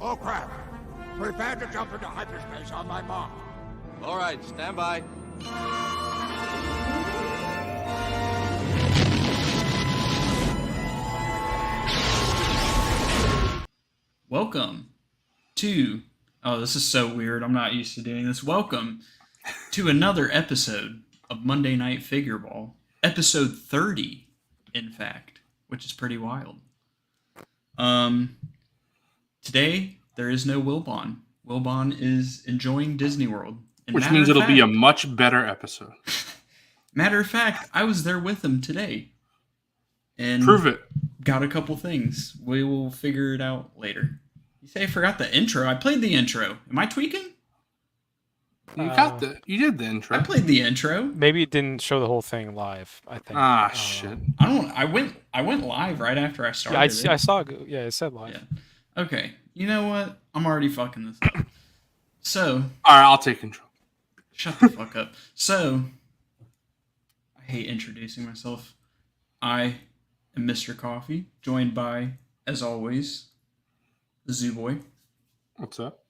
Oh crap! Prepare to jump into hyperspace on my mark. All right, stand by. Welcome to... Oh, this is so weird. I'm not used to doing this. Welcome to another episode of Monday Night Figureball. Episode 30, in fact, which is pretty wild. Today, there is no Wilbon. Wilbon is enjoying Disney World. And which means it'll be a much better episode. Matter of fact, I was there with him today. And prove it. Got a couple things. We will figure it out later. You say I forgot the intro. I played the intro. Am I tweaking? You did the intro. I played the intro. Maybe it didn't show the whole thing live. I think. Shit. I went live right after I started. Yeah, I saw. Yeah, it said live. Yeah. Okay. You know what? I'm already fucking this up. So. All right, I'll take control. Shut the fuck up. So. I hate introducing myself. I am Mr. Coffee, joined by, as always, the Zoo Boy. What's up?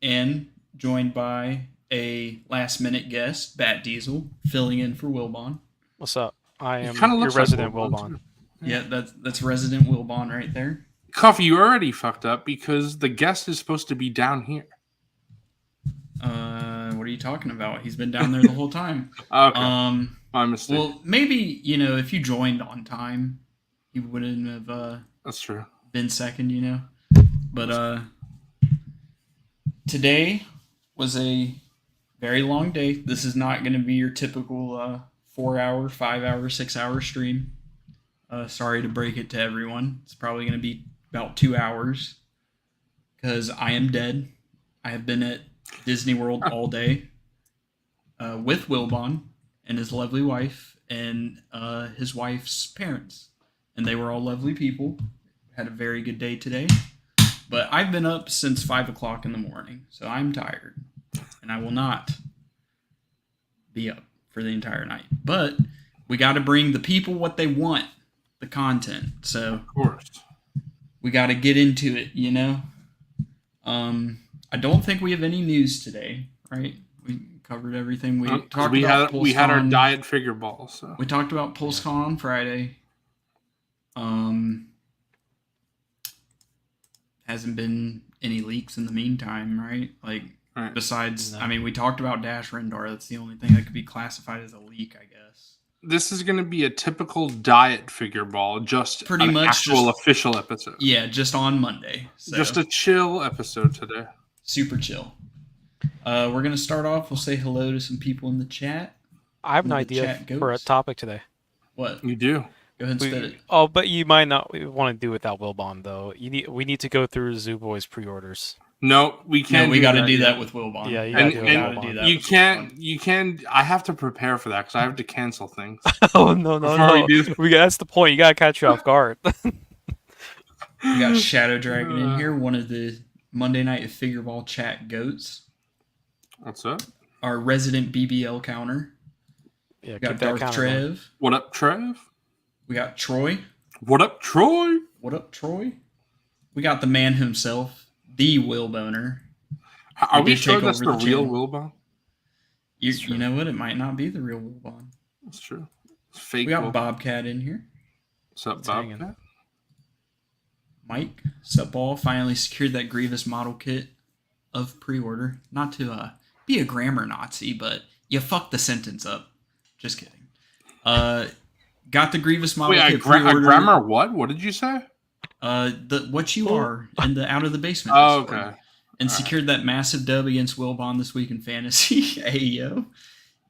And joined by a last-minute guest, Bat Diesel, filling in for Wilbon. What's up? I am your resident Wilbon. Yeah, that's resident Wilbon right there. Coffee, you already fucked up because the guest is supposed to be down here. What are you talking about? He's been down there the whole time. Okay. My mistake. Well, maybe, if you joined on time, he wouldn't have That's true. been second, But today was a very long day. This is not going to be your typical 4-hour, 5-hour, 6-hour stream. Sorry to break it to everyone. It's probably going to be about 2 hours because I am dead. I have been at Disney World all day with Wilbon and his lovely wife and his wife's parents. And they were all lovely people. Had a very good day today. But I've been up since 5 o'clock in the morning, so I'm tired. And I will not be up for the entire night. But we got to bring the people what they want, the content. So of course. We got to get into it, I don't think we have any news today, right? We covered everything. We had our diet figure ball. So we talked about PulseCon on Friday. Hasn't been any leaks in the meantime, right? Right. Besides, no. We talked about Dash Rendar. That's the only thing that could be classified as a leak, I guess. This is going to be a typical diet figure ball, just pretty an much actual official episode. Yeah, just on Monday. So. Just a chill episode today. Super chill. We're going to start off. We'll say hello to some people in the chat. I have an idea for a topic today. What? You do? Go ahead and spit it. Oh, but you might not want to do without Wilbon, though. We need to go through Zoo Boy's pre-orders. No, we can't. No, we got to do that with Wilbon. Yeah, you got to do that. You can. I have to prepare for that because I have to cancel things. Oh no! That's the point. You got to catch you off guard. We got Shadow Dragon in here, one of the Monday Night Figureball chat goats. What's up? Our resident BBL counter. Yeah, we got Darth Trev. What up, Trev? We got Troy. What up, Troy? What up, Troy? We got the man himself, the Wilboner. Are we sure that's the real Wilbon? You know what? It might not be the real Wilbon. That's true. It's fake. We got Wilbon. Bobcat in here. What's up, Bobcat? Mike, sup ball, finally secured that Grievous model kit of pre-order. Not to be a grammar Nazi, but you fucked the sentence up. Just kidding. Got the Grievous model kit pre-order. A grammar what? What did you say? What you are in the Out of the Basement. Oh, okay. And secured that massive dub against Wilbon this week in Fantasy. Hey, yo.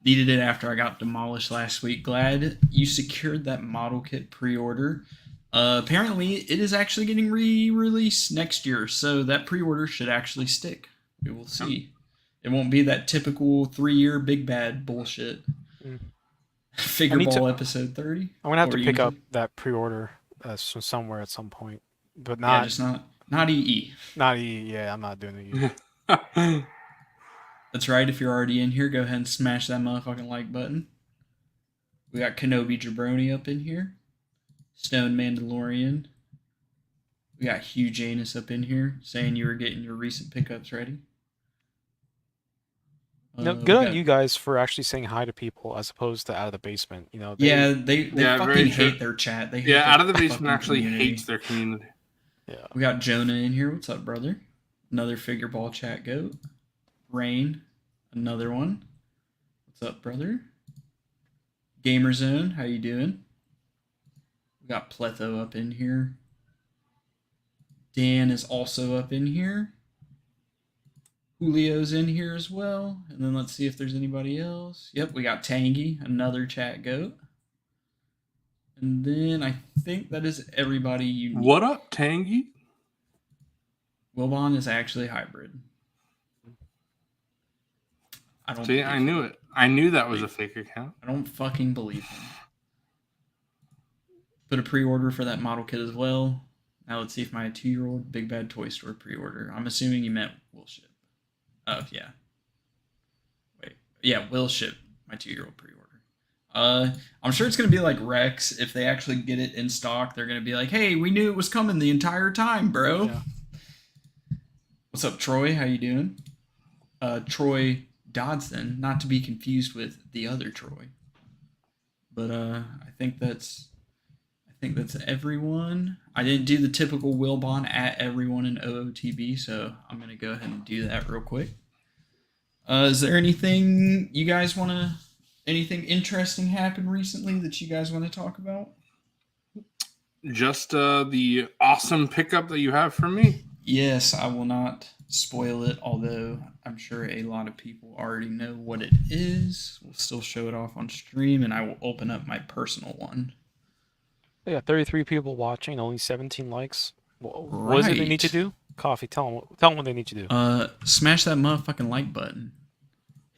Needed it after I got demolished last week. Glad you secured that model kit pre-order. Apparently, it is actually getting re-released next year, so that pre-order should actually stick. We will see. It won't be that typical 3-year big bad bullshit. Figureball episode 30. I'm going to have to pick up that pre-order somewhere at some point. But not... Yeah, just not EE. Not EE, yeah, I'm not doing EE. That's right, if you're already in here, go ahead and smash that motherfucking like button. We got Kenobi Jabroni up in here. Stone Mandalorian. We got Hugh Janus up in here saying you were getting your recent pickups ready. No, We good on got- you guys for actually saying hi to people as opposed to out of the basement. You know, Yeah, they Yeah, fucking very true. hate their chat. They hate Yeah, their Out of the fucking Basement actually community. hates their community. yeah. We got Jonah in here. What's up, brother? Another Figureball chat goat. Rain, another one. What's up, brother? Gamer Zone, how you doing? We got Pletho up in here. Dan is also up in here. Julio's in here as well. And then let's see if there's anybody else. Yep, we got Tangy, another chat goat. And then I think that is everybody you need. What up, Tangy? Wilbon is actually hybrid. I don't See, believe I knew him. it. I knew that was a fake account. I don't fucking believe him. Put a pre-order for that model kit as well. Now let's see if my 2-year-old Big Bad Toy Store pre-order. I'm assuming you meant will ship. Oh, yeah. Wait. Yeah, will ship my 2-year-old pre-order. I'm sure it's going to be like Rex. If they actually get it in stock, they're going to be like, hey, we knew it was coming the entire time, bro. Yeah. What's up, Troy? How you doing? Troy Dodson, not to be confused with the other Troy. But I think that's everyone. I didn't do the typical Wilbon at everyone in OOTB, so I'm gonna go ahead and do that real quick. Is there anything you guys anything interesting happened recently that you guys want to talk about? Just the awesome pickup that you have for me. Yes, I will not spoil it, although I'm sure a lot of people already know what it is. We'll still show it off on stream, and I will open up my personal one. Yeah, 33 people watching, only 17 likes. What is it they need to Right. do? Coffee, tell them what they need to do. Smash that motherfucking like button.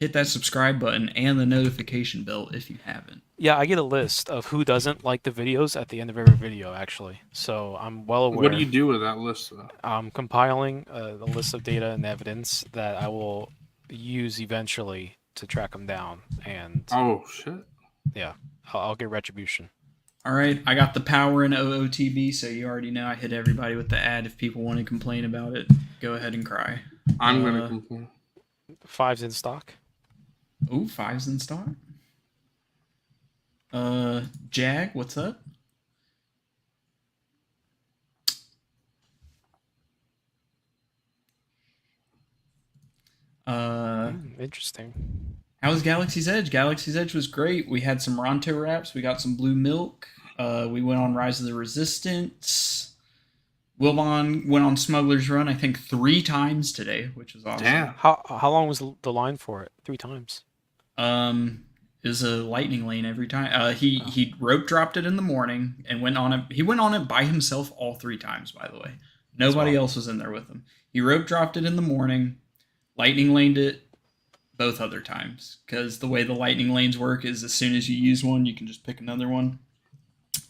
Hit that subscribe button and the notification bell if you haven't. Yeah, I get a list of who doesn't like the videos at the end of every video, actually. So I'm well aware. What do you do with that list, though? I'm compiling a list of data and evidence that I will use eventually to track them down. And Oh, shit. yeah, I'll get retribution. All right, I got the power in OOTB, so you already know I hit everybody with the ad. If people want to complain about it, go ahead and cry. I'm going to complain. 5's in stock. Oh, 5's in stock. Jag, what's up? Interesting. How was Galaxy's Edge? Galaxy's Edge was great. We had some Ronto wraps. We got some blue milk. We went on Rise of the Resistance. Wilbon went on Smuggler's Run, I think 3 times today, which was awesome. Damn. How long was the line for it? 3 times. It was a lightning lane every time. He rope dropped it in the morning and went on it. He went on it by himself all 3 times, by the way. Nobody else was in there with him. He rope dropped it in the morning, lightning laned it both other times. Because the way the lightning lanes work is as soon as you use one, you can just pick another one.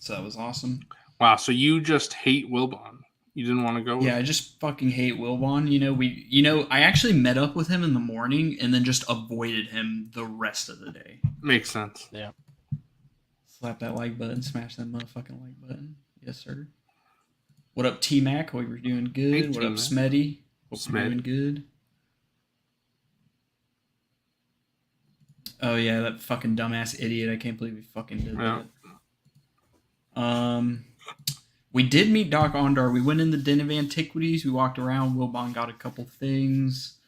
So that was awesome. Wow, so you just hate Wilbon. You didn't want to go with Yeah, I just fucking hate Wilbon. I actually met up with him in the morning and then just avoided him the rest of the day. Makes sense. Yeah. Slap that like button, smash that motherfucking like button. Yes, sir. What up, T-Mac? Hope you're doing good. Hey, What up, T-Mac. Smetty? Hope you're Smed. doing good. Oh, yeah, that fucking dumbass idiot. I can't believe he fucking did Yeah. that. We did meet Doc Ondar. We went in the Den of Antiquities. We walked around. Wilbon got a couple things.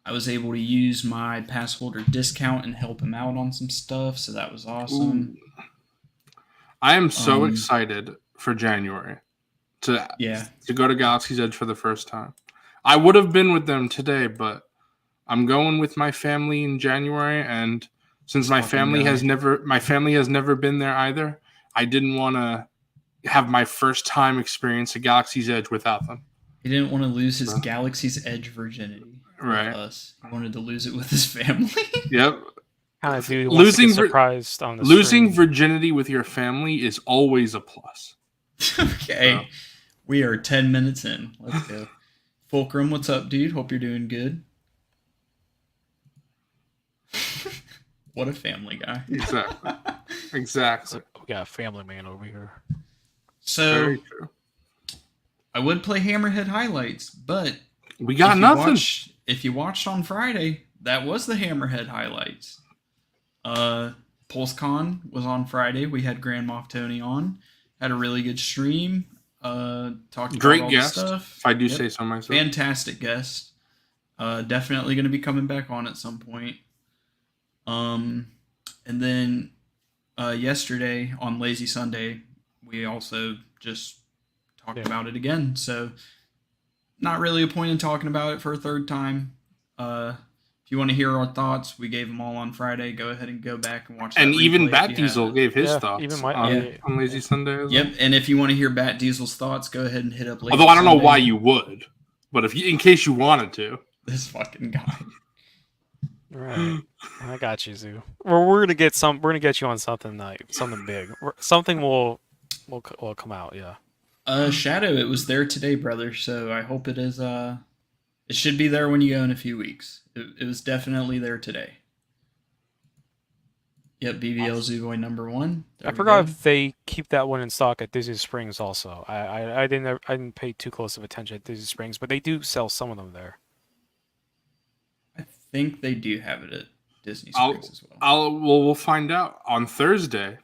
I was able to use my pass holder discount and help him out on some stuff, so that was awesome. Ooh. I am so excited for January to go to Galaxy's Edge for the first time. I would have been with them today, but I'm going with my family in January, and since my family has never been there either, I didn't want to have my first time experience at Galaxy's Edge without them. He didn't want to lose his Galaxy's Edge virginity Right. with us. He wanted to lose it with his family. Yep. Kind of dude wants to get surprised on the losing stream. virginity with your family is always a plus. Okay. So. We are 10 minutes in. Let's go. Fulcrum, what's up, dude? Hope you're doing good. What a family guy. Exactly. Exactly. We got a family man over here. So Very true. would play Hammerhead highlights, but we got nothing. If you watched on Friday, that was the Hammerhead highlights. PulseCon was on Friday. We had Grand Moff Tony on. Had a really good stream. Talked Great about all guest, the stuff. if I do say so myself. Fantastic guest. Definitely going to be coming back on at some point. And then yesterday on Lazy Sunday, we also just talked about it again. So not really a point in talking about it for a third time. If you want to hear our thoughts, we gave them all on Friday. Go ahead and go back and watch that. And even Bat Diesel gave his thoughts even on Lazy Sunday as well. Yep, and if you want to hear Bat Diesel's thoughts, go ahead and hit up Lazy Although I don't know Sunday. why you would, but if you, in case you wanted to. This fucking guy. Right, I got you, Zoo. We're gonna get some. We're gonna get you on something something big. Something will come out. Yeah. Shadow, it was there today, brother. So I hope it is. It should be there when you go in a few weeks. It was definitely there today. Yep, BBL Zoo Boy #1. I forgot if they keep that one in stock at Disney Springs. Also, I didn't pay too close of attention at Disney Springs, but they do sell some of them there. I think they do have it at Disney Springs as well. We'll find out on Thursday.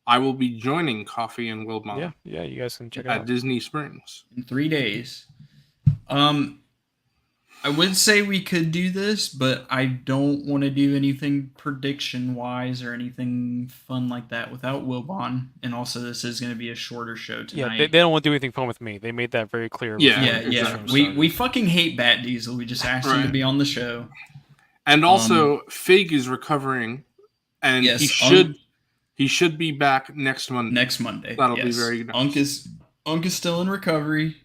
I will be joining Coffee and Wilbon. Yeah, you guys can check it at out. Disney Springs in 3 days. I would say we could do this, but I don't want to do anything prediction-wise or anything fun like that without Wilbon. And also, this is going to be a shorter show tonight. Yeah, they don't want to do anything fun with me. They made that very clear. Yeah. We fucking hate Bat Diesel. We just asked him to be on the show. And also, Fig is recovering, and yes, he should be back next Monday. Next Monday. That'll be very nice. Unk is still in recovery.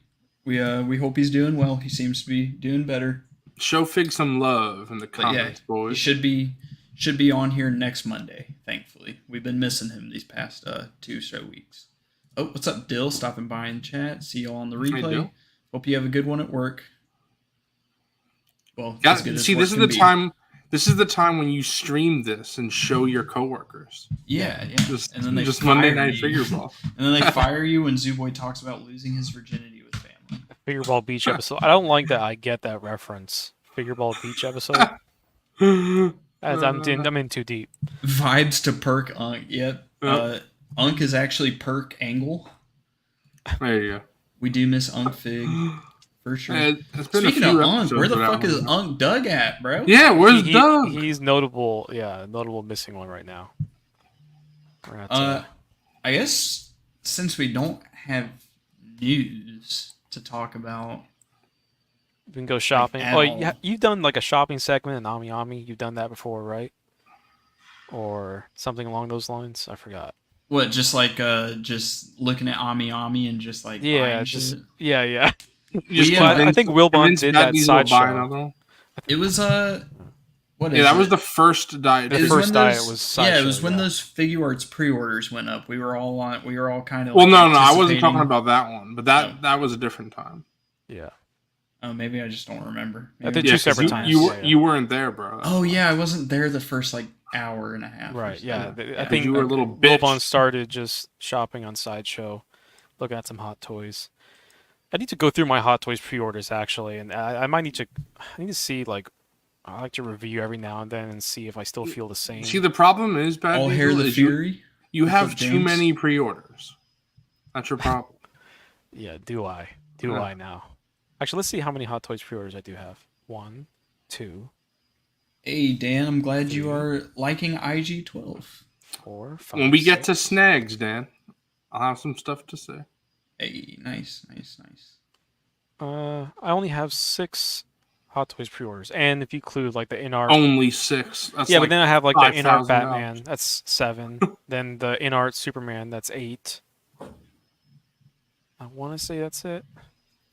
We hope he's doing well. He seems to be doing better. Show Fig some love in the comments, boys. He should be on here next Monday, thankfully. We've been missing him these past 2 weeks. Oh, what's up, Dill? Stopping by in the chat. See y'all on the replay. Hope you have a good one at work. Well, see, this is the time. This is the time when you stream this and show your coworkers. Yeah. And then they just Monday Night Figureball. And then they fire you when Zooboy talks about losing his virginity with family. Figureball Beach episode. I don't like that I get that reference. Figureball Beach episode. I'm in too deep. Vibes to Perk Unk. Yep. Unk is actually Perk Angle. There you go. We do miss Unk Fig. For sure. Speaking of Unk, where the fuck is Unk Doug at, bro? Yeah, where's Doug? He's notable. Yeah, notable missing one right now. I guess since we don't have news to talk about, we can go shopping. You've done like a shopping segment in Ami Ami. You've done that before, right? Or something along those lines. I forgot. What? Just like just looking at Ami Ami and just like yeah. I think Wilbon did that sideshow. It was what? Yeah, that was the first diet. The first diet was sideshow. Yeah, it was when those Figuarts pre-orders went up. We were all kind of. Well, no, I wasn't talking about that one, but that was a different time. Yeah. Oh, maybe I just don't remember. I did 2 separate times. You weren't there, bro. Oh yeah, I wasn't there the first hour and a half. Right. Yeah. I think you were a little bitch. Wilbon started just shopping on Sideshow, looking at some Hot Toys. I need to go through my Hot Toys pre-orders actually, and I need to see I like to review every now and then and see if I still feel the same. See, the problem is, All Hair the Fury. You have too many pre-orders. That's your problem. Yeah. Do I now? Actually, let's see how many Hot Toys pre-orders I do have. 1, 2. Hey Dan, I'm glad you are liking IG-12. 4, 5. When we get to snags, Dan, I'll have some stuff to say. Hey, nice. I only have 6 Hot Toys pre-orders, and if you include like the in-art, only 6. That's but then I have like the in-art $5,000. Batman. That's 7. Then the in-art Superman. That's 8. I want to say that's it.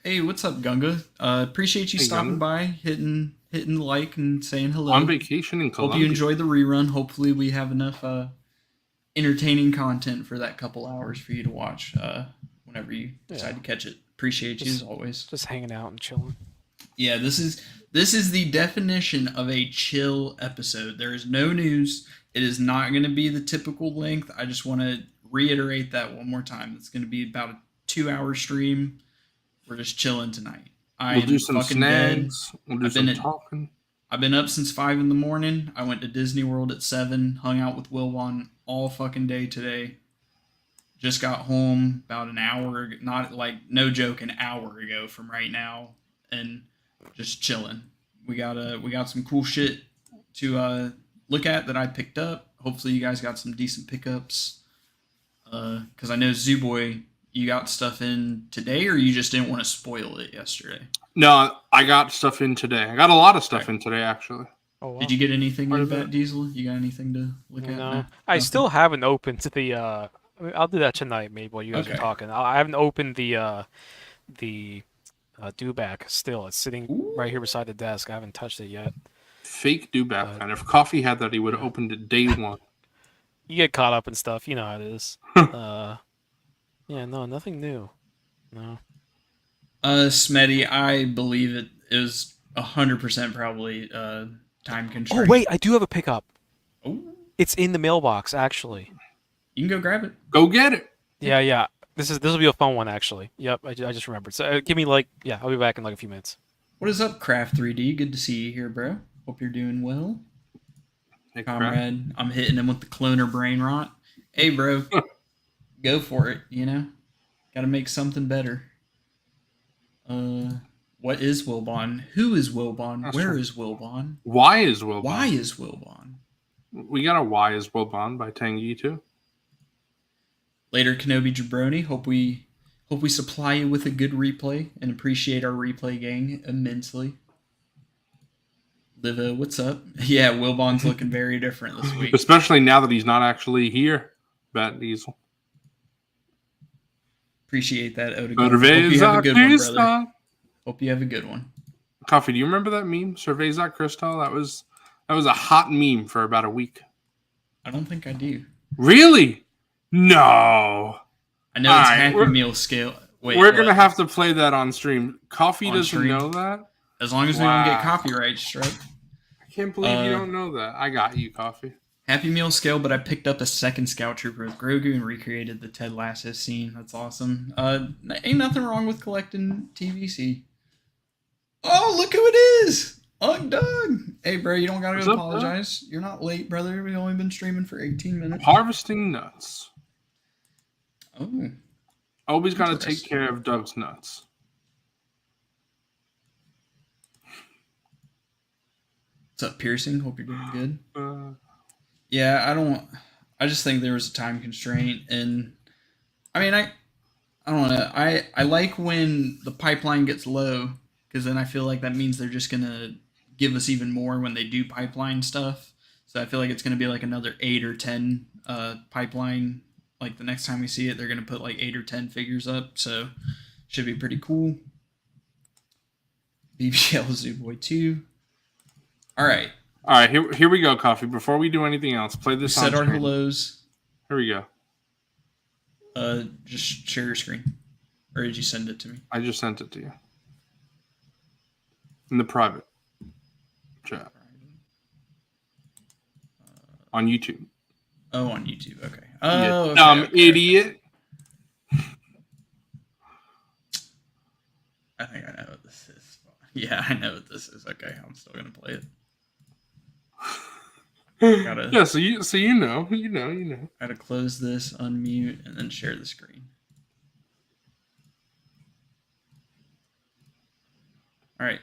Hey, what's up, Gunga? Appreciate you stopping by, hitting like and saying hello. On vacation in Colombia. Hope you enjoyed the rerun. Hopefully, we have enough entertaining content for that couple hours for you to watch whenever you decide to catch it. Appreciate you as always. Just hanging out and chilling. Yeah, this is the definition of a chill episode. There is no news. It is not going to be the typical length. I just want to reiterate that one more time. It's going to be about a 2-hour stream. We're just chilling tonight. We'll do some snags. We'll do some talking. I've been up since 5 in the morning. I went to Disney World at 7. Hung out with Wilbon all fucking day today. Just got home about an hour, not like no joke, an hour ago from right now, and just chilling. We got some cool shit to look at that I picked up. Hopefully you guys got some decent pickups. Because I know Zooboy, you got stuff in today, or you just didn't want to spoil it yesterday? No, I got stuff in today. I got a lot of stuff in today, actually. Oh, wow. Did you get anything in that, Diesel? You got anything to look at? No. I still haven't opened the... I'll do that tonight, maybe, while you guys are talking. I haven't opened the dewback still. It's sitting right here beside the desk. I haven't touched it yet. Fake dewback. And if Coffee had that, he would have opened it day one. You get caught up in stuff. You know how it is. Yeah, no, nothing new. No. Smetty, I believe it is 100% probably time constraint. Oh, wait, I do have a pickup. Oh. It's in the mailbox, actually. You can go grab it. Go get it. Yeah. This will be a fun one, actually. Yep, I just remembered. So give me I'll be back in a few minutes. What is up, Craft 3D? Good to see you here, bro. Hope you're doing well. Hey, Comrade, I'm hitting him with the cloner brain rot. Hey, bro, go for it. Got to make something better. What is Wilbon? Who is Wilbon? Where is Wilbon? Why is Wilbon? Why is Wilbon? We got a Why is Wilbon by Tangy too. Later, Kenobi Jabroni. Hope we supply you with a good replay and appreciate our replay gang immensely. Liva, what's up? Yeah, Wilbon's looking very different this week. Especially now that he's not actually here, Bat Diesel. Appreciate that, Odegaard. Hope you have a good one, brother. Hope you have a good one. Coffee, do you remember that meme? Cerveza Cristal? That was a hot meme for about a week. I don't think I do. Really? No. I know it's Happy Meal scale. Wait, we're going to have to play that on stream. Coffee doesn't stream? Know that? As long as we don't get copyright strike. I can't believe you don't know that. I got you, Coffee. Happy Meal scale, but I picked up a second Scout Trooper with Grogu and recreated the Ted Lasso scene. That's awesome. Ain't nothing wrong with collecting TVC. Oh, look who it is! Ugh, Doug! Hey, bro, you don't gotta apologize. You're not late, brother. We've only been streaming for 18 minutes. Harvesting nuts. Oh. Always gotta take care of Doug's nuts. What's up, Piercing? Hope you're doing good. Yeah, I just think there was a time constraint, and I mean, I don't know. I like when the pipeline gets low, because then I feel like that means they're just gonna give us even more when they do pipeline stuff. So I feel like it's gonna be like another 8 or 10 pipeline. Like the next time we see it, they're gonna put like 8 or 10 figures up. So should be pretty cool. BBL Zooboy 2. All right. Here we go, Coffee. Before we do anything else, play this. Set our hellos. Here we go. Just share your screen, or did you send it to me? I just sent it to you in the private chat on YouTube. Oh, on YouTube. Okay. Oh, okay, idiot. I think I know what this is. Yeah, I know what this is. Okay, I'm still gonna play it. Yeah, so you know. Gotta close this, unmute, and then share the screen. All right.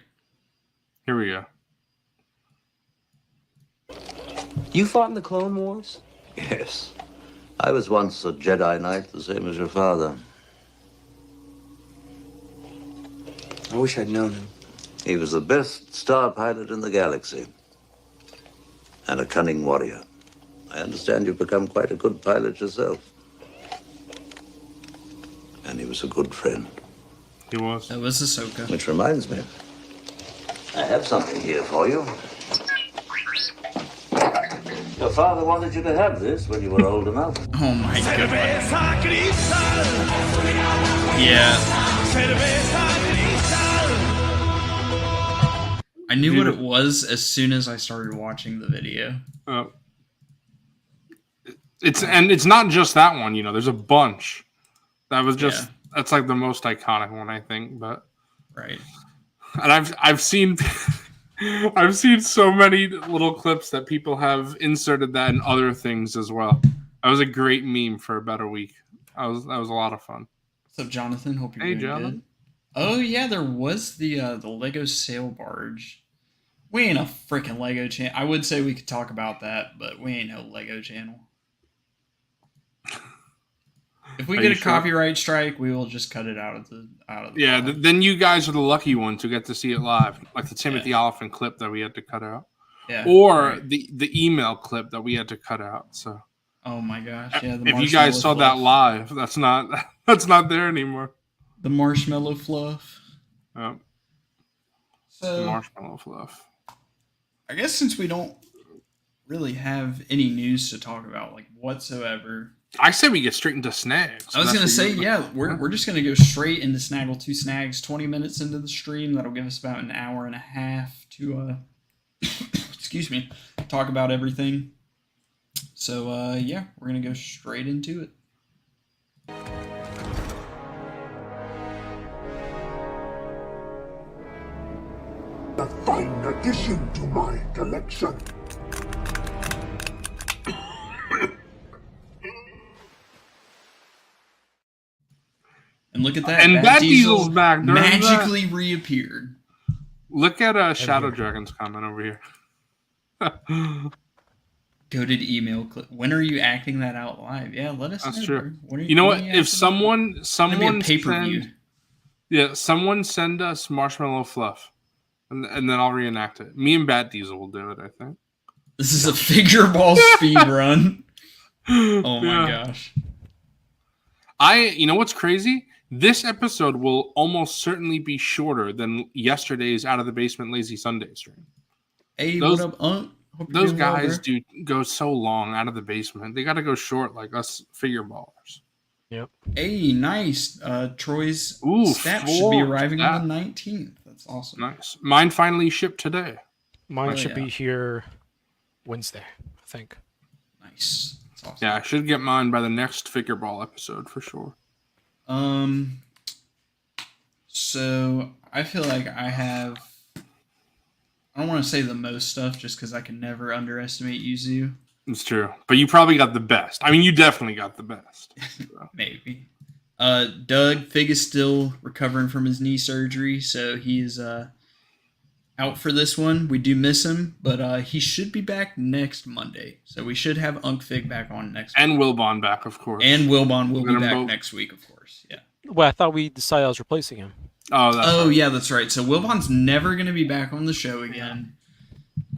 Here we go. You fought in the Clone Wars? Yes. I was once a Jedi Knight, the same as your father. I wish I'd known him. He was the best star pilot in the galaxy. And a cunning warrior. I understand you've become quite a good pilot yourself. And he was a good friend. He was. That was Ahsoka. Which reminds me, I have something here for you. Your father wanted you to have this when you were old enough. Oh my god. Yeah. I knew what it was as soon as I started watching the video. It's not just that one, there's a bunch. That was just That's like the most iconic one, I think. But right. And I've seen I've seen so many little clips that people have inserted that in other things as well. That was a great meme for about a week. That was a lot of fun. What's up, Jonathan? Hope you're Hey, doing Jonathan. good. Oh yeah, there was the Lego sail barge. We ain't a freaking Lego channel. I would say we could talk about that, but we ain't no Lego channel. If we get a copyright strike, we will just cut it out of the Yeah, then you guys are the lucky ones who get to see it live, like the Timothy Oliphant clip that we had to cut out, or the email clip that we had to cut out. So, oh my gosh, yeah. If you guys saw that live, that's not there anymore. The marshmallow fluff. Oh. So the marshmallow fluff. I guess since we don't really have any news to talk about, like whatsoever. I say we get straight into snags. I was going to say, we're just going to go straight into Snaggle 2 Snags. 20 minutes into the stream, that'll give us about an hour and a half to, excuse me, talk about everything. So, we're going to go straight into it. A fine addition to my collection. And look at that. And Bat Diesel's back. Magically reappeared. Look at Shadow Dragon's comment over here. Goated email clip. When are you acting that out live? Yeah, let us know. That's true. You know what? If someone pay-per-view. Someone send us Marshmallow Fluff. And then I'll reenact it. Me and Bat Diesel will do it, I think. This is a Figureball speed run. Oh my gosh. You know what's crazy? This episode will almost certainly be shorter than yesterday's Out of the Basement Lazy Sunday stream. Hey, what up, Unc? Those guys go so long out of the basement. They got to go short like us figure ballers. Yep. Hey, nice. Troy's stats should be arriving on the 19th. That's awesome. Nice. Mine finally shipped today. Mine should be here Wednesday, I think. Nice. That's awesome. Yeah, I should get mine by the next Figure Ball episode for sure. So I feel like I have. I don't want to say the most stuff just because I can never underestimate Yuzu. It's true, but you probably got the best. I mean, you definitely got the best. So. Maybe. Doug Fig is still recovering from his knee surgery, so he's out for this one. We do miss him, but he should be back next Monday. So we should have Unc Fig back on next week. And Wilbon back, of course. And Wilbon will be back next week, of course. Yeah. Well, I thought we decided I was replacing him. Oh, yeah, that's right. So Wilbon's never going to be back on the show again.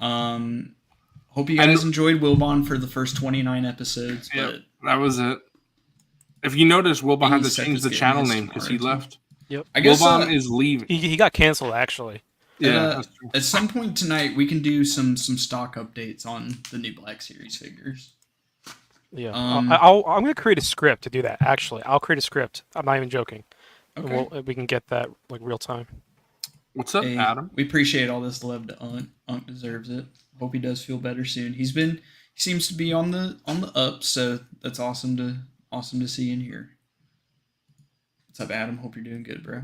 Hope you guys enjoyed Wilbon for the first 29 episodes. But that was it. If you notice, Wilbon had to change the channel name because he left. Yep. I guess Wilbon is leaving. He got canceled, actually. Yeah. That's true. At some point tonight, we can do some stock updates on the new Black Series figures. Yeah. I'm going to create a script to do that, actually. I'll create a script. I'm not even joking. Okay. We can get that like real time. What's up, Adam? We appreciate all this love to Unc. Unc deserves it. Hope he does feel better soon. He seems to be on the up, so that's awesome to see and hear. What's up, Adam? Hope you're doing good, bro.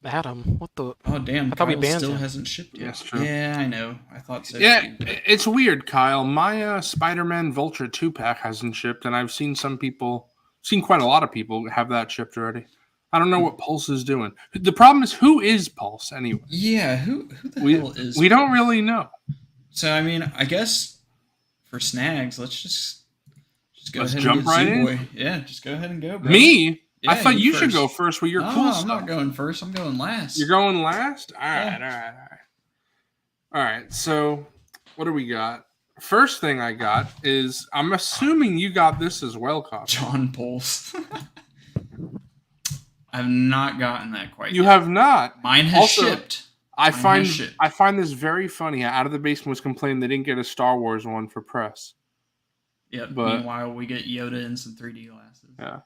Adam, what the? Oh damn! I thought we Kyle banned still him. hasn't shipped yet. That's true. Yeah, I know. I thought so. Yeah, too, it's weird, Kyle. My Spider-Man Vulture 2-pack hasn't shipped, and I've seen quite a lot of people have that shipped already. I don't know what Pulse is doing. The problem is, who is Pulse anyway? Yeah, who the hell is? We don't really know. So I mean, I guess for snags, let's just go ahead jump and get right Z-Boy. in. Yeah, just go ahead and go, bro. Me? Yeah, I thought you first. should go first with your cool I'm stuff. not going first. I'm going last. You're going last? All right. So, what do we got? First thing I got is, I'm assuming you got this as well, Kyle. John Pulse. I've not gotten that quite yet. You have not? Mine has shipped. I find this very funny. Out of the Basement was complaining they didn't get a Star Wars one for press. Yep. But, meanwhile, we get Yoda and some 3D glasses. Yeah.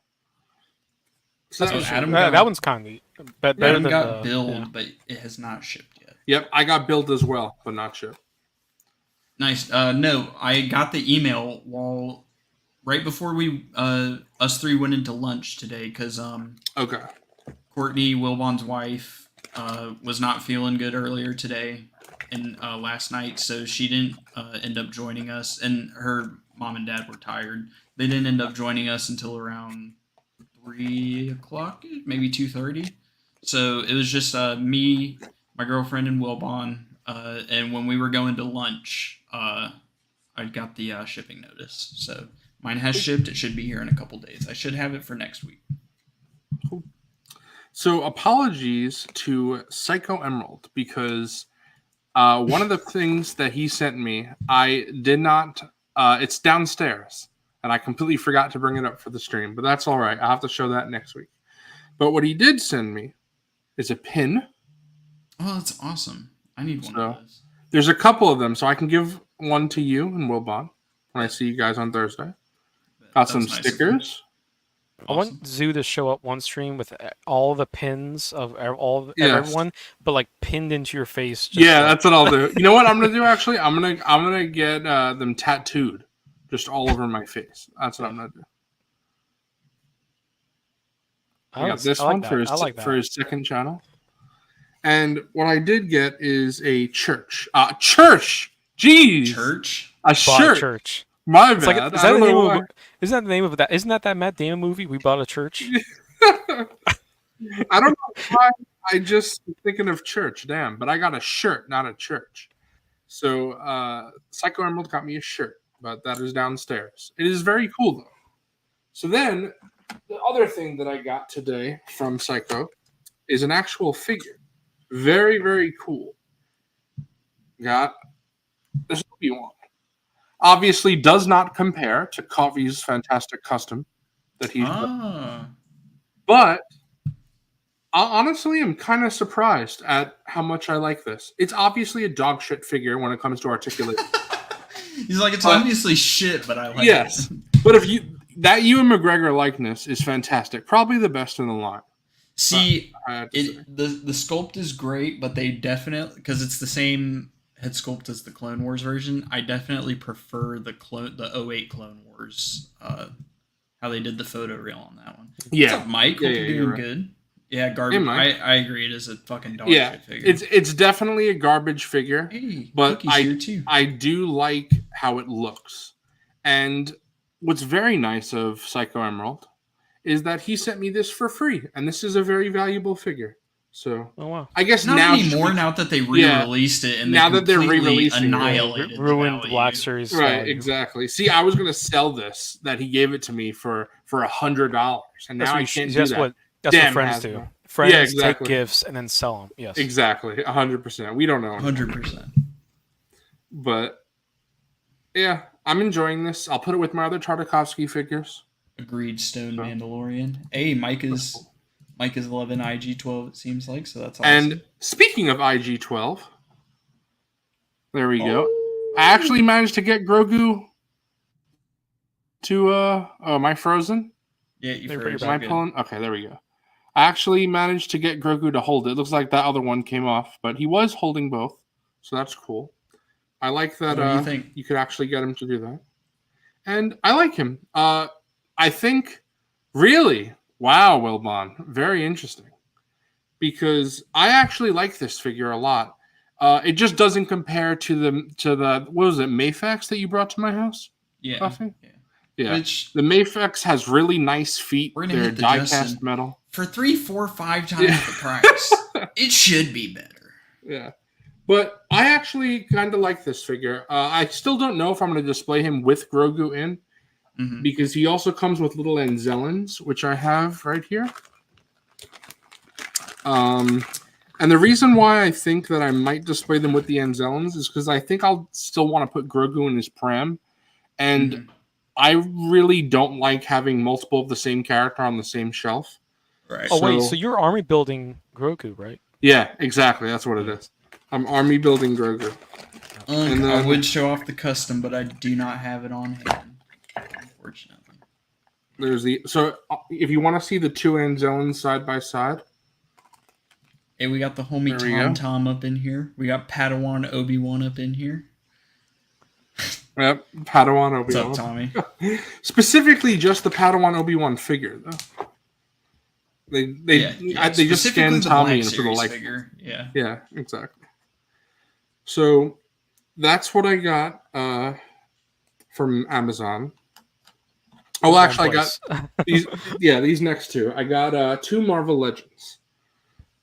So Adam that one's kind of neat. Adam got billed, but it has not shipped yet. Yep, I got billed as well, but not shipped. Nice. No, I got the email right before we us three went into lunch today because Okay. Courtney, Wilbon's wife, was not feeling good earlier today and last night, so she didn't end up joining us. And her mom and dad were tired. They didn't end up joining us until around 3:00, maybe 2:30. So it was just me, my girlfriend, and Wilbon. And when we were going to lunch, I got the shipping notice. So mine has shipped. It should be here in a couple days. I should have it for next week. Cool. So apologies to Psycho Emerald because one of the things that he sent me, I did not. It's downstairs, and I completely forgot to bring it up for the stream. But that's all right. I'll have to show that next week. But what he did send me is a pin. Oh, that's awesome. I need one of those. There's a couple of them, so I can give one to you and Wilbon when I see you guys on Thursday. Got some stickers. I want Zoo to show up one stream with all the pins of everyone, but like pinned into your face. That's what I'll do. You know what I'm gonna do? Actually, I'm gonna get them tattooed, just all over my face. That's what I'm gonna do. I got this one for his second channel. And what I did get is a church. Church! Jeez! Church? A shirt! Church. My bad. Isn't that the name of that? Isn't that Matt Damon movie? We bought a church. I don't know why. I just thinking of church. Damn, but I got a shirt, not a church. So Psycho Emerald got me a shirt, but that is downstairs. It is very cool though. So then the other thing that I got today from Psycho is an actual figure. Very, very cool. Got this Obi-Wan. Obviously does not compare to Coffee's fantastic custom that he's done. But I honestly am kind of surprised at how much I like this. It's obviously a dog shit figure when it comes to articulation. He's like, it's obviously shit, but I like it. But if that Ewan McGregor likeness is fantastic. Probably the best in the line. See, the sculpt is great, but they definitely, because it's the same head sculpt as the Clone Wars version, I definitely prefer the 08 Clone Wars, how they did the photo reel on that one. Yeah. What's up, Mike? Hope you're doing good. Yeah, garbage. Hey, I agree. It is a fucking dog shit figure. It's definitely a garbage figure, but I do like how it looks. And what's very nice of Psycho Emerald is that he sent me this for free, and this is a very valuable figure. So, I guess not now anymore. Now that they re-released it, and now that they're re-releasing it, ruined the Black Series, right? Exactly. See, I was gonna sell this that he gave it to me for $100, and now I can't do that. That's what friends do. Friends take gifts and then sell them. Yes, exactly. 100%. We don't know. 100%. But yeah, I'm enjoying this. I'll put it with my other Tartakovsky figures. Agreed. Stone Mandalorian. Hey, Mike is loving IG-12. It seems like, so that's awesome. And speaking of IG-12, there we go. I actually managed to get Grogu to am I frozen? Yeah, you froze. Am I pulling? Okay, there we go. I actually managed to get Grogu to hold it. It looks like that other one came off, but he was holding both, so that's cool. I like that you could actually get him to do that. And I like him. I think, really, wow, Wilbon, very interesting. Because I actually like this figure a lot. It just doesn't compare to the what was it, Mayfax that you brought to my house? Yeah. Coffee? Yeah. Which, the Mayfax has really nice feet. They're die-cast metal. For 3, 4, 5 times the price, it should be better. Yeah. But I actually kind of like this figure. I still don't know if I'm going to display him with Grogu in. Mm-hmm. Because he also comes with little Anzellans, which I have right here. And the reason why I think that I might display them with the Anzellans is because I think I'll still want to put Grogu in his pram. And I really don't like having multiple of the same character on the same shelf. Right. Oh, wait, so you're army building Grogu, right? Yeah, exactly. That's what it is. I'm army building Grogu. And then, I would show off the custom, but I do not have it on hand. Unfortunately. So if you want to see the two Anzellans side by side. Hey, we got the homie Tom up in here. We got Padawan Obi-Wan up in here. Yep, Padawan What's Obi-Wan. up, Tommy? Specifically, just the Padawan Obi-Wan figure, though. They just scanned Tommy in for the life figure. Yeah. Yeah, exactly. So that's what I got from Amazon. Oh, actually, I got these. Yeah, these next two. I got 2 Marvel Legends.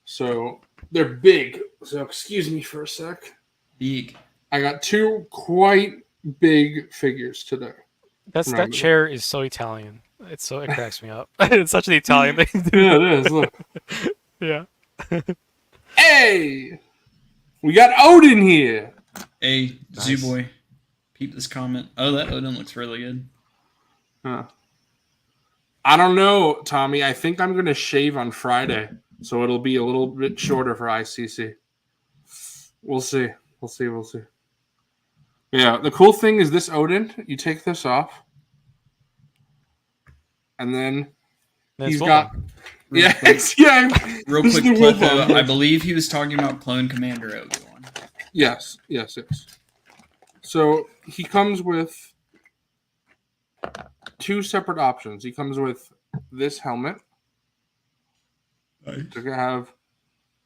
So they're big. So excuse me for a sec. Big. I got 2 quite big figures today. That chair is so Italian. It cracks me up. It's such an Italian thing to do. Yeah, it is. Look. Yeah. Hey, we got Odin here. Hey, Nice. Z-Boy, peep this comment. Oh, that Odin looks really good. Huh. I don't know, Tommy. I think I'm going to shave on Friday, so it'll be a little bit shorter for ICC. We'll see. We'll see. Yeah, the cool thing is this Odin, you take this off, and then he's got... Yeah, yeah. Real quick, Pletho, I believe he was talking about Clone Commander Obi-Wan. Yes. So he comes with 2 separate options. He comes with this helmet. Nice. To have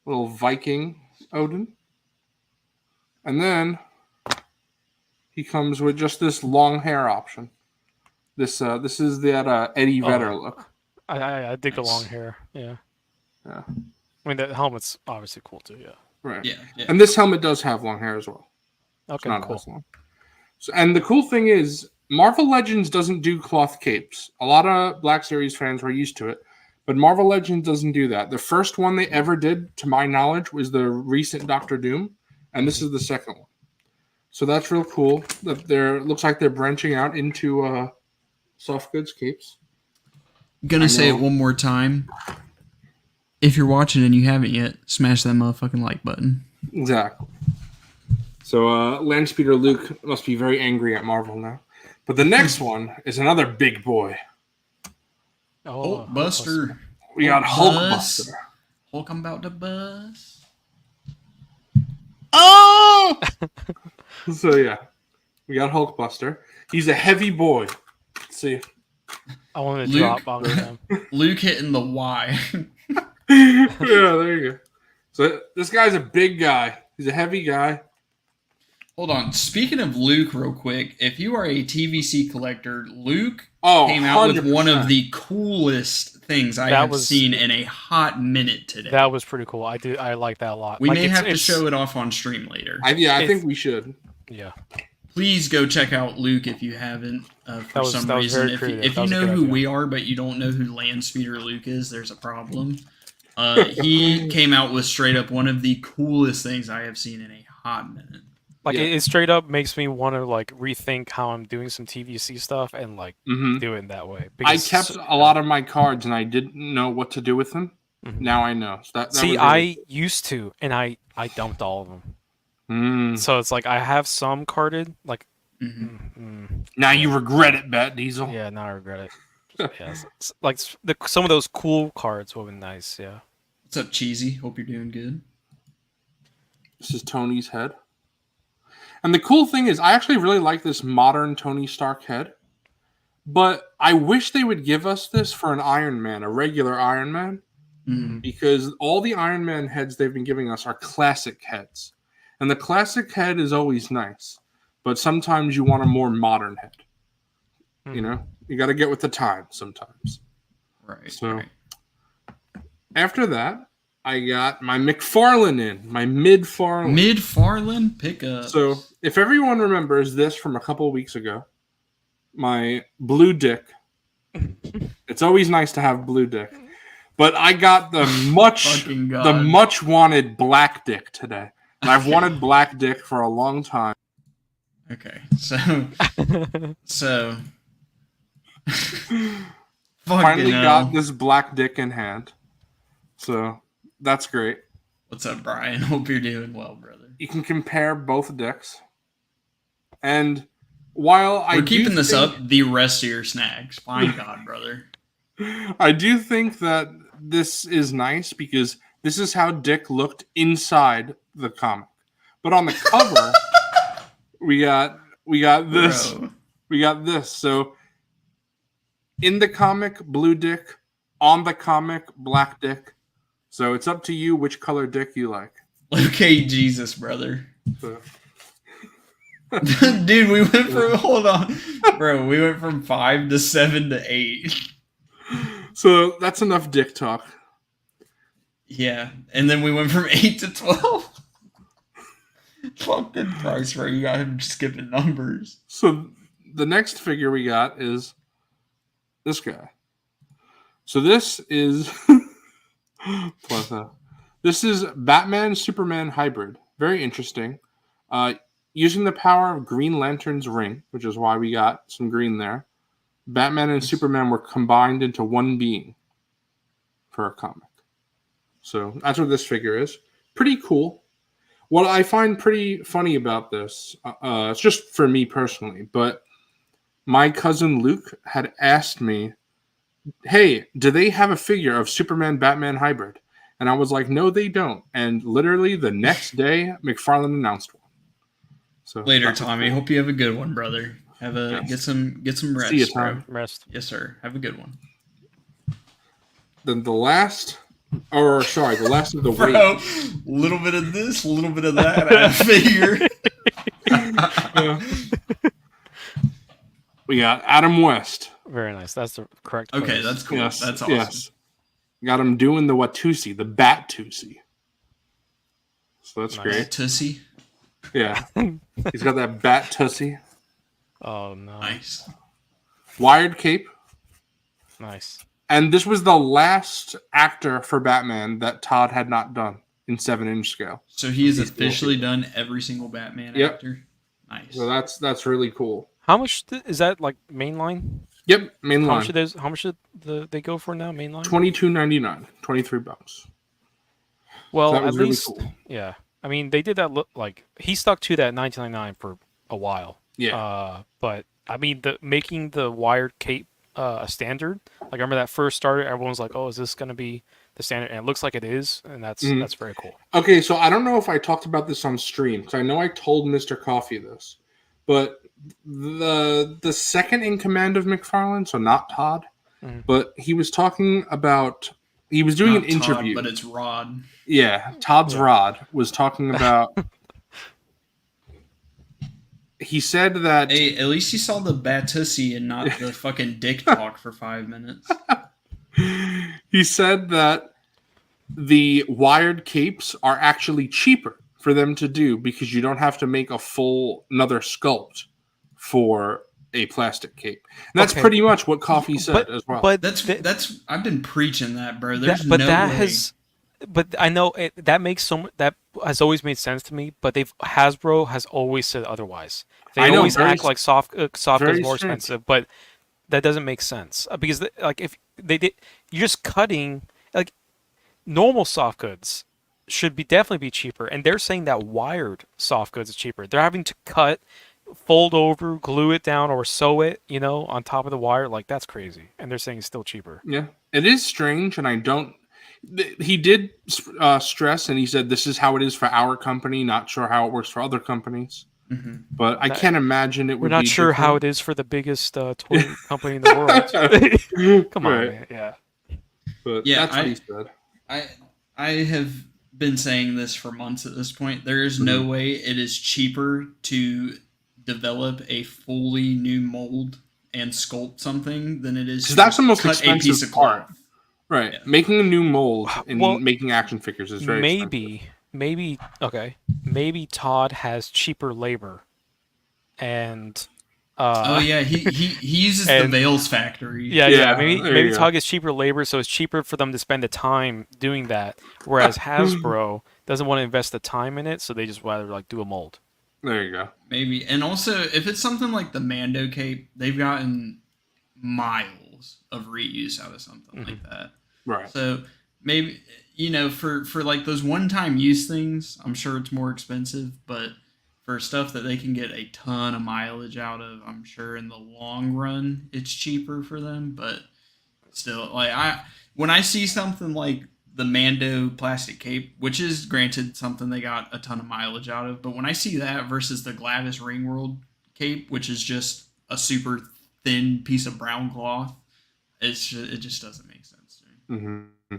little Viking Odin. And then he comes with just this long hair option. This is that Eddie Vedder look. I dig the long hair. Yeah. I mean, the helmet's obviously cool too. Yeah. Right. Yeah. And this helmet does have long hair as well. Okay. Not Cool. as long. So, and the cool thing is, Marvel Legends doesn't do cloth capes. A lot of Black Series fans were used to it, but Marvel Legends doesn't do that. The first one they ever did, to my knowledge, was the recent Doctor Doom, and this is the second one. So that's real cool. That looks like they're branching out into soft goods capes. Gonna say it one more time. If you're watching and you haven't yet, smash that motherfucking like button. Exactly. So Landspeeder Luke must be very angry at Marvel now. But the next one is another big boy. Oh, Hulkbuster. We got Hulkbuster. Hulk, I'm about to bust. Oh! So yeah, we got Hulkbuster. He's a heavy boy. Let's see. I want to drop on him. Luke hitting the Y. Yeah, there you go. So this guy's a big guy. He's a heavy guy. Hold on. Speaking of Luke, real quick, if you are a TVC collector, Luke came out with 100%. one of the coolest things I have seen in a hot minute today. That was pretty cool. I like that a lot. We may have to show it off on stream later. I think we should. Yeah. Please go check out Luke if you haven't for some reason. If you know who we are, but you don't know who Landspeeder Luke is, there's a problem. He came out with straight up one of the coolest things I have seen in a hot minute. Like it straight up makes me want to like rethink how I'm doing some TVC stuff and like do it in that way. I kept a lot of my cards and I didn't know what to do with them. Mm-hmm. Now I know. So that See, I used to, and I dumped all of them. So it's like I have some carded, like. Now you regret it, Bat Diesel. Yeah, now I regret it. Yeah, like some of those cool cards would have been nice. Yeah. What's up, Cheesy? Hope you're doing good. This is Tony's head. And the cool thing is, I actually really like this modern Tony Stark head. But I wish they would give us this for an Iron Man, a regular Iron Man. Because all the Iron Man heads they've been giving us are classic heads. And the classic head is always nice. But sometimes you want a more modern head. You know? You got to get with the time sometimes. Right. So, after that, I got my McFarlane in. My Mid-Farlane. Mid-Farlane pickup. So, if everyone remembers this from a couple of weeks ago, my blue dick. It's always nice to have blue dick. But I got the much wanted black dick today. And I've wanted black dick for a long time. Okay, so finally got this black dick in hand. So that's great. What's up, Brian? Hope you're doing well, brother. You can compare both dicks. And while we're keeping this up, the rest of your snags. Fine God, brother. I do think that this is nice because this is how Dick looked inside the comic. But on the cover, we got we got this. Bro. We got this. So in the comic, blue dick. On the comic, black dick. So it's up to you which color dick you like. Okay, Jesus, brother. So. Dude, we went from hold on, bro. We went from 5 to 7 to 8. So that's enough dick talk. Yeah, and then we went from 8 to 12. Fucking Christ, bro! You got him skipping numbers. So the next figure we got is this guy. So this is this is Batman Superman hybrid. Very interesting. Using the power of Green Lantern's ring, which is why we got some green there. Batman and Superman were combined into one being for a comic. So that's what this figure is. Pretty cool. What I find pretty funny about this, it's just for me personally, but my cousin Luke had asked me, hey, do they have a figure of Superman Batman hybrid? And I was like, no, they don't. And literally the next day, McFarlane announced one. So later, Tommy. Cool. Hope you have a good one, brother. Have a get some rest. See you, Tom. Rest. Yes, sir. Have a good one. Then the last of the Bro, wave. A little bit of this, a little bit of that. I figure. We got Adam West. Very nice. That's the correct. Okay, place. that's cool. Yes, that's awesome. Yes. Got him doing the Watusi, the Bat Tusi. So that's great. Tussie. Yeah. He's got that Bat Tussie. Oh, no. Nice. Wired cape. Nice. And this was the last actor for Batman that Todd had not done in 7-inch scale. So he has officially done every single Batman actor. Nice. So that's really cool. How much is that, like, mainline? Yep, mainline. How much should they go for now, mainline? $22.99, $23. Well, so at really least, cool. Yeah. I mean, they did that like he stuck to that $19.99 for a while. Yeah. But I mean, making the wired cape a standard. Like, I remember that first started, everyone was like, "Oh, is this going to be the standard?" And it looks like it is, and that's very cool. Okay, so I don't know if I talked about this on stream because I know I told Mr. Coffee this, but the second in command of McFarlane, so not Todd, but he was talking about. He was doing not an interview, Todd, but it's Rod. Yeah, Todd's Rod was talking about. He said that. Hey, at least you saw the Batussi and not the fucking dick talk for 5 minutes. He said that the wired capes are actually cheaper for them to do because you don't have to make another sculpt for a plastic cape. And that's pretty much what Coffee said as well. But that's I've been preaching that, bro. There's no way. But I know that has always made sense to me. But Hasbro has always said otherwise. They always act like soft goods more expensive, but that doesn't make sense because if they did, you're just cutting like normal soft goods should definitely be cheaper, and they're saying that wired soft goods is cheaper. They're having to cut, fold over, glue it down, or sew it, on top of the wire. Like, that's crazy, and they're saying it's still cheaper. Yeah, it is strange, and I don't. He did stress, and he said this is how it is for our company. Not sure how it works for other companies, but I can't imagine it would. We're not sure how it is for the biggest toy company in the world. Come on, man. Yeah. But yeah, that's what he said. I have been saying this for months at this point. There is no way it is cheaper to develop a fully new mold and sculpt something than it is to that's the most cut expensive a piece of part. cloth. Right. Yeah. Making a new mold and making action figures is very expensive. Maybe Todd has cheaper labor. And he uses the Veils factory. Yeah. Maybe Todd gets cheaper labor, so it's cheaper for them to spend the time doing that. Whereas Hasbro doesn't want to invest the time in it, so they just rather do a mold. There you go. Maybe. And also, if it's something like the Mando cape, they've gotten miles of reuse out of something like that. Right. So maybe, for like those one-time use things, I'm sure it's more expensive, but for stuff that they can get a ton of mileage out of, I'm sure in the long run it's cheaper for them. But still, when I see something like the Mando plastic cape, which is granted something they got a ton of mileage out of, but when I see that versus the Glavis Ringworld cape, which is just a super thin piece of brown cloth. It just doesn't make sense to me. Mm-hmm.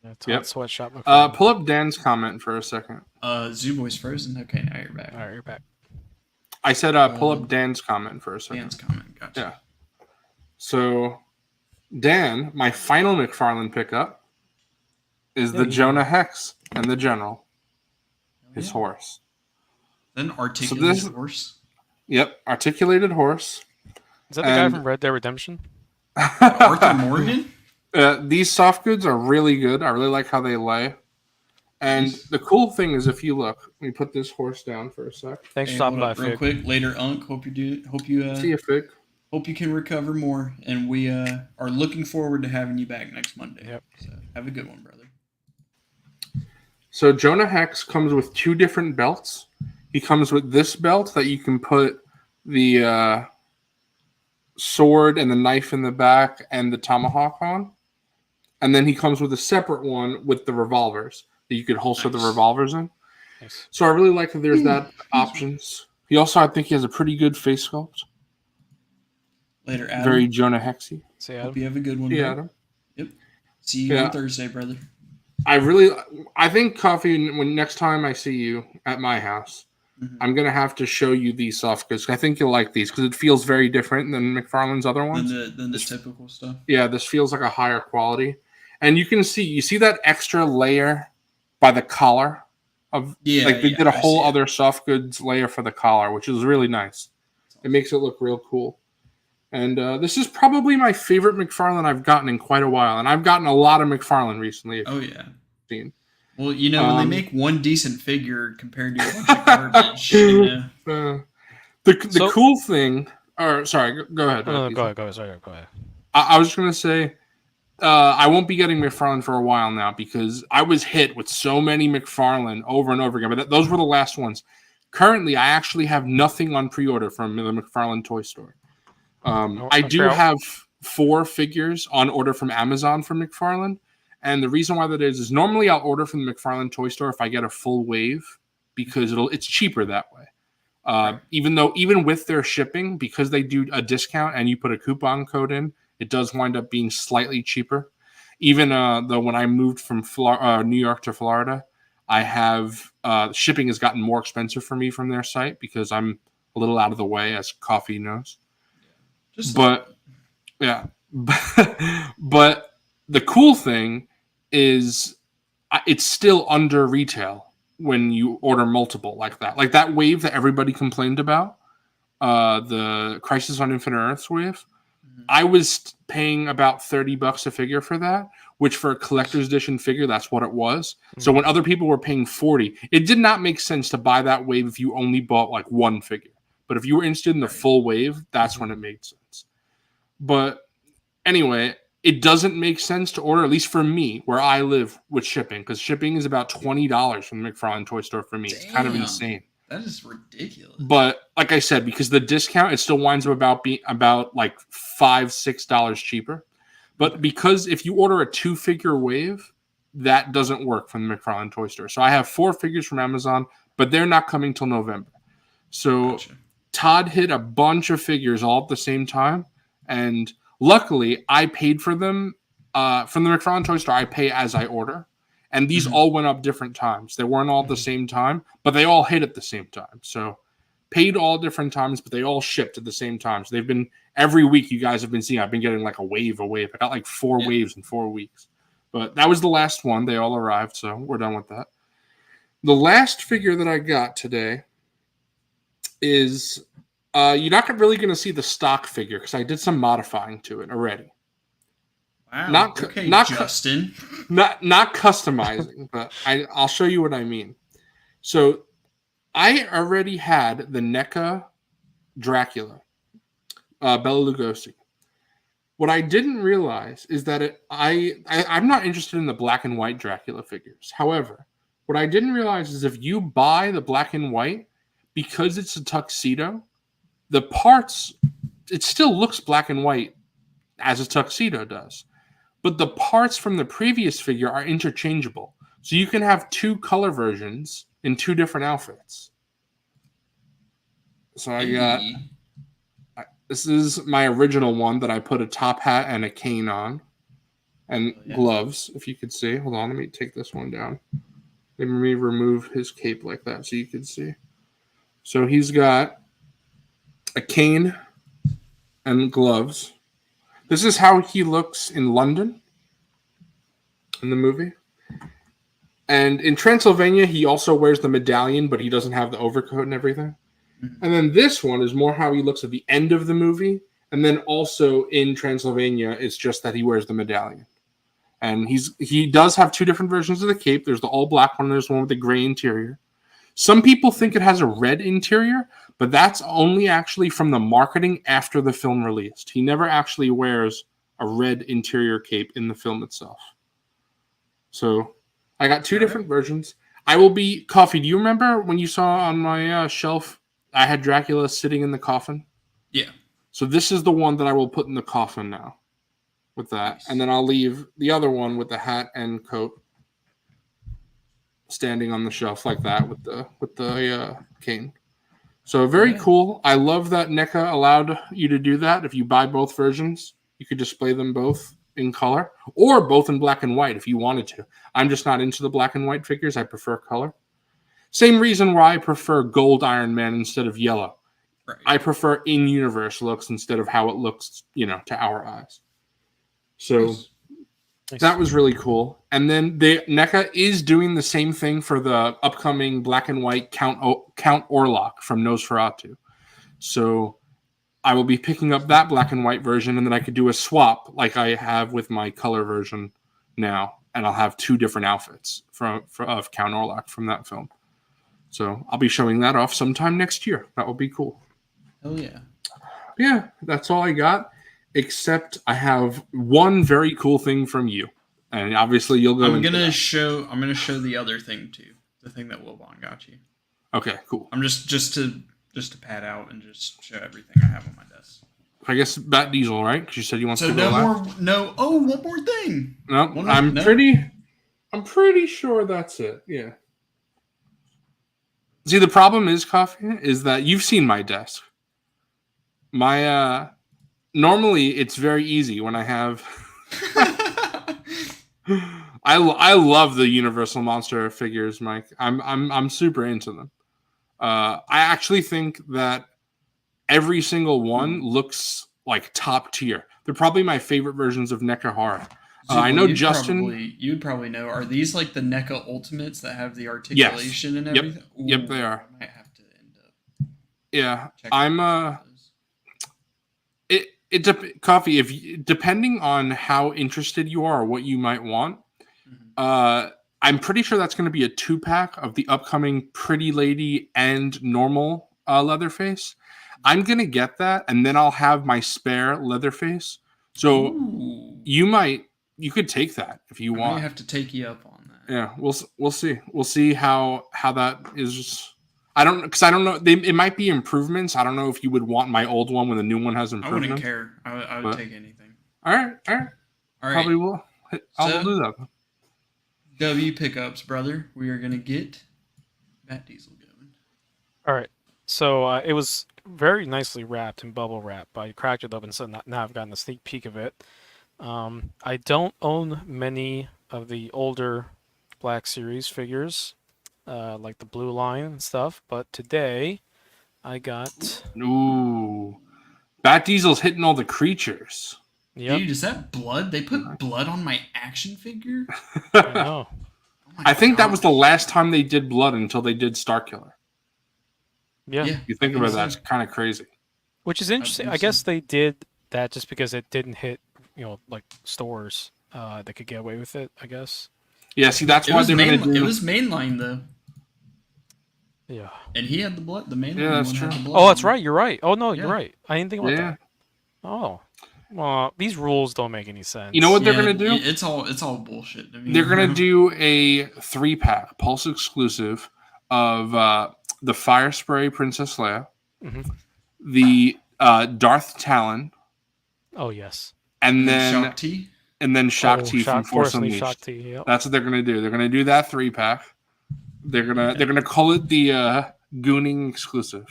Yeah, Todd Yep. Sweatshop McFarlane. Pull up Dan's comment for a second. Zooboy's frozen. Okay, now you're back. All right, you're back. I said pull up Dan's comment for a second. Dan's comment, gotcha. Yeah. So, Dan, my final McFarlane pickup is the Jonah Hex and the General, his horse. An articulated horse. Yep, articulated horse. Is that the guy from Red Dead Redemption? Arthur Morgan? These soft goods are really good. I really like how they lay. And the cool thing is, if you look, let me put this horse down for a sec. Thanks for stopping by, real Fig. quick. Later, Unc. Hope you See you, Fig. Hope you can recover more, and we are looking forward to having you back next Monday. Yep. So have a good one, brother. So Jonah Hex comes with 2 different belts. He comes with this belt that you can put the sword and the knife in the back and the tomahawk on. And then he comes with a separate one with the revolvers that you could holster the revolvers in. Nice. So I really like that there's that options. He also, I think he has a pretty good face sculpt. Later, Adam. Very Jonah Hexy. See Hope you have a good one. Yeah, bro. Adam. Yep. See you on Thursday, brother. I think, Coffee, when next time I see you at my house, I'm going to have to show you these soft goods. I think you'll like these because it feels very different than McFarlane's other ones. Than the typical stuff. Yeah, this feels like a higher quality. And you see that extra layer by the collar of they did a whole other soft goods layer for the collar, which is really nice. It makes it look real cool. And this is probably my favorite McFarlane I've gotten in quite a while. And I've gotten a lot of McFarlane recently. Oh, yeah. Seen. Well, when they make one decent figure compared to a bunch of garbage, The cool thing... Or, sorry, go ahead. No, go ahead. Sorry, go ahead. I was just going to say... I won't be getting McFarlane for a while now because I was hit with so many McFarlane over and over again. But those were the last ones. Currently, I actually have nothing on pre-order from the McFarlane toy store. I do have 4 figures on order from Amazon for McFarlane. And the reason why that is normally I'll order from the McFarlane toy store if I get a full wave because it's cheaper that way. Even with their shipping, because they do a discount and you put a coupon code in, it does wind up being slightly cheaper. Even though when I moved from New York to Florida, I have shipping has gotten more expensive for me from their site because I'm a little out of the way, as Coffee knows. But the cool thing is it's still under retail when you order multiple like that. Like that wave that everybody complained about, the Crisis on Infinite Earths wave. I was paying about $30 a figure for that, which for a collector's edition figure, that's what it was. So when other people were paying $40, it did not make sense to buy that wave if you only bought like one figure. But if you were interested in the full wave, that's when it made sense. But anyway, it doesn't make sense to order, at least for me, where I live with shipping, because shipping is about $20 from the McFarlane toy store for me. Damn, it's kind of insane. That is ridiculous. But like I said, because the discount, it still winds up being about like $5-6 cheaper. But because if you order a 2-figure wave, that doesn't work from the McFarlane toy store. So I have 4 figures from Amazon, but they're not coming till November. So Todd hit a bunch of figures all at the same time, and luckily I paid for them from the McFarlane toy store. I pay as I order. And these all went up different times. They weren't all at the same time, but they all hit at the same time. So paid all different times, but they all shipped at the same time. So they've been, every week you guys have been seeing, I've been getting like a wave. I got like 4 waves in 4 weeks. But that was the last one. They all arrived, so we're done with that. The last figure that I got today is, you're not really going to see the stock figure because I did some modifying to it already. Wow. Justin. Not customizing, but I'll show you what I mean. So I already had the NECA Dracula, Bela Lugosi. What I didn't realize is that I'm not interested in the black and white Dracula figures. However, what I didn't realize is if you buy the black and white, because it's a tuxedo, the parts, it still looks black and white as a tuxedo does. But the parts from the previous figure are interchangeable. So you can have 2 color versions in 2 different outfits. So I got. This is my original one that I put a top hat and a cane on, and gloves. If you could see, hold on, let me take this one down. Let me remove his cape like that so you can see. So he's got a cane and gloves. This is how he looks in London in the movie. And in Transylvania, he also wears the medallion, but he doesn't have the overcoat and everything. Mm-hmm. And then this one is more how he looks at the end of the movie. And then also in Transylvania, it's just that he wears the medallion. And he does have two different versions of the cape. There's the all black one, and there's one with the gray interior. Some people think it has a red interior, but that's only actually from the marketing after the film released. He never actually wears a red interior cape in the film itself. So I got two different versions. I will be... Coffee, do you remember when you saw on my shelf, I had Dracula sitting in the coffin? Yeah. So this is the one that I will put in the coffin now with that. Nice. And then I'll leave the other one with the hat and coat standing on the shelf like that with the cane. So very cool. I love that NECA allowed you to do that. If you buy both versions, you could display them both in color or both in black and white if you wanted to. I'm just not into the black and white figures. I prefer color. Same reason why I prefer gold Iron Man instead of yellow. Right. I prefer in-universe looks instead of how it looks, to our eyes. So that was really cool. And then NECA is doing the same thing for the upcoming black and white Count Orlok from Nosferatu. So I will be picking up that black and white version, and then I could do a swap like I have with my color version now, and I'll have two different outfits of Count Orlok from that film. So I'll be showing that off sometime next year. That will be cool. Oh yeah. Yeah, that's all I got. Except I have one very cool thing from you, and obviously you'll go. I'm gonna show the other thing too. The thing that Wilbon got you. Okay, cool. I'm just to pad out and just show everything I have on my desk. I guess Bat Diesel, right? Because you said you want to go last. One more thing. No, I'm pretty sure that's it. Yeah. See, the problem is, Coffee, is that you've seen my desk. My normally it's very easy when I have. I love the Universal Monster figures, Mike. I'm super into them. I actually think that every single one looks like top tier. They're probably my favorite versions of NECA horror. I know Justin. You'd probably know. Are these like the NECA Ultimates that have the articulation and everything? Yep, they are. I might have to end up. Yeah, I'm. Coffee. If depending on how interested you are or what you might want, I'm pretty sure that's going to be a 2-pack of the upcoming Pretty Lady and normal Leatherface. I'm going to get that, and then I'll have my spare Leatherface. So you could take that if you want. I have to take you up on that. Yeah, we'll see. We'll see how that is. I don't know. It might be improvements. I don't know if you would want my old one when the new one has improvements. I wouldn't care. I would take anything. All right. Probably will. I'll do that. W pickups, brother. We are gonna get Bat Diesel going. All right. So it was very nicely wrapped in bubble wrap. I cracked it open, so now I've gotten a sneak peek of it. I don't own many of the older Black Series figures, like the Blue Line and stuff, but today I got... Ooh. Bat Diesel's hitting all the creatures. Yep. Dude, is that blood? They put blood on my action figure? I know. I think that was the last time they did blood until they did Starkiller. Yeah. You think about that, it's kind of crazy. Which is interesting. I guess they did that just because it didn't hit, like stores that could get away with it, I guess. Yeah, see, that's why they're going to do... It was mainline, though. Yeah. And he had the blood. The mainline that's one true. had the blood. Oh, that's right. You're right. Oh, no, you're right. I didn't think about that. Oh. Well, these rules don't make any sense. You know what they're going to do? It's all bullshit. I mean, they're going to do a 3-pack Pulse exclusive of the Fire Spray Princess Leia, the Darth Talon. Oh yes. And then Shakti. And then Shakti from Force Unleashed. Shakti, yep. That's what they're going to do. They're going to do that 3-pack. They're gonna call it the Gooning exclusive.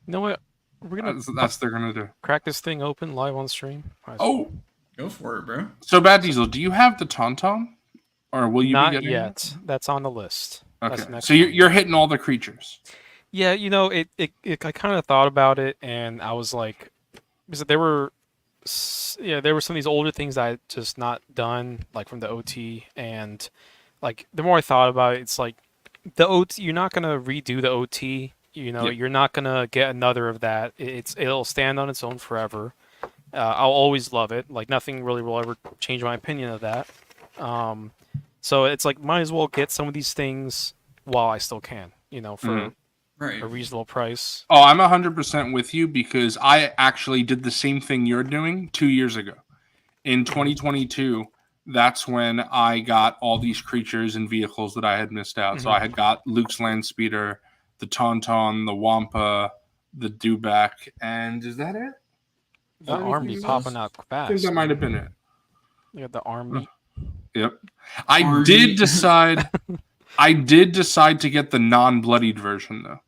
You know what? We're gonna That's they're gonna do. crack this thing open live on stream. Oh, Go for it, bro. so Bad Diesel, do you have the Tauntaun, or will you Not be getting yet. That's on the list. That's Okay, next so one. you're hitting all the creatures. Yeah, you know, I kind of thought about it, and I was like, because there were some of these older things I had just not done, like from the OT, and like the more I thought about it, it's like the OT, you're not gonna redo the OT. You know, Yep. you're not gonna get another of that. It'll stand on its own forever. I'll always love it. Like nothing really will ever change my opinion of that. So it's like might as well get some of these things while I still can. You know, for Right. a reasonable price. Oh, I'm 100% with you because I actually did the same thing you're doing 2 years ago. In 2022, that's when I got all these creatures and vehicles that I had missed out. So I had got Luke's Land Speeder, the Tauntaun, the Wampa, the Dewback, and is that it? The army popping out fast. I think that might have been it. You got the army. Yep. I did decide to get the non-bloodied version though.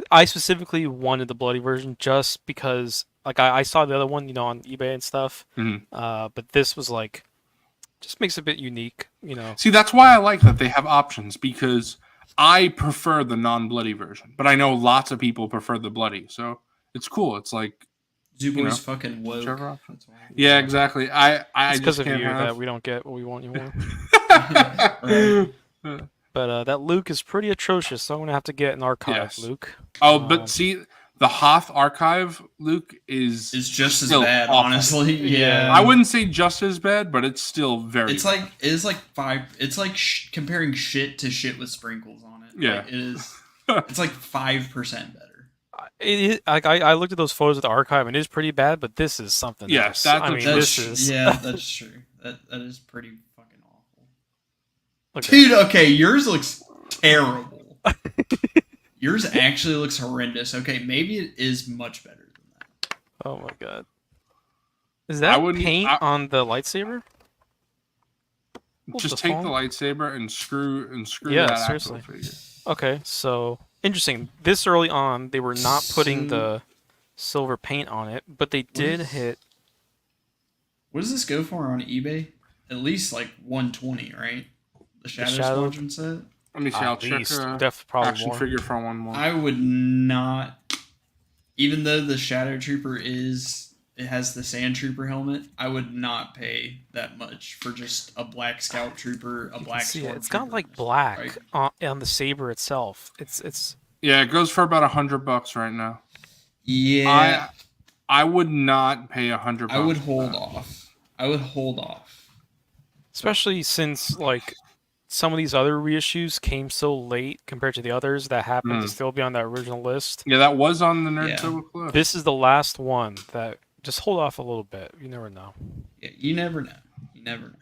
I specifically wanted the bloody version just because, like, I saw the other one, you know, on eBay and stuff. But this was like, just makes it a bit unique, you know. See, that's why I like that they have options because I prefer the non-bloody version, but I know lots of people prefer the bloody, so it's cool. It's like Zooboy's fucking woke. That's why. Yeah, exactly. I It's because just of you can't that we don't get what we want anymore. Right. But that Luke is pretty atrocious, so I'm gonna have to get an archive, Yes. Luke. Oh, but see, the Hoth archive, Luke, is just as still bad, awful. honestly. Yeah. I wouldn't say just as bad, but it's still very. It's like five. It's like comparing shit to shit with sprinkles on it. Yeah. Like, it is. It's like 5% better. It is like I looked at those photos of the archive and it is pretty bad, but this is something Yes, else. that's I what mean, you're- this is Yeah, that's true. That is pretty fucking awful. Look at Dude, okay, yours looks terrible. Yours actually looks horrendous. Okay, maybe it is much better than that. Oh my god. Is that paint on the lightsaber? Just take the lightsaber and screw Yeah, that seriously. actual figure. Okay, so interesting. This early on, they were not putting the silver paint on it, but they did hit. What does this go for on eBay? At least like 120, right? The Shadow Shadow- Squadron set. Let me see. I'll At check least, a probably action more. figure for 1 more. I would not, even though the Shadow Trooper it has the Sand Trooper helmet, I would not pay that much for just a black Scout Trooper, a black See, Stormtrooper. it's got like black on the saber itself. It's Yeah, it goes for about $100 right now. Yeah, I would not pay $100. I would hold off. I would hold off. especially since like some of these other reissues came so late compared to the others that happened to still be on that original list. Yeah, that was on the Nerd Yeah. Silver Cliff. This is the last one that just hold off a little bit. You never know. Yeah, you never know. You never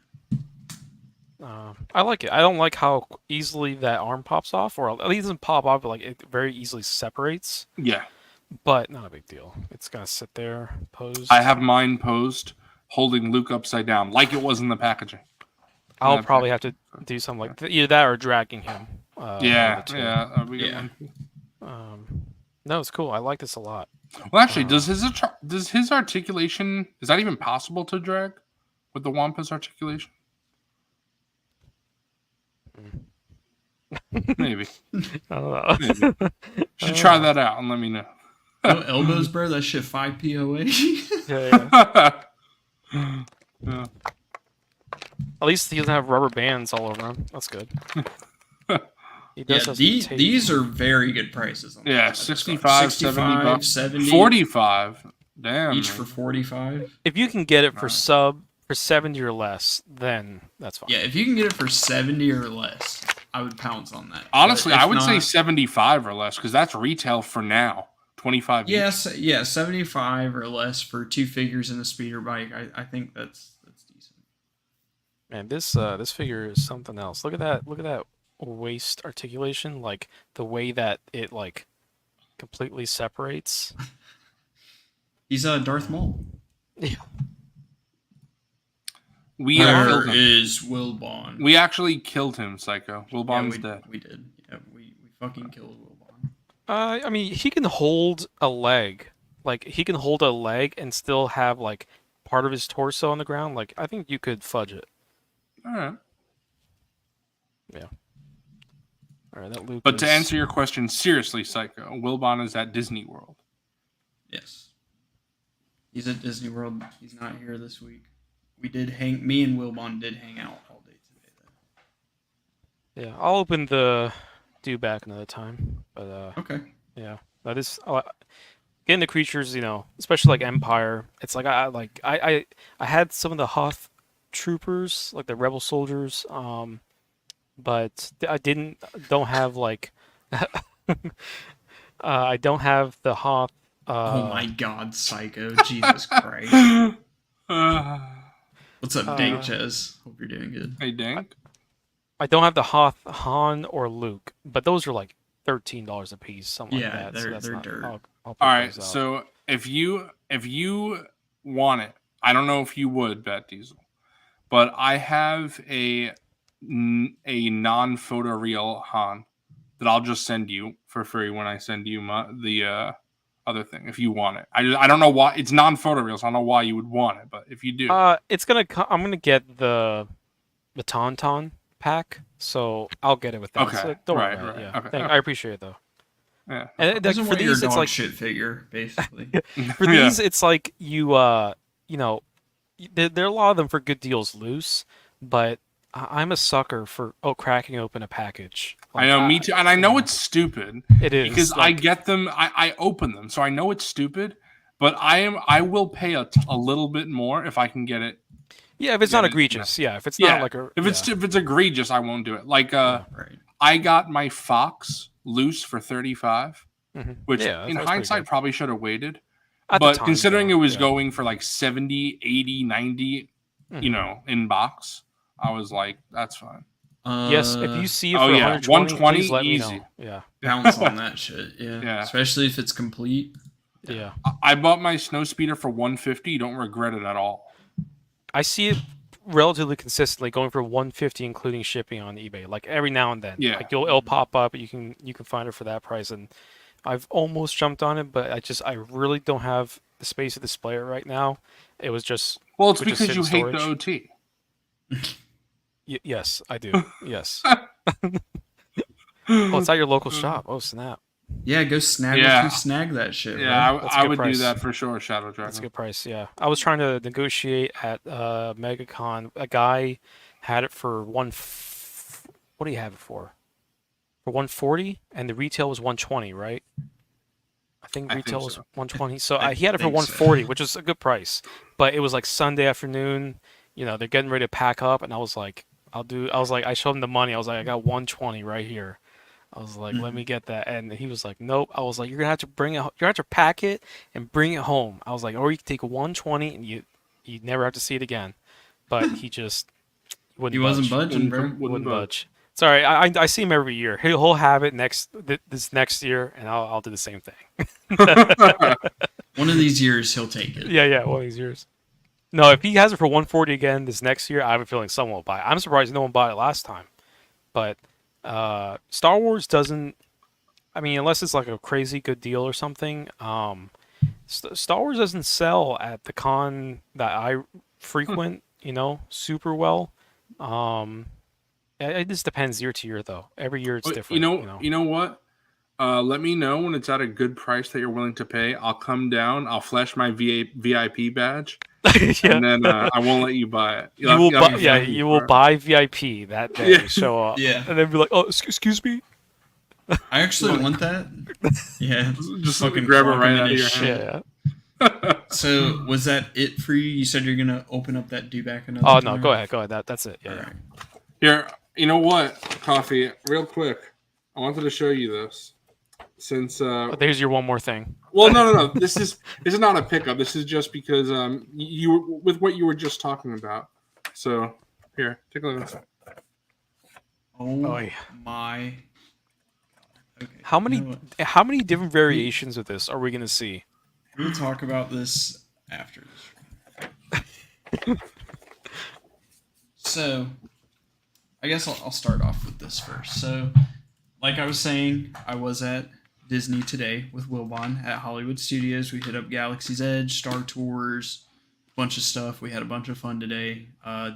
know. I like it. I don't like how easily that arm pops off, or at least it doesn't pop off, but like it very easily separates. Yeah. But not a big deal. It's gonna sit there, posed. I have mine posed, holding Luke upside down, like it was in the packaging. I'll probably have to do something like either that or dragging him. Yeah, the two. yeah. Yeah. No, it's cool. I like this a lot. Well, actually, does his articulation, is that even possible to drag with the Wampa's articulation? Maybe. I don't know. Maybe. Should try that out and let me know. No elbows, bro. That shit 5 POA. Yeah. At least he doesn't have rubber bands all over him. That's good. He Yeah, does have some tape. these are very good prices. On Yeah, this. 65, 70 bucks. 70 45. Damn. each man. for 45. If you can get it for 70 or less, then that's fine. Yeah, if you can get it for 70 or less, I would pounce on that. Honestly, But if I would say not- 75 or less because that's retail for now. 25 each. Yes, yeah, 75 or less for 2 figures and a speeder bike. I think that's decent. Man, this figure is something else. Look at that. Look at that waist articulation. Like the way that it like completely separates. He's Darth Maul. Yeah. We Where is Wilbon? We actually killed him, Psycho. Wilbon's dead. We did. Yeah, we fucking killed Wilbon. I mean, he can hold a leg like he can hold a leg and still have like part of his torso on the ground. Like I think you could fudge it. All right. Yeah. All right, that Luke. But to answer your question seriously, Psycho, Wilbon is at Disney World. Yes. He's at Disney World. He's not here this week. Me and Wilbon did hang out all day today, though. Yeah, I'll open the do back another time. But Okay. yeah, that is getting the creatures, especially like Empire. It's like I had some of the Hoth troopers, like the rebel soldiers, but I don't have like I don't have the Hoth. Oh my God, Psycho! Jesus Christ! What's up, Dank Chaz? Hope you're doing good. Hey, Dank. I don't have the Hoth, Han, or Luke, but those are like $13 a piece, something like that. They're dirt. I'll All right, so if you want it, I don't know if you would, Bet Diesel, but I have a non-photoreal Han that I'll just send you for free when I send you the other thing if you want it. I don't know why it's non-photoreal, so I don't know why you would want it, but if you do, I'm gonna get the Tauntaun pack, so I'll get it with that. Okay, So don't worry right. about it. Yeah. Okay. I appreciate it though. Yeah. And Doesn't for want your these, it's dog like shit figure, basically. for these, it's like there are a lot of them for good deals loose, but I'm a sucker for cracking open a package. Like, I know, me too, and I know it's stupid. It is because I get them, I open them, so I know it's stupid. But I will pay a little bit more if I can get it. Yeah, if it's not egregious. Yeah, if it's not like a if it's egregious, I won't do it. Like right. I got my Fox loose for $35, which Yeah, in that's hindsight probably should have waited. At the But time, considering though, it was yeah. going for like 70, 80, 90, in box, I was like, that's fine. Yes, if you see it oh for yeah, 120, please let easy. me know. Yeah. Bounce on that shit. Yeah. Yeah. Especially if it's complete. Yeah. I bought my snow speeder for $150. You don't regret it at all. I see it relatively consistently going for $150 including shipping on eBay. Like every now and then. Yeah. Like it'll pop up, you can find it for that price, and I've almost jumped on it, but I really don't have the space to display it right now. It was just Well, it's would just because sit you in hate storage. the OT. Yes, I do. Yes. Oh, it's at your local shop. Oh, snap. Yeah, go snag that shit. Yeah, Right? That's a I good would price. do that for sure, Shadow Dragon. That's a good price, yeah. I was trying to negotiate at MegaCon. A guy had it for what do you have it for? For 140, and the retail was 120, right? I think retail was so. 120. So I he had it for think so. 140, which is a good price. But it was like Sunday afternoon. They're getting ready to pack up, and I was like, I showed him the money. I was like, I got 120 right here. I was like, let me get that. And he was like, nope. I was like, you're gonna have to bring it. You're gonna have to pack it and bring it home. I was like, or you can take 120 and you never have to see it again. But he just wouldn't. He wasn't budge. budging, bro. Wouldn't budge. Sorry, I see him every year. He'll have it this next year, and I'll do the same thing. One of these years, he'll take it. Yeah, one of these years. No, if he has it for 140 again this next year, I have a feeling someone will buy it. I'm surprised no one bought it last time. But Star Wars doesn't. I mean, unless it's like a crazy good deal or something. Star Wars doesn't sell at the con that I frequent. Super well. It just depends year to year, though. Every year it's different. You know what? Let me know when it's at a good price that you're willing to pay. I'll come down. I'll flash my VIP badge, and then I won't let you buy it. You will buy VIP that day. Yeah. Show up. Yeah. And then be like, "Oh, excuse me." I actually want that. Yeah. Just fucking grab it clock right him in out of his your shit. hand. Yeah. So was that it for you? You said you're gonna open up that do back another Oh time? no, go ahead. That's it. Yeah. All right. Here, you know what, Coffee? Real quick, I wanted to show you this. Since There's your one more thing. well, no. This is not a pickup. This is just because you were with what you were just talking about. So here, take a look at this. Oh yeah. my. Okay. How many You know what? how many different variations of this are we gonna see? We'll talk about this after this. So, I guess I'll start off with this first. So, like I was saying, I was at Disney today with Wilbon at Hollywood Studios. We hit up Galaxy's Edge, Star Tours, bunch of stuff. We had a bunch of fun today.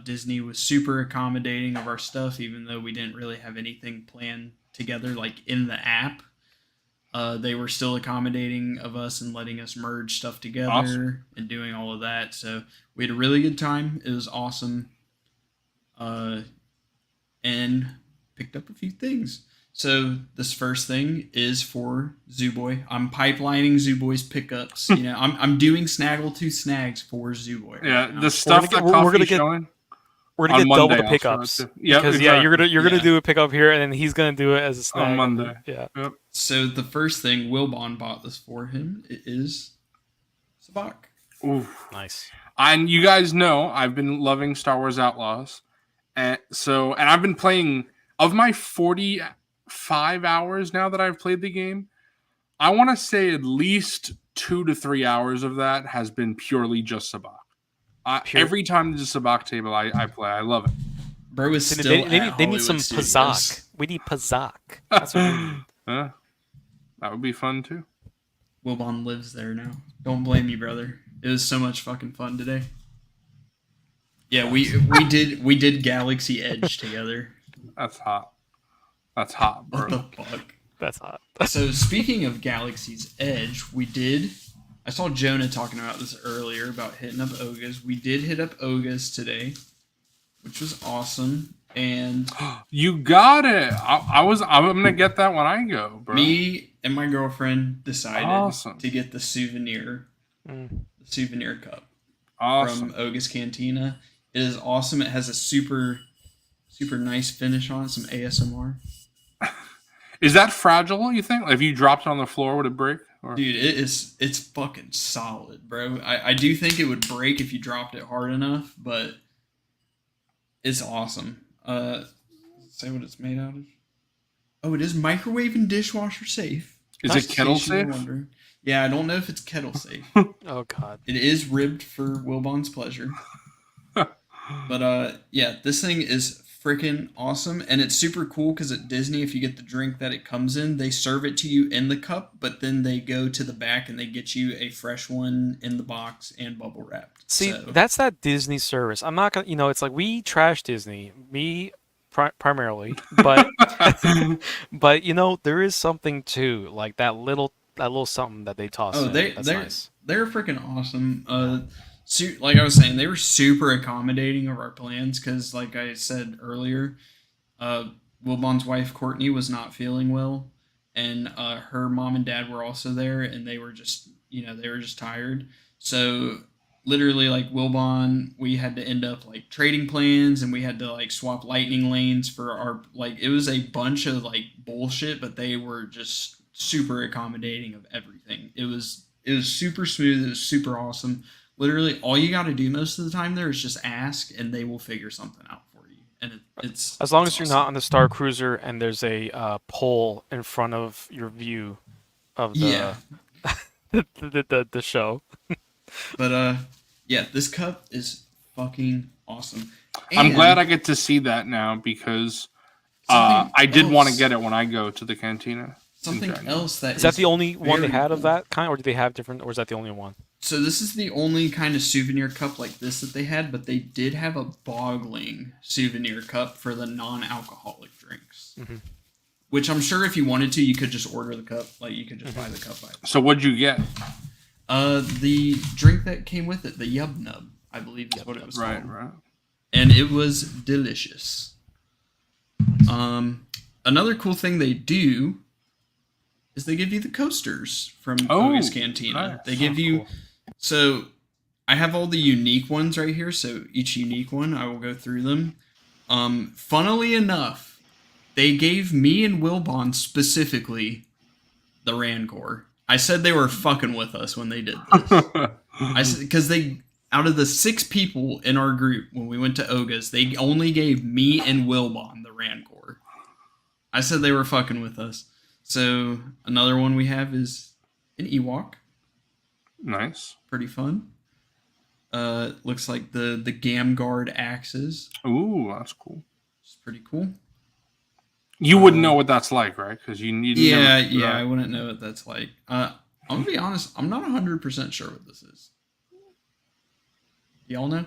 Disney was super accommodating of our stuff, even though we didn't really have anything planned together, like in the app. They were still accommodating of us and letting us merge stuff together and doing all of that. So we had a really good time. It was awesome. And picked up a few things. So this first thing is for Zooboy. I'm pipelining Zooboy's pickups. You know, I'm doing Snaggletooth snags for Zooboy. Yeah, the stuff that Coffee's showing. We're gonna get Monday, double the pickups. Yeah, because exactly. you're gonna do a pickup here, and then he's gonna do it as a snag on Monday. Yeah. Yep. So the first thing Wilbon bought this for him. It is Sabak. Ooh, nice. And you guys know I've been loving Star Wars Outlaws, and I've been playing. Of my 45 hours now that I've played the game, I want to say at least 2 to 3 hours of that has been purely just Sabak. Every time there's a Sabak table, I play. I love it. Bro is still they need some Pazak. We need Pazak. That's what we need. That would be fun too. Wilbon lives there now. Don't blame me, brother. It was so much fucking fun today. Yeah, we did Galaxy Edge together. That's hot. That's hot, bro. What the fuck? That's hot. So speaking of Galaxy's Edge, I saw Jonah talking about this earlier about hitting up Ogas. We did hit up Ogas today, which was awesome. And you got it. I'm gonna get that when I go, bro. Me and my girlfriend decided to get the souvenir cup from Ogas Cantina. It is awesome. It has a super nice finish on it. Some ASMR. Is that fragile, you think? Like if you dropped it on the floor, would it break? Or? Dude, it's fucking solid, bro. I do think it would break if you dropped it hard enough, but it's awesome. Say what it's made out of. Oh, it is microwave and dishwasher safe. Is it kettle safe? Yeah, I don't know if it's kettle safe. Oh god. It is ribbed for Wilbon's pleasure. But yeah, this thing is freaking awesome, and it's super cool because at Disney, if you get the drink that it comes in, they serve it to you in the cup, but then they go to the back and they get you a fresh one in the box and bubble wrapped. See, that's that Disney service. I'm not gonna, it's like we trash Disney, me primarily, but but there is something to like that little something that they toss. Oh, they're nice. They're freaking awesome. Like I was saying, they were super accommodating of our plans because, like I said earlier, Wilbon's wife Courtney was not feeling well, and her mom and dad were also there, and they were just tired. So literally, like Wilbon, we had to end up like trading plans, and we had to like swap lightning lanes for our it was a bunch of like bullshit, but they were just super accommodating of everything. It was super smooth. It was super awesome. Literally, all you got to do most of the time there is just ask, and they will figure something out for you. And it's as long as you're not on the Star Cruiser and there's a pole in front of your view of the the show. But yeah, this cup is fucking awesome. I'm glad I get to see that now because I did want to get it when I go to the cantina. Something else that is that the only one they had of that kind, or do they have different, or is that the only one? So this is the only kind of souvenir cup like this that they had, but they did have a Bogling souvenir cup for the non-alcoholic drinks. Mm-hmm. Which I'm sure if you wanted to, you could just order the cup. Like, you could just buy the cup by itself. So what'd you get? The drink that came with it, the Yub Nub, I believe is what it was called. Right. And it was delicious. Another cool thing they do is they give you the coasters from Oga's Cantina. Nice. They give you... Cool. So, I have all the unique ones right here. So, each unique one, I will go through them. Funnily enough, they gave me and Wilbon specifically the Rancor. I said they were fucking with us when they did this. I said because they, out of the 6 people in our group when we went to Oga's, they only gave me and Wilbon the Rancor. I said they were fucking with us. So another one we have is an Ewok. Nice. Pretty fun. Looks like the Gamguard axes. Ooh, that's cool. It's pretty cool. You wouldn't know what that's like, right? Because you need. Yeah, I wouldn't know what that's like. I'm gonna be honest. I'm not 100% sure what this is. Y'all know?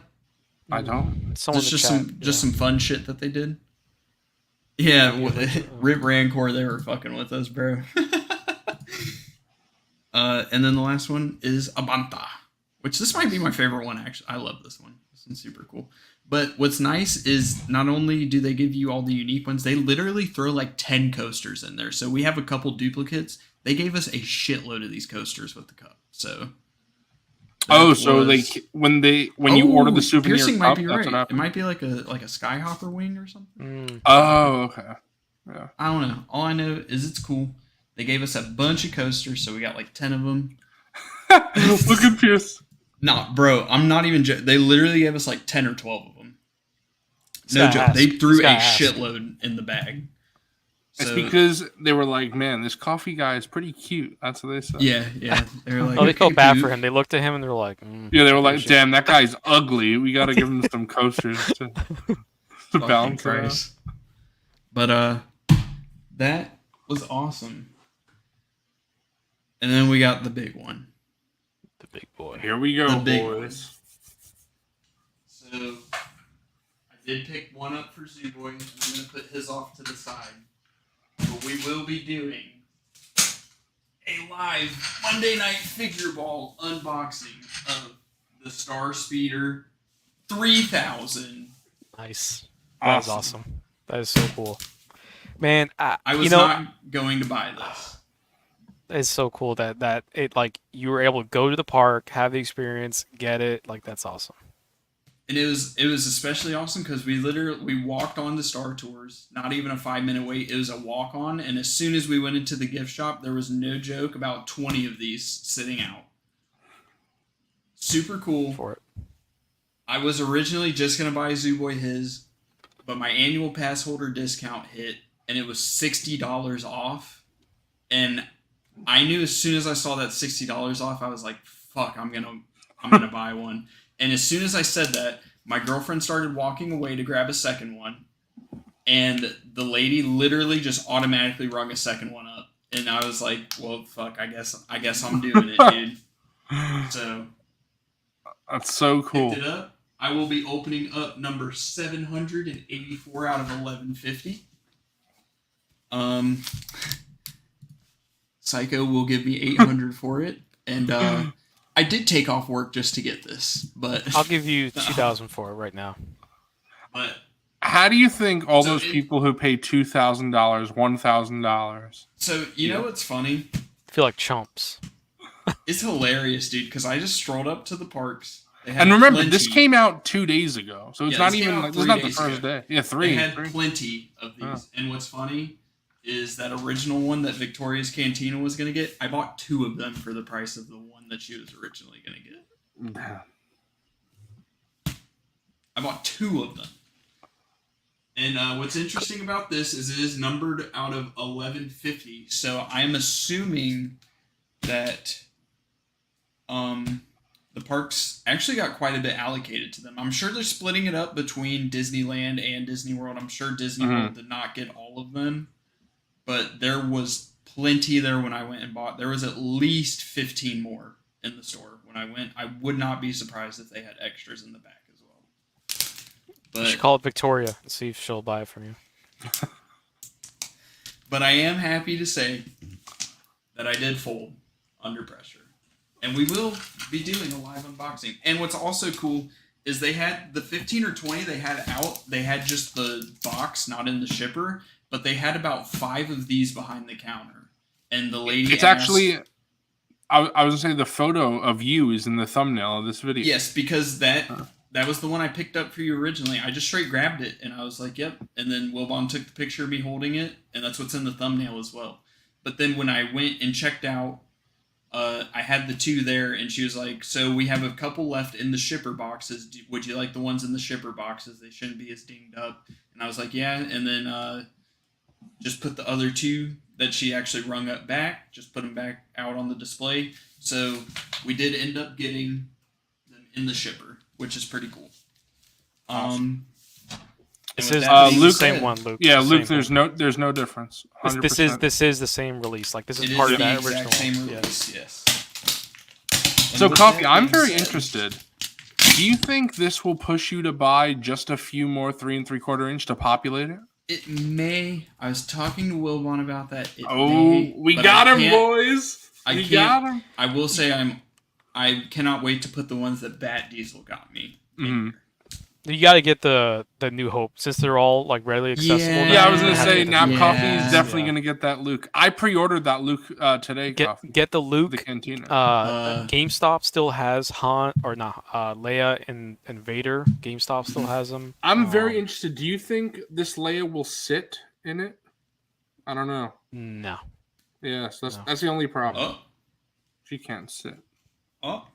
I don't. Someone Just some fun shit that they did. Yeah, Rip Rancor, they were fucking with us, bro. And then the last one is Abanta, which this might be my favorite one, actually. I love this one. This one's super cool. But what's nice is not only do they give you all the unique ones, they literally throw like 10 coasters in there. So we have a couple duplicates. They gave us a shitload of these coasters with the cup. So when you order the souvenir piercing cup, might be that's right. what It might be like a skyhopper wing or something. Oh, okay. Yeah. I don't know. All I know is it's cool. They gave us a bunch of coasters, so we got like 10 of them. Look at Pierce. Nah, bro, I'm not even joking. They literally gave us like 10 or 12 of them. No joke. They threw a shitload in the bag. It's because they were like, man, this coffee guy is pretty cute. That's what they said. Yeah. They were like, they felt bad for him. They looked at him and they were like, yeah, they were like, damn, that guy's ugly. We got to give him some coasters to balance it. But that was awesome. And then we got the big one. The big boy. Here we go, boys. So I did pick one up for Zoo Boy, and I'm going to put his off to the side. But we will be doing a live Monday Night Figureball unboxing of the Star Speeder 3000. Nice. That is awesome. That is so cool. Man, I was not going to buy this. It's so cool that it like you were able to go to the park, have the experience, get it. Like that's awesome. And it was especially awesome because we walked on to Star Tours, not even a 5-minute wait. It was a walk on, and as soon as we went into the gift shop, there was no joke about 20 of these sitting out. Super cool. For it. I was originally just gonna buy Zoo Boy his, but my annual pass holder discount hit, and it was $60 off. And I knew as soon as I saw that $60 off, I was like, "Fuck, I'm gonna buy one." And as soon as I said that, my girlfriend started walking away to grab a second one, and the lady literally just automatically rung a second one up, and I was like, "Well, fuck, I guess I'm doing it, dude." So that's so cool. Picked it up. I will be opening up number 784 out of 1150. Psycho will give me 800 for it, and I did take off work just to get this, but I'll give you 2,000 for it right now. But how do you think all those people who pay $2,000, $1,000? So you know what's funny? I feel like chumps. It's hilarious, dude. Because I just strolled up to the parks. And remember, this came out 2 days ago, so it's not even like it's not the first day. Yeah, They had plenty of these, and what's funny is that original one that Victoria's Cantina was going to get, I bought 2 of them for the price of the one that she was originally going to get. I bought 2 of them. And what's interesting about this is it is numbered out of 1150. So I'm assuming that the parks actually got quite a bit allocated to them. I'm sure they're splitting it up between Disneyland and Disney World. I'm sure Disney World did not get all of them. But there was plenty there when I went and bought. There was at least 15 more in the store when I went. I would not be surprised if they had extras in the back as well. But you should call it Victoria and see if she'll buy it from you. But I am happy to say that I did fold under pressure. And we will be doing a live unboxing. And what's also cool is they had the 15 or 20 they had out. They had just the box, not in the shipper. But they had about 5 of these behind the counter. And the lady It's actually... I was going to say the photo of you is in the thumbnail of this video. Yes, because that was the one I picked up for you originally. I just straight grabbed it, and I was like, yep. And then Wilbon took the picture of me holding it, and that's what's in the thumbnail as well. But then when I went and checked out, I had the 2 there, and she was like, so we have a couple left in the shipper boxes. Would you like the ones in the shipper boxes? They shouldn't be as dinged up. And I was like, yeah. And then just put the other 2 that she actually rung up back, just put them back out on the display. So we did end up getting them in the shipper, which is pretty cool. Awesome. This with is that the being Luke- same said, one, Luke. Yeah, The Luke. same one. There's no difference. 100%. This is the same release. Like this It is is part the of that exact original. same Yeah. release. Yes. And So, with Coffee, that I'm being very said, interested. Do you think this will push you to buy just a few more 3 3/4 inch to populate it? It may. I was talking to Wilbon about that. It Oh, may, we but got I him, can't- boys. I We can't- got him. I will say I cannot wait to put the ones that Bat Diesel got me. in Mhm. here. You got to get the New Hope since they're all like readily accessible. Yeah. now, Yeah, I was you gonna have to say get the Nap New Coffee Hope. is definitely Yeah. gonna get that Luke. I pre-ordered that Luke today. Coffee. Get the Luke. The Cantina. GameStop still has Han or not Leia and Vader. GameStop still has them. I'm very interested. Do you think this Leia will sit in it? I don't know. No. Yes, No. that's the only problem. Oh, She can't sit. oh,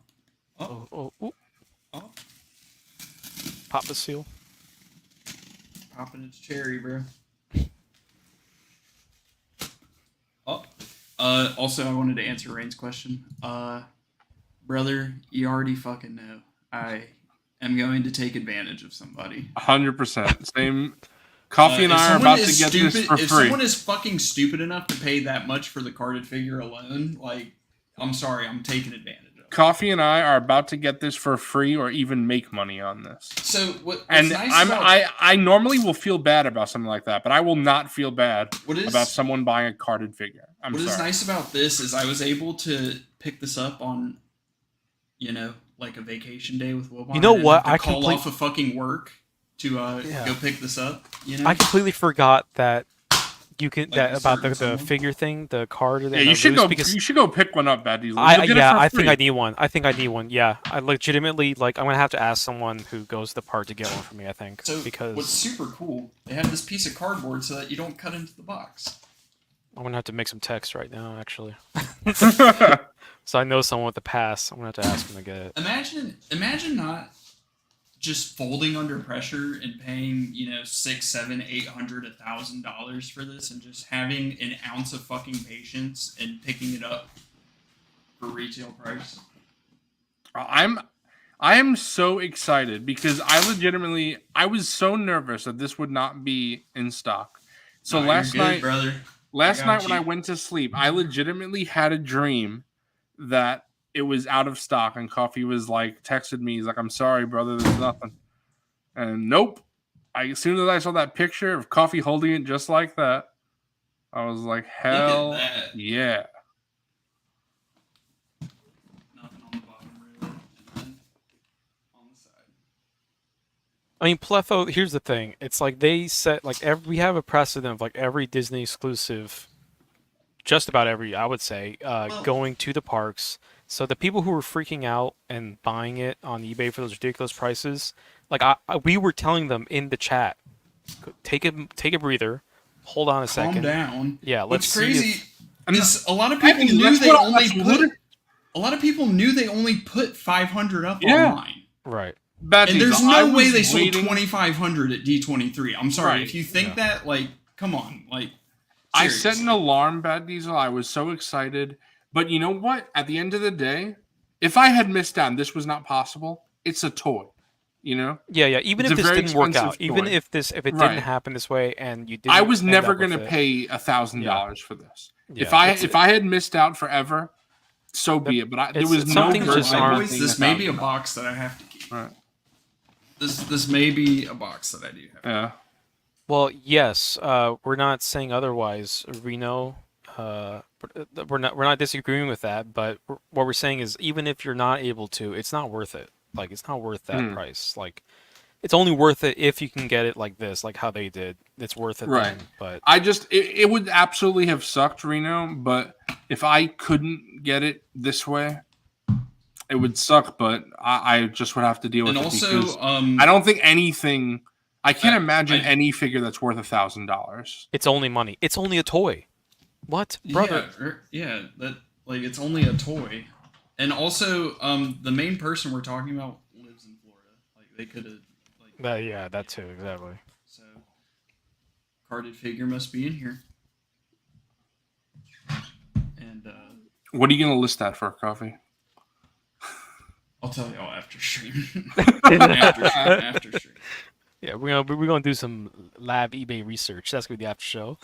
Oh. oh! Pop the seal. Popping its cherry, bro. Oh. Also, I wanted to answer Rain's question. Brother, you already fucking know. I am going to take advantage of somebody. 100%. Same. Coffee and If I are someone about to is get this for If free. someone is fucking stupid enough to pay that much for the carded figure alone, like, I'm sorry, I'm taking advantage of it. Coffee and I are about to get this for free or even make money on this. So what's And nice about I normally will feel bad about something like that, but I will not feel bad what is about someone buying a carded figure. I'm what sorry. is nice about this is I was able to pick this up on, like a vacation day with Wilbon. You know I didn't what? have to I call complete- off of fucking work to Yeah. go pick this up. I completely forgot that you can Like that a about certain the someone? figure thing, the card. Yeah, you should go. You should go pick one up, Bad Diesel. You'll get it for I free. think I need one. I think I need one. Yeah, I legitimately I'm gonna have to ask someone who goes to the park to get one for me. I think So because what's super cool, they have this piece of cardboard so that you don't cut into the box. I'm gonna have to make some text right now. Actually, so I know someone with the pass. I'm gonna have to ask them to get it. Imagine not just folding under pressure and paying, $600, $700, $800, $1,000 for this, and just having an ounce of fucking patience and picking it up for retail price. I am so excited because I was so nervous that this would not be in stock. So No, last you're good, night, brother. last I night got when you. I went to sleep, I legitimately had a dream that it was out of stock, and Coffee was like, texted me, he's like, "I'm sorry, brother, there's nothing." And nope. As soon as I saw that picture of Coffee holding it just like that, I was like, hell that. yeah. Nothing on the bottom, really. And then on the side. I mean, Pletho. Here's the thing. It's like they set we have a precedent of like every Disney exclusive, just about every I would say, going to the parks. So the people who were freaking out and buying it on eBay for those ridiculous prices, we were telling them in the chat, take a breather, hold on a second, Calm down. Yeah, let's What's crazy And is a lot of people mean, knew that's they what only that's put. lit- A lot of people knew they only put 500 up Yeah. online. right. Bad And Diesel, there's I no way was they sold waiting- 2,500 at D23. I'm sorry. Right. If you think that, come on. I set an seriously. alarm, Bad Diesel. I was so excited. But you know what? At the end of the day, if I had missed out and this was not possible, it's a toy. Yeah. Even It's if a this very didn't work expensive out, even toy. if it Right. didn't happen this way, and you didn't, I was end never up with going to it- pay $1,000 for this. Yeah, If I had missed out forever, so be it. But there was no some things version just of aren't- anything This may be a $1,000. box that I have to keep. Right. This may be a box that I do have. Yeah. Well, yes, we're not saying otherwise, Reno. We're not disagreeing with that, but what we're saying is even if you're not able to, it's not worth it. It's not worth that price. It's only worth it if you can get it like this, like how they did. It's worth it Right. then. But it would absolutely have sucked, Reno, but if I couldn't get it this way, it would suck, but I just would have to deal with And it. also, because I don't think anything. I can't imagine I- any figure that's worth $1,000. it's only money. It's only a toy. What, brother? Yeah, that it's only a toy. And also, the main person we're talking about lives in Florida. They could have Yeah, that too, exactly. So, carded figure must be in here. And What are you gonna list that for, Coffee? I'll tell y'all after stream. after stream. Yeah, we're gonna do some lab eBay research. That's gonna be the after show.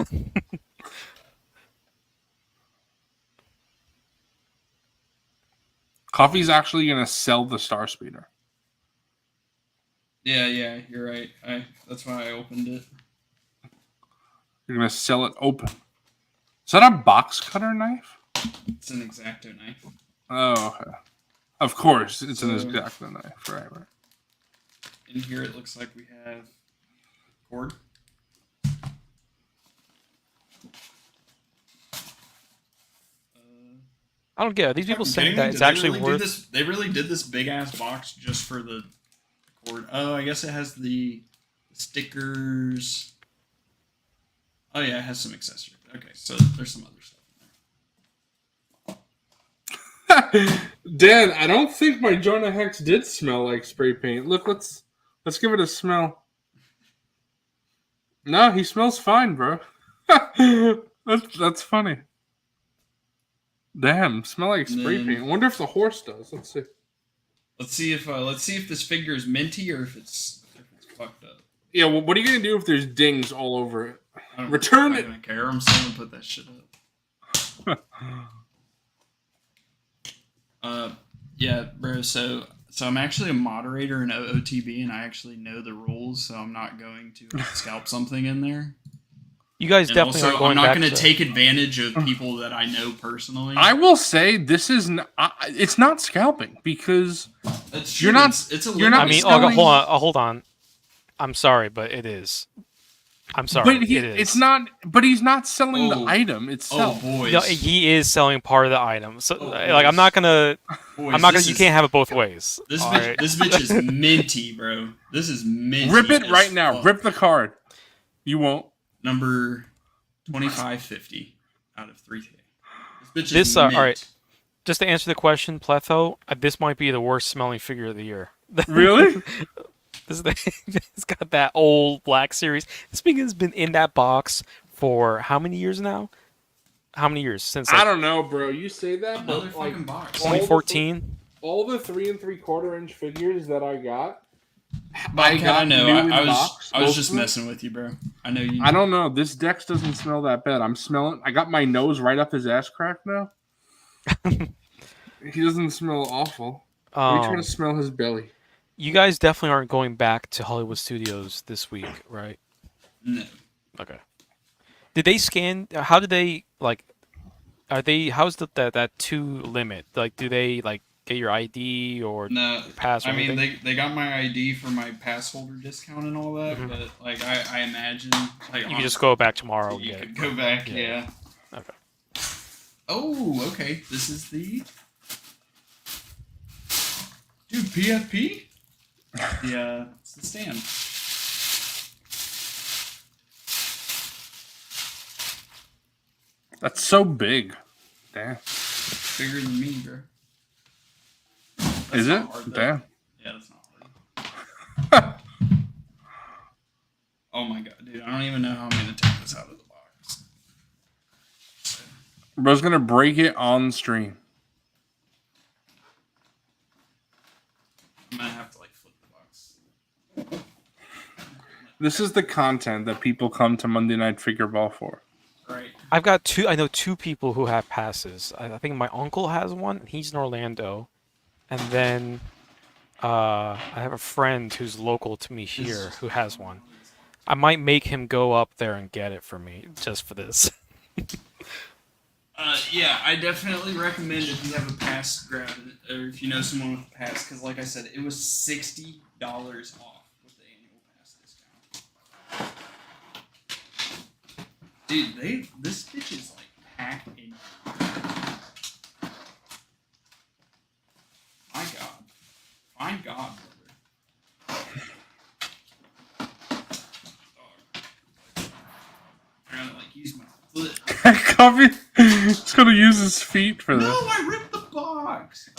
Coffee's actually gonna sell the Star Speeder. Yeah, you're right. That's why I opened it. You're gonna sell it open. Is that a box cutter knife? It's an X-Acto knife. Oh, okay. Of course, it's an X-Acto knife. Right. In here, it looks like we have cord. I don't get it. These people saying that it's actually worth. They really did this big ass box just for the cord. Oh, I guess it has the stickers. Oh yeah, it has some accessories. Okay, so there's some other stuff in there. Dan, I don't think my Jonah Hex did smell like spray paint. Look, let's give it a smell. No, he smells fine, bro. That's funny. Damn, smell like spray paint. I wonder if the horse does. Let's see. Let's see if this figure is minty or if it's fucked up. Yeah, well, what are you gonna do if there's dings all over it? Return it. I don't care. I'm still gonna put that shit up. Yeah, bro. So I'm actually a moderator in OOTB, and I actually know the rules, so I'm not going to scalp something in there. You guys And definitely also, aren't going I'm not back going to to take advantage of people that I know personally. I will say this is it's not scalping because you're not. You're not. I mean, hold on. I'm sorry, but it is. I'm sorry, but it is. It's not. But he's not selling the item itself. Oh boys, no, he is selling part of the item. So, like, I'm not gonna. Boys, I'm not gonna. You can't have it both ways. This bitch is minty, bro. This is minty. Rip it right now. Fuck. Rip the card. You won't. Number 2550 out of 3K. This bitch is all mint. right. Just to answer the question, Pletho, this might be the worst smelling figure of the year. Really? This thing, it's got that old Black Series. This thing has been in that box for how many years now? How many years since? I don't know, bro. You say that, Another but fucking box. 2014. All the 3 3/4 inch figures that I got. I know. I was just messing. messing with you, bro. I know you. I don't know. This Dex doesn't smell that bad. I'm smelling. I got my nose right up his ass crack now. He doesn't smell awful. Are you trying to smell his belly? You guys definitely aren't going back to Hollywood Studios this week, right? No. Okay. Did they scan? How did they like? Are they? How's that 2 limit? Like, do they like get your ID or pass? Or I mean, anything? they got my ID for my pass holder discount and all that, but like I imagine like you can just go back tomorrow. You and could get go back, yeah. Okay. Oh, okay. This is the dude PFP. Yeah, it's the stand. That's so big. Damn. Bigger than me, bro. Is it? Hard, Damn. Yeah, that's not hard. Oh my god, dude! I don't even know how I'm gonna take this out of the box. Bro's gonna break it on stream. I'm gonna have to like flip the box. This is the content that people come to Monday Night Figureball for. Right. I've got 2. I know 2 people who have passes. I think my uncle has one. He's in Orlando, and then I have a friend who's local to me here who has one. I might make him go up there and get it for me just for this. Yeah, I definitely recommend if you have a pass, grab it, or if you know someone with a pass, because like I said, it was $60 off with the annual pass discount. Dude, this bitch is like packed in. My God, brother. I'm gonna like use my foot. Coffee. He's gonna use his feet for this. No, I ripped the box.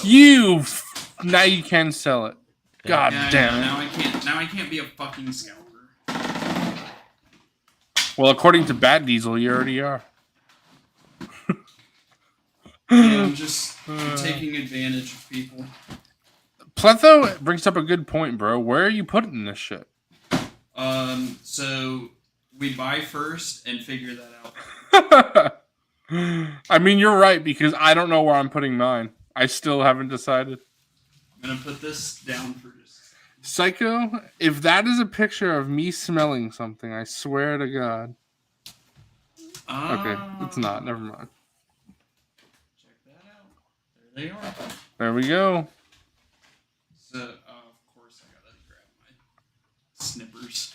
Now you can sell it. God damn it. Now I can't be a fucking scalper. Well, according to Bat Diesel, you already are. I'm just taking advantage of people. Pletho brings up a good point, bro. Where are you putting this shit? So we buy first and figure that out. I mean, you're right, because I don't know where I'm putting mine. I still haven't decided. I'm going to put this down for just... Psycho, if that is a picture of me smelling something, I swear to God. Okay, it's not. Never mind. Check that out. There they are. There we go. So, of course, I gotta grab my snippers.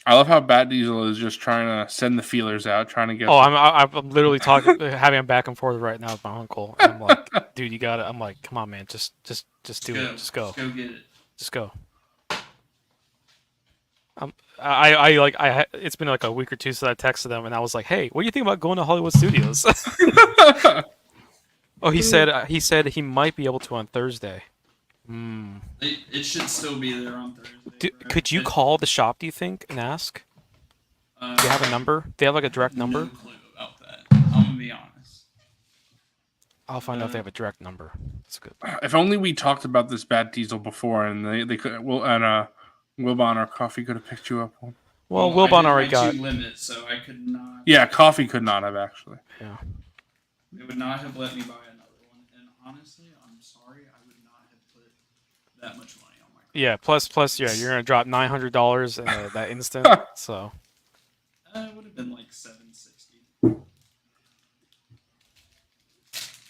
I love how Bat Diesel is just trying to send the feelers out, trying to get. Oh, I'm literally talking, having a back and forth right now with my uncle. And I'm like, dude, you got it. I'm like, come on, man, just do it. Just go. Just go get it. Just go. It's been like a week or two since I texted them, and I was like, hey, what do you think about going to Hollywood Studios? Oh, he said he might be able to on Thursday. It should still be there on Thursday. Could you call the shop, do you think, and ask? Do they have a number? They have like a direct number? No clue about that. I'm gonna be honest. I'll find out if they have a direct number. That's good. If only we talked about this Bat Diesel before, and they could. Well, and Wilbon or Coffee could have picked you up one. Well, Wilbon already got. Limit, so I could not. Yeah, Coffee could not have actually. Yeah. It would not have let me buy another one, and honestly, I'm sorry, I would not have put that much money on my credit. Yeah, plus, yeah, you're gonna drop $900 in that instant. So. It would have been like $760,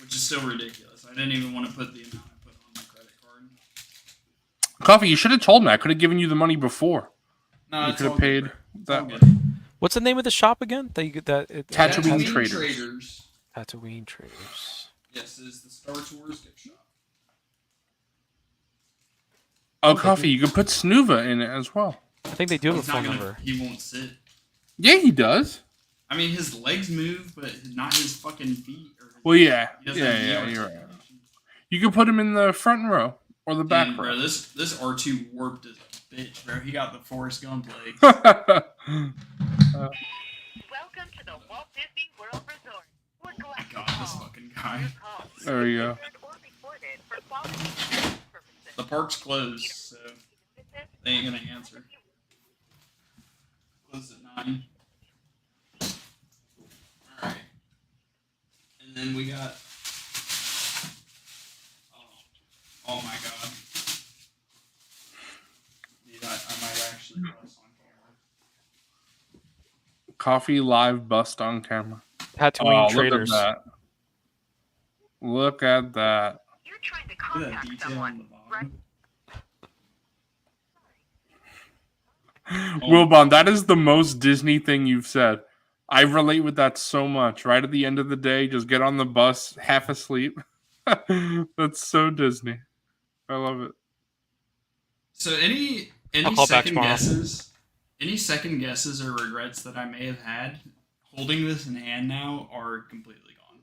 which is still ridiculous. I didn't even want to put the amount I put on my credit card. Coffee, you should have told me. I could have given you the money before. No, you could have paid that. What's the name of the shop again? Tatooine Traders. Tatooine Traders. Yes, it is the Star Tours gift shop. Oh, Coffee, you could put Snuva in it as well. I think they do have a phone number. He won't sit. Yeah, he does. I mean, his legs move, but not his fucking feet. Well, yeah, you're right. You could put him in the front row or the back row. Bro, this R2 warped as a bitch, bro. He got the Forrest Gump legs. Welcome to the Walt Disney World Resort. We're glad Oh my God, this fucking guy. There we go. The park's closed, so they ain't gonna answer. Closed at 9. Alright. And then we got... Oh my God. Dude, I might actually bust on camera. Coffee live bust on camera. Tatooine Traders. Look at that. You're trying to Look at that contact detail someone, on the right? bottom. Wilbon, that is the most Disney thing you've said. I relate with that so much. Right at the end of the day, just get on the bus, half asleep. That's so Disney. I love it. So any second guesses or regrets that I may have had holding this in hand now are completely gone.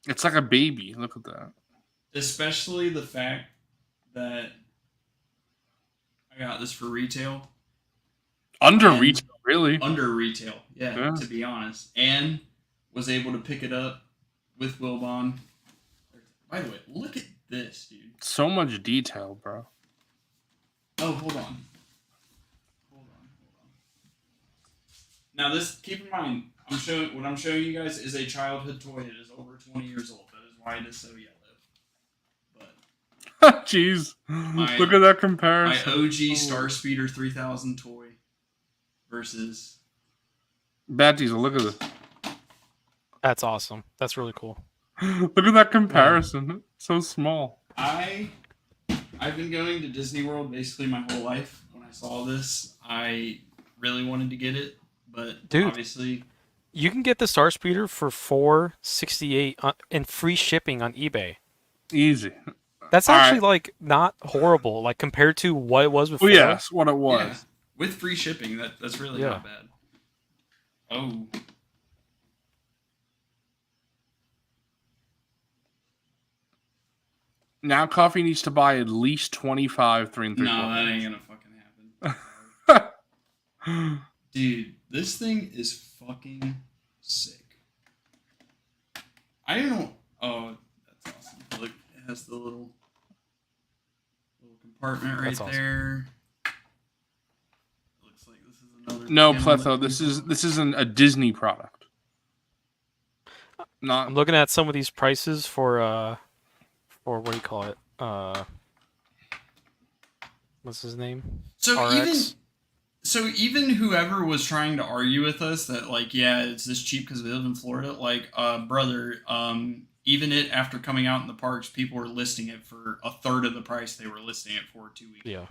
It's like a baby. Look at that. Especially the fact that I got this for retail. Under retail, really? Under retail, yeah, to be honest. And was able to pick it up with Wilbon. By the way, look at this, dude. So much detail, bro. Oh, hold on. Now this, keep in mind, what I'm showing you guys is a childhood toy. It is over 20 years old. That is why it is so yellow. But jeez, look at that comparison. My OG Star Speeder 3000 toy versus Bat Diesel. Look at this. That's awesome. That's really cool. Look at that comparison. So small. I've been going to Disney World basically my whole life. When I saw this, I really wanted to get it, but dude, obviously you can get the Star Speeder for $468 and free shipping on eBay. Easy. That's actually like not horrible, like compared to what it was before. Well, yes, what it was. Yeah. With free shipping, that's really not bad. Oh. Now Coffee needs to buy at least 25 3 and 3. No, that ain't gonna fucking happen. Dude, this thing is fucking sick. I don't. Oh, that's awesome. Look, it has the little compartment right That's awesome. there. Looks like this is another. No, panel that Pletho. This isn't a Disney product. Not. I'm looking at some of these prices for what do you call it? What's his name? So RX? even whoever was trying to argue with us that like, yeah, it's this cheap because we live in Florida, like, brother, even after coming out in the parks, people were listing it for a third of the price they were listing it for 2 weeks ago.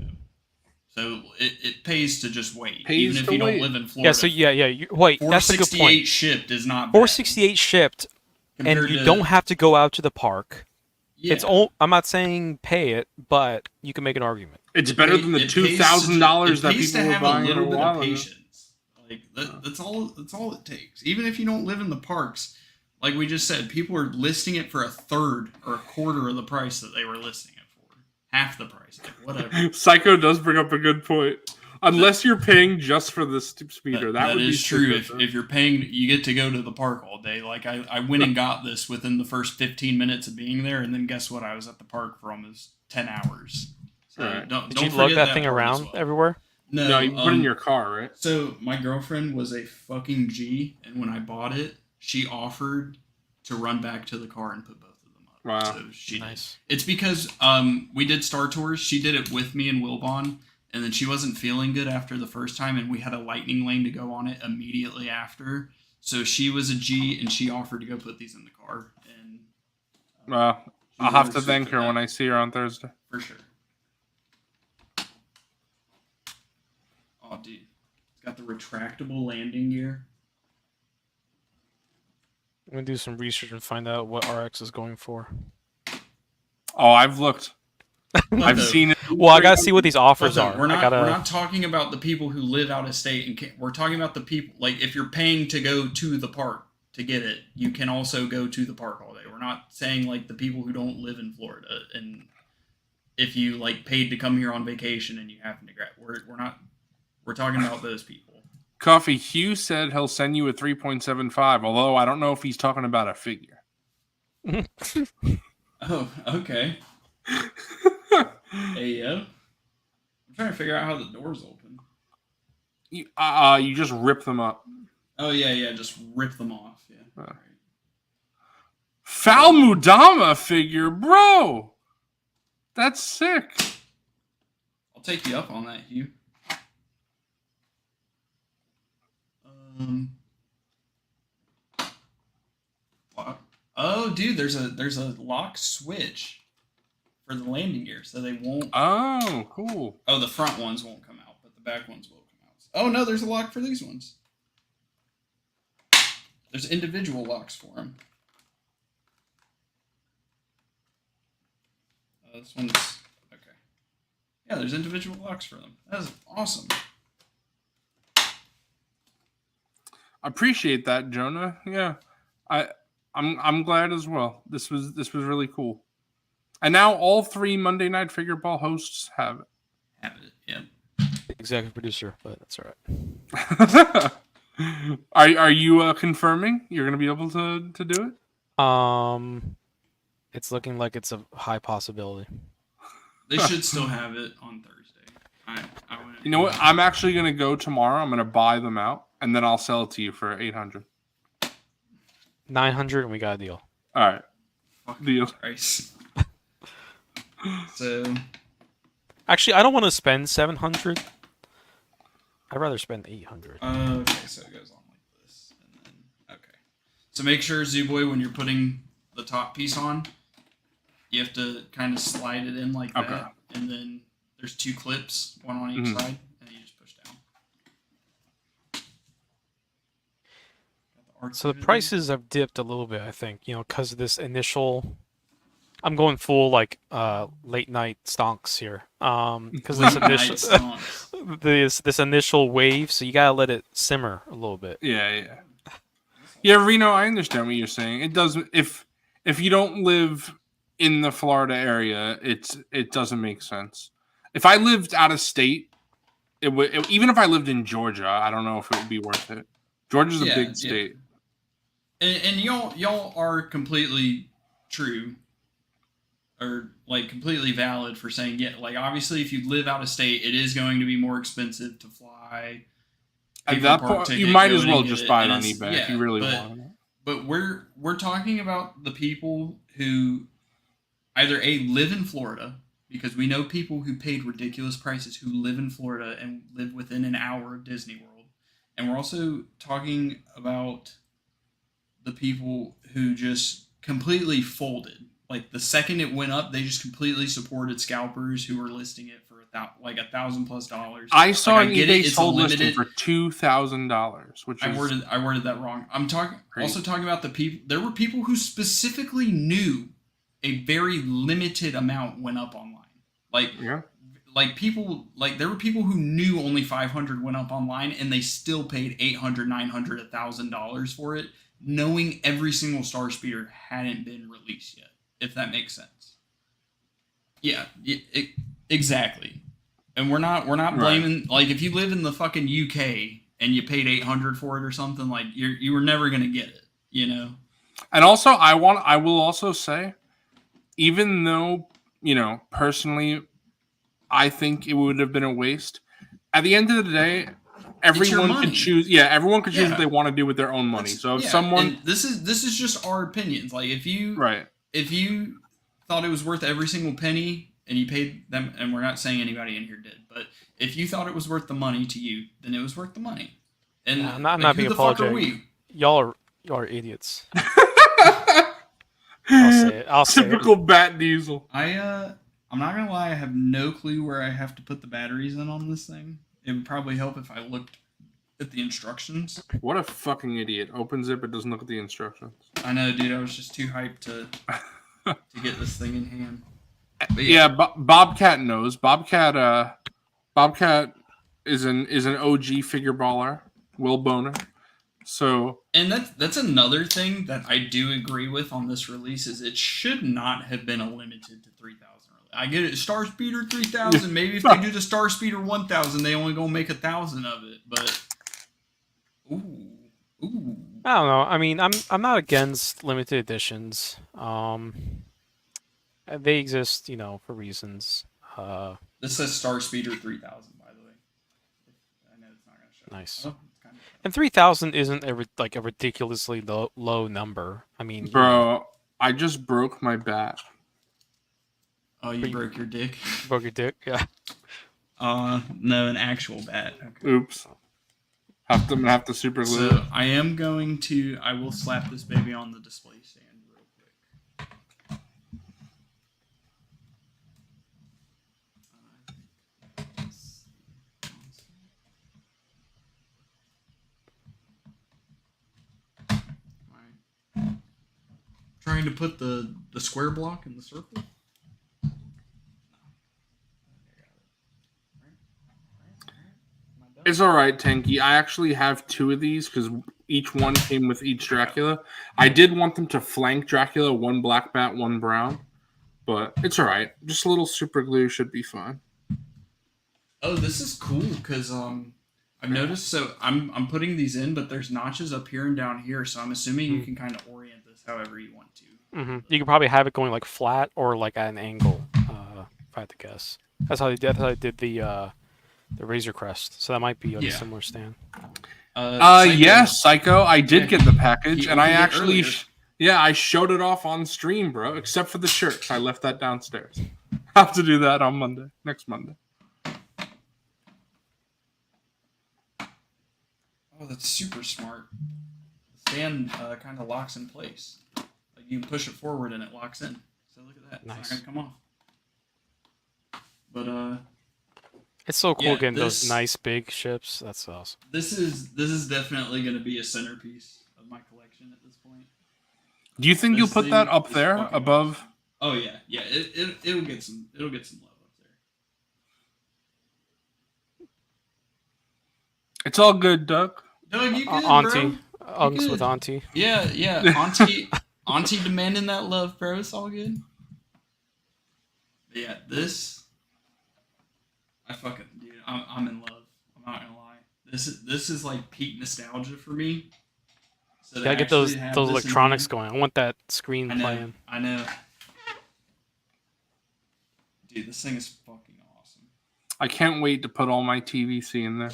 So it pays to just wait, even if you don't live in Florida. Yeah. So wait, that's a good point. 468 shipped is not bad. 468 shipped, and you don't have to go out to the park. Yeah. I'm not saying pay it, but you can make an argument. It's better than the $2,000 that people were buying a a little bit while of ago. patience. Like that's all it takes. Even if you don't live in the parks, like we just said, people are listing it for a third or a quarter of the price that they were listing it for. Half the price, like whatever. Psycho does bring up a good point. Unless you're paying just for the speeder, that would be true. If you're paying, you get to go to the park all day. Like I went and got this within the first 15 minutes of being there, and then guess what? I was at the park for almost 10 hours. So right. Did you lug that thing around everywhere? No, you put it in your car, right? So my girlfriend was a fucking G, and when I bought it, she offered to run back to the car and put both of them up. Wow. So she Nice. It's because we did Star Tours. She did it with me and Wilbon. And then she wasn't feeling good after the first time, and we had a lightning lane to go on it immediately after. So she was a G, and she offered to go put these in the car. And I'll have to thank her when I see her on Thursday. For sure. Oh, dude. It's got the retractable landing gear. I'm going to do some research and find out what RX is going for. Oh, I've looked. I've seen it. Well, I gotta see what these offers are. We're not talking about the people who live out of state, and we're talking about the people. Like, if you're paying to go to the park to get it, you can also go to the park all day. We're not saying like the people who don't live in Florida, and if you like paid to come here on vacation and you happen to grab, we're not. We're talking about those people. Coffee Hugh said he'll send you a 3.75. Although I don't know if he's talking about a figure. Oh, okay. Hey, yo. I'm trying to figure out how the doors open. You just rip them up. Oh, yeah, just rip them off. Yeah. Right. Fal Mudama figure, bro. That's sick. I'll take you up on that, Hugh. Oh, dude, there's a lock switch for the landing gear, so they won't. Oh, cool. Oh, the front ones won't come out, but the back ones will come out. Oh no, there's a lock for these ones. There's individual locks for them. This one's okay. Yeah, there's individual locks for them. That is awesome. I appreciate that, Jonah. Yeah, I'm glad as well. This was really cool. And now all 3 Monday Night Figureball hosts have it. Have it, yeah. Executive producer, but that's all Are right. you confirming you're going to be able to do it? It's looking like it's a high possibility. They should still have it on Thursday. You know what? I'm actually going to go tomorrow. I'm going to buy them out, and then I'll sell it to you for $800. $900, and we got a deal. All right. Deal. Christ. So, actually, I don't want to spend $700. I'd rather spend $800. Okay, so it goes on like this, and then okay. So make sure, Zooboy, when you're putting the top piece on, you have to kind of slide it in like that, and then there's 2 clips, one on each side, and you just push down. So the prices have dipped a little bit, I think, because of this initial. I'm going full like late night stonks here, because this initial this initial wave. So you gotta let it simmer a little bit. Yeah. Reno, I understand what you're saying. It doesn't if you don't live in the Florida area, it doesn't make sense. If I lived out of state, it would. Even if I lived in Georgia, I don't know if it would be worth it. Georgia's a big state, and y'all are completely true. are like completely valid for saying, yeah, like obviously if you live out of state, it is going to be more expensive to fly. At that point, you might as well just buy it on eBay if you really want it. But we're talking about the people who either live in Florida, because we know people who paid ridiculous prices who live in Florida and live within an hour of Disney World. And we're also talking about the people who just completely folded. Like the second it went up, they just completely supported scalpers who were listing it for $1,000+. I saw an eBay sold listing for $2,000, which I worded that wrong. I'm talking about the people. There were people who specifically knew a very limited amount went up online. Like there were people who knew only 500 went up online, and they still paid $800, $900, $1,000 for it, knowing every single Star Speeder hadn't been released yet. If that makes sense. Yeah, exactly. And we're not blaming, like, if you live in the fucking UK and you paid $800 for it or something, like you were never gonna get it, you know. And also, I will also say, even though, you know, personally, I think it would have been a waste. At the end of the day, everyone can choose. Yeah, everyone can choose what they want to do with their own money. So if someone, and this is just our opinions. Like if you thought it was worth every single penny and you paid them, and we're not saying anybody in here did, but if you thought it was worth the money to you, then it was worth the money. And I'm not being apologetic. Y'all are idiots. I'll say it. Typical Bat Diesel. I'm not gonna lie, I have no clue where I have to put the batteries in on this thing. It would probably help if I looked at the instructions. What a fucking idiot. Opens it but doesn't look at the instructions. I know, dude. I was just too hyped to get this thing in hand. Yeah, Bobcat knows. Bobcat is an OG Figureballer, Wilboner. So, and that's another thing that I do agree with on this release is it should not have been a limited to 3,000. I get it, Star Speeder 3,000. Maybe if they do the Star Speeder 1,000, they only gonna make 1,000 of it. But ooh. I don't know. I mean, I'm not against limited editions. They exist, you know, for reasons. This says Star Speeder 3,000, by the way. I know it's not gonna show. Nice. Oh, and 3,000 isn't a ridiculously low number. I mean, bro, I just broke my bat. Oh, you broke your dick? Broke your dick? Yeah. No, an actual bat. Okay. Oops. I'm gonna have to super glue. So I will slap this baby on the display stand real quick. Alright. Trying to put the square block in the circle. It's all right, Tanky. I actually have 2 of these because each one came with each Dracula. I did want them to flank Dracula, 1 black bat, 1 brown, but it's all right. Just a little super glue should be fine. Oh, this is cool because I've noticed. So I'm putting these in, but there's notches up here and down here. So I'm assuming you can kind of orient this however you want to. Mm-hmm. You can probably have it going like flat or like at an angle. If I had to guess, that's how they did the Razor Crest, so that might be a similar stand. Yes, Psycho. I did get the package, and I actually, I showed it off on stream, bro. Except for the shirts, I left that downstairs. Have to do that on next Monday. Oh, that's super smart. The stand kind of locks in place. Like you can push it forward and it locks in. So look at that. Nice. It's not gonna come off. But it's so cool getting those nice big ships. That's awesome. This is definitely going to be a centerpiece of my collection at this point. Do you think you'll put that up there above? Oh yeah. It'll get some love up there. It's all good, Doug. Doug, you good, Auntie, bro? Unks with Auntie. Yeah. Auntie demanding that love, bro. It's all good. But yeah, this. Dude, I'm in love. I'm not gonna lie. This is like peak nostalgia for me. So gotta get those electronics going. I want that screen playing. I know. Dude, this thing is fucking awesome. I can't wait to put all my TVC in there.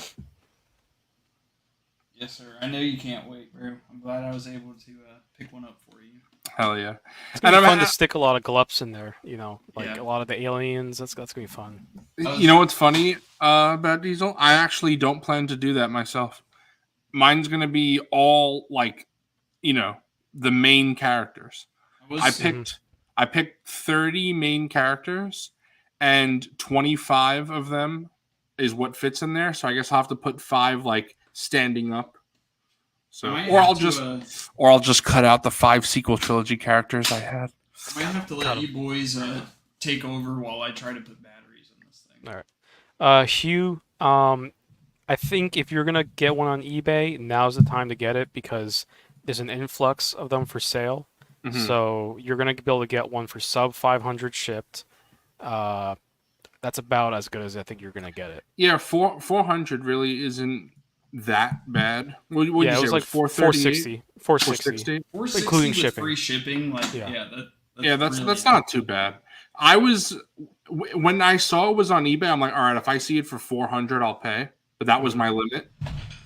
Yes, sir. I know you can't wait, bro. I'm glad I was able to pick one up for you. Hell yeah. It's gonna be fun to stick a lot of glups in there, you know, like Yeah. a lot of the aliens. That's gonna be fun. You know what's funny about Diesel? I actually don't plan to do that myself. Mine's gonna be all like, you know, the main characters. I picked 30 main characters, and 25 of them is what fits in there. So I guess I'll have to put 5 like standing up. So or I'll just cut out the 5 sequel trilogy characters I had. I might have to let you boys take over while I try to put batteries in this thing. All right. Hugh, I think if you're gonna get one on eBay, now's the time to get it because there's an influx of them for sale. Mm-hmm. So you're gonna be able to get one for sub 500 shipped. That's about as good as I think you're gonna get it. Yeah, 400 really isn't that bad. What yeah, you it was say? like 460, 460, including with shipping. free shipping. Like, that's really not too bad. I was when I saw it was on eBay, I'm like, all right, if I see it for 400, I'll pay. But that was my limit.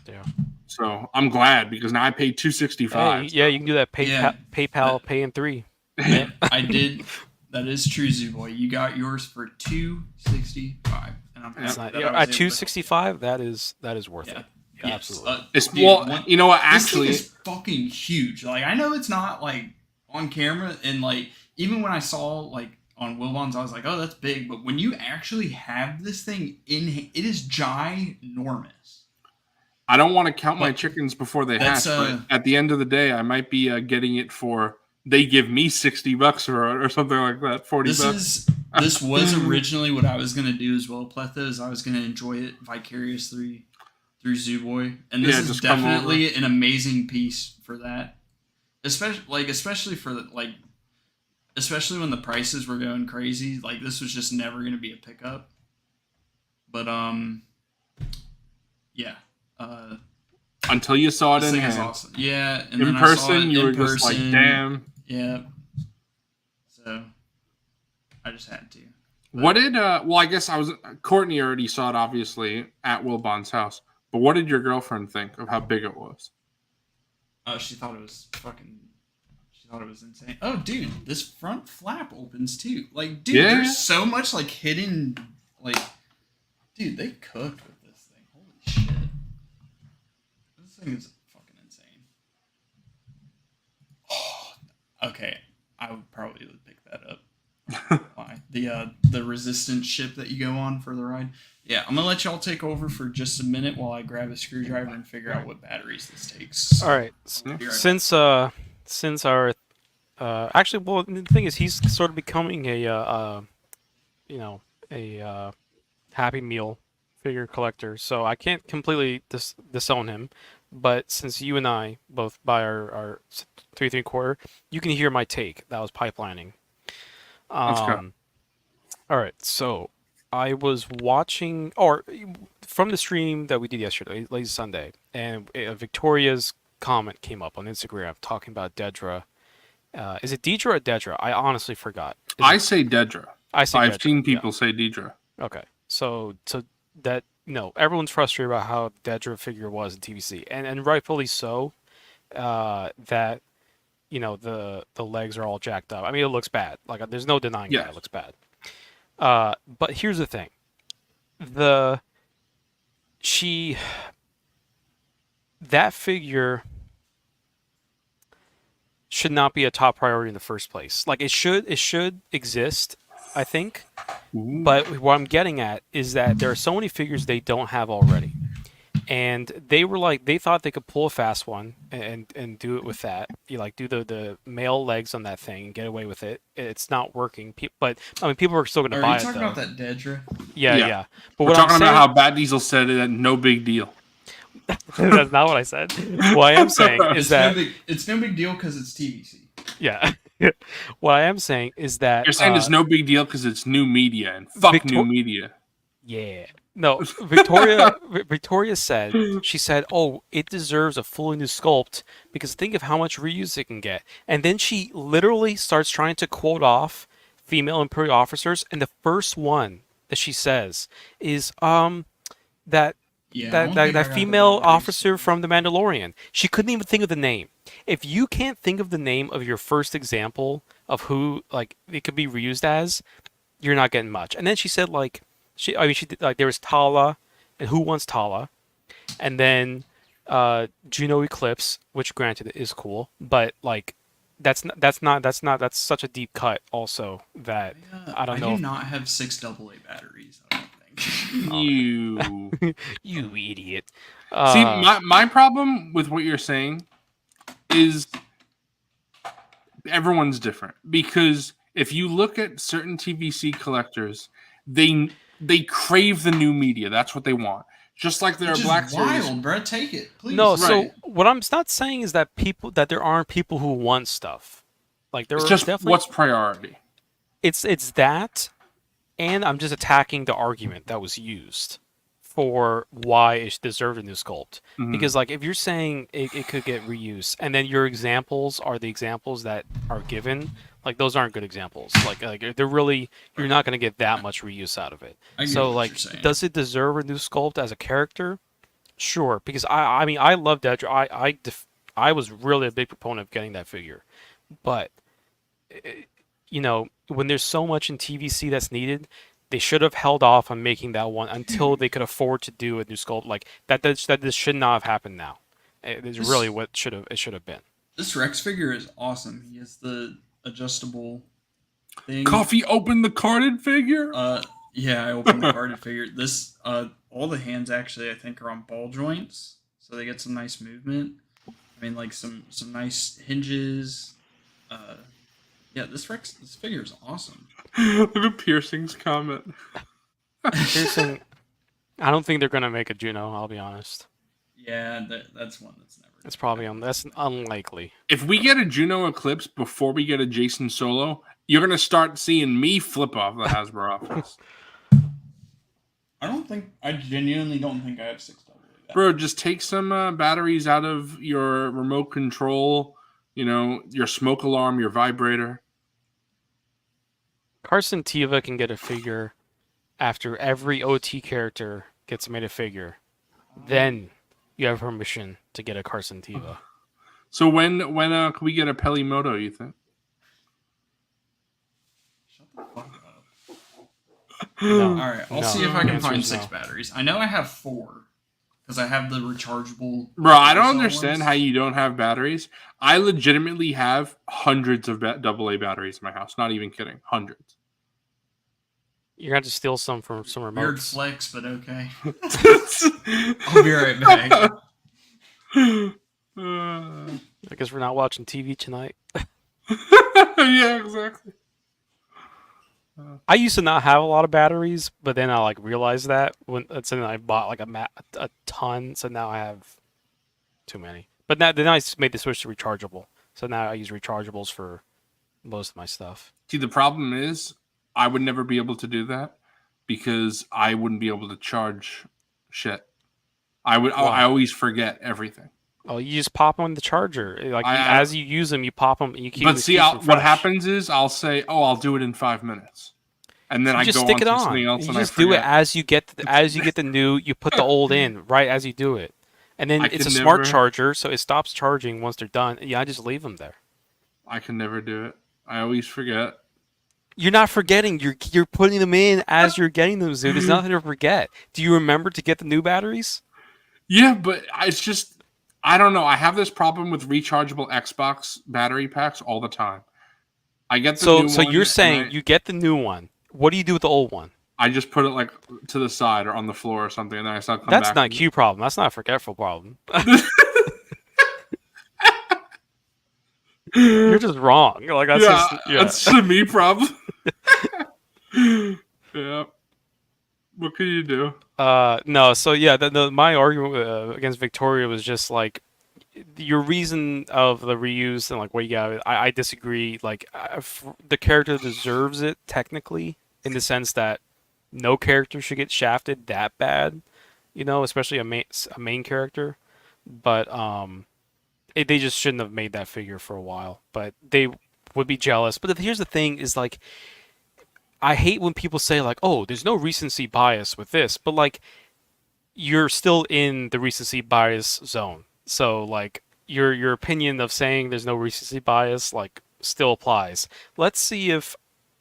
Yeah. So I'm glad because now I paid 265. Yeah, you can do that. PayPal, pay in 3. Yeah, I did. That is true, Zooboy. You got yours for $265, and I'm happy at $265. That is worth it. Yeah, absolutely. You know what? Actually, this thing is fucking huge. Like, I know it's not like on camera, and like even when I saw like on Wilbon's, I was like, oh, that's big. But when you actually have this thing it is ginormous. I don't want to count my chickens before they hatch, but at the end of the day, I might be getting it for. They give me $60 for it or something like that. $40. This was originally what I was gonna do as well, Pletha, is I was gonna enjoy it vicariously through Zooboy, and this is definitely an amazing piece for that. Especially when the prices were going crazy. Like, this was just never gonna be a pickup. But yeah. Until you saw it in hand. Awesome. Yeah, and in then person, I saw it you were in person. Just like, damn. Yeah. So I just had to. But, what did I guess Courtney already saw it obviously at Wilbon's house. But what did your girlfriend think of how big it was? She thought it was insane. Oh, dude, this front flap opens too. Like, dude, there's so much like hidden, like, dude, they cooked with this thing. Holy shit. This thing is fucking insane. Oh, okay, I would probably pick that up. Why? The resistance ship that you go on for the ride. Yeah, I'm gonna let y'all take over for just a minute while I grab a screwdriver and figure out what batteries this takes. All right. Since our actually, well, the thing is, he's sort of becoming a Happy Meal figure collector. So I can't completely disown him. But since you and I both buy our 3 3/4, you can hear my take. That was pipelining. Let's go. All right, so I was watching, from the stream that we did yesterday, Lazy Sunday, and Victoria's comment came up on Instagram talking about Dedra. Is it Deidre or Dedra? I honestly forgot. I say Dedra. I've Dedra, seen people say Deidre. Okay, so that everyone's frustrated about how Dedra figure was in TVC, and rightfully so. That the legs are all jacked up. I mean, it looks bad. Like, there's no denying that it looks bad. But here's the thing. That figure should not be a top priority in the first place. Like, it should exist, I think. Ooh. But what I'm getting at is that there are so many figures they don't have already. And they thought they could pull a fast one and do it with that. You do the male legs on that thing and get away with it. It's not working. But I mean, people are still going to buy it. Are you talking about that Dedra? Yeah. But we're talking about how Bad Diesel said it, no big deal. That's not what I said. What I am saying is that it's no big deal because it's TVC. Yeah. What I am saying is that you're saying it's no big deal because it's new media and fuck new media. Yeah. No, Victoria said, oh, it deserves a fully new sculpt because think of how much reuse it can get. And then she literally starts trying to quote off female Imperial officers, and the first one that she says is that Yeah, I that don't that, think I that got the female Bob officer Reeves. from The Mandalorian. She couldn't even think of the name. If you can't think of the name of your first example of who like it could be reused as, you're not getting much. And then she said like she did, like there was Tala, and who wants Tala, and then Juno Eclipse, which granted is cool, but like that's such a deep cut also that I don't I know do if not have 6 AA batteries. I don't think. You you idiot. see, my problem with what you're saying is everyone's different, because if you look at certain TVC collectors, they crave the new media. That's what they want. Just like there Which are is Black wild, Series. bro. Take it, please. No, Right. so what I'm not saying is that there aren't people who want stuff. Like there It's are just definitely what's priority. it's that, and I'm just attacking the argument that was used for why it deserved a new sculpt. Mhm. Because like if you're saying it could get reused, and then your examples are the examples that are given, like those aren't good examples. Like they're really, you're not going to get that much reuse out of it. I get So what like, you're saying. does it deserve a new sculpt as a character? Sure, because I mean I love Dedra. I was really a big proponent of getting that figure, but you know, when there's so much in TVC that's needed, they should have held off on making that one until they could afford to do a new sculpt. Like that this should not have happened now. It is really what should have been. This Rex figure is awesome. He has the adjustable thing. Coffee opened the carded figure. Yeah, I opened the carded figure. This all the hands actually I think are on ball joints, so they get some nice movement. I mean, like some nice hinges. Yeah, this figure is awesome. Look at Piercing's comment. Piercing, I don't think they're gonna make a Juno. I'll be honest. Yeah, that's one that's never. It's probably that's unlikely. If we get a Juno Eclipse before we get a Jason Solo, you're gonna start seeing me flip off the Hasbro office. I genuinely don't think I have 6 AA. Bro, just take some batteries out of your remote control, you know, your smoke alarm, your vibrator. Carson Teva can get a figure after every OT character gets made a figure. Then you have permission to get a Carson Teva. So when can we get a Pelimoto, you think? Shut the fuck up. No. All right, I'll No. see if I The can answer find is 6 no. batteries. I know I have 4 because I have the rechargeable. Bro, I don't Amazon understand ones. how you don't have batteries. I legitimately have hundreds of AA batteries in my house. Not even kidding. Hundreds. You're going to steal some from some Weird remotes. flex, but okay. I'll be right back. I guess we're not watching TV tonight. Yeah, exactly. I used to not have a lot of batteries, but then I like realized that so then I bought like a ton. So now I have too many. But then I made the switch to rechargeable. So now I use rechargeables for most of my stuff. See, the problem is I would never be able to do that because I wouldn't be able to charge shit. I always forget everything. Oh, you just pop them on the charger. Like as you use them, you pop them. You keep. But see, keep them what fresh. happens is I'll say, "Oh, I'll do it in 5 minutes," and then You I just go stick on it to on. something else You and just I do it forget. as you get the new. You put the old in right as you do it, and then I it's a could smart never- charger, so it stops charging once they're done. Yeah, I just leave them there. I can never do it. I always forget. You're not forgetting. You're putting them in as you're getting them, Zoo. There's nothing to forget. Do you remember to get the new batteries? Yeah, but it's just I don't know. I have this problem with rechargeable Xbox battery packs all the time. I get the new one. So you're saying and you get the new one. What do you do with the old one? I just put it like to the side or on the floor or something, and then I start come That's back. not a Q problem. That's not a forgetful problem. You're just wrong. Like that's that's a me problem. Yeah. What can you do? No. So yeah, my argument against Victoria was just like your reason of the reuse and like what you got. I disagree. Like the character deserves it technically in the sense that no character should get shafted that bad, you know, especially a main character. But they just shouldn't have made that figure for a while. But they would be jealous. But here's the thing: is like I hate when people say like, "Oh, there's no recency bias with this," but like, you're still in the recency bias zone. So like, your opinion of saying there's no recency bias like still applies. Let's see if,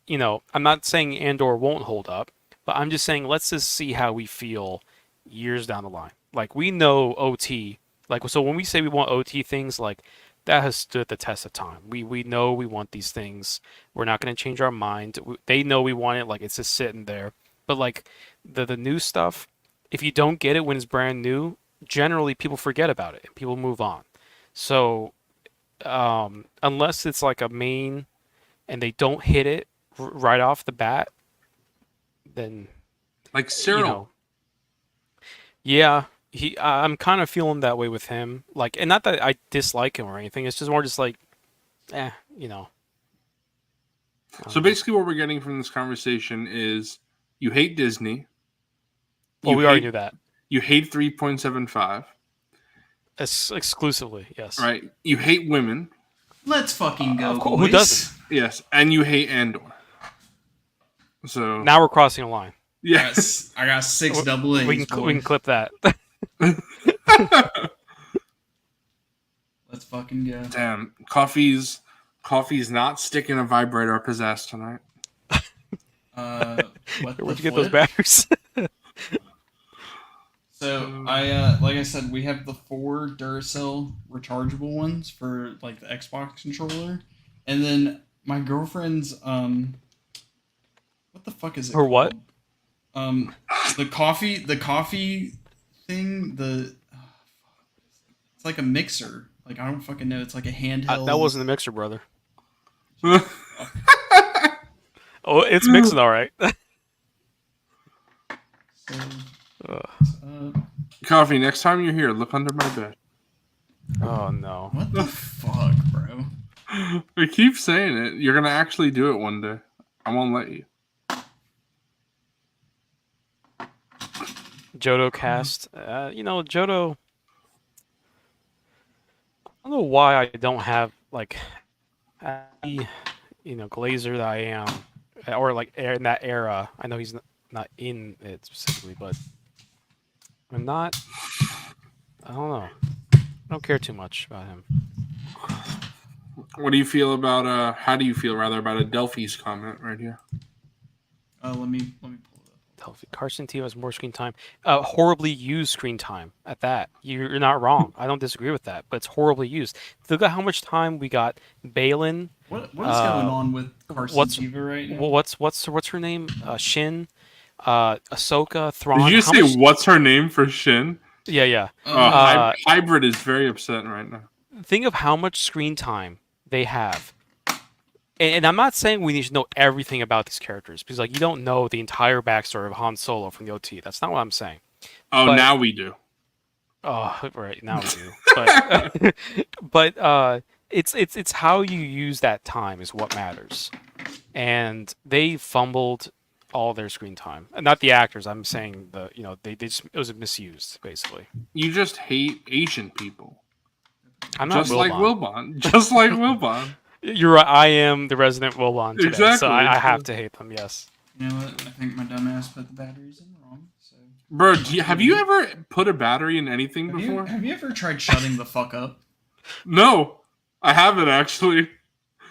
I'm not saying Andor won't hold up, but I'm just saying let's just see how we feel years down the line. Like we know OT, like so when we say we want OT things, like that has stood the test of time. We know we want these things. We're not going to change our mind. They know we want it. Like it's just sitting there. But like the new stuff, if you don't get it when it's brand new, generally people forget about it and people move on. So unless it's like a main and they don't hit it right off the bat, then Like Cyril. Yeah, I'm kind of feeling that way with him. Like, and not that I dislike him or anything. It's just more just like, eh, you know. So basically, what we're getting from this conversation is you hate Disney. Well, we already knew that. You hate 3.75. Exclusively, yes. Right. You hate women. Let's fucking go. Who doesn't? Yes, and you hate Andor. So now we're crossing a line. Yes, I got 6 double A's. We can clip that. Let's fucking go. Damn, coffee's not sticking a vibrator up his ass tonight. Where'd you get those batteries? So like I said, we have the 4 Duracell rechargeable ones for like the Xbox controller, and then my girlfriend's what the fuck is it? Or what? The coffee thing. It's like a mixer. Like I don't fucking know. It's like a handheld. That wasn't a mixer, brother. Oh, it's mixing all right. Coffee, next time you're here, look under my bed. Oh no! What the fuck, bro? I keep saying it. You're gonna actually do it one day. I won't let you. Johto cast. Johto. I don't know why I don't have like, Glazer that I am, or like in that era. I know he's not in it specifically, but I'm not. I don't know. I don't care too much about him. What do you feel about? How do you feel rather about Adelphi's comment right here? Let me pull it up. Carson T has more screen time. Horribly used screen time at that. You're not wrong. I don't disagree with that, but it's horribly used. Look at how much time we got. Balin. What is going on with Carson Teva right now? What's her name? Shin. Ahsoka. Thrawn. Did you say what's her name for Shin? Yeah. Hybrid is very upset right now. Think of how much screen time they have. And I'm not saying we need to know everything about these characters, because like you don't know the entire backstory of Han Solo from the OT. That's not what I'm saying. Oh, now we do. Oh, right, now we do. But it's how you use that time is what matters. And they fumbled all their screen time. And not the actors. I'm saying they just, it was misused basically. You just hate Asian people. I'm not just like Wilbon. Just like Wilbon. You're right. I am the resident Wilbon today, exactly. So I have to hate them. Yes. You know what? I think my dumbass put the batteries in wrong. So. Bro, have you ever put a battery in anything before? Have you ever tried shutting the fuck up? No, I haven't actually.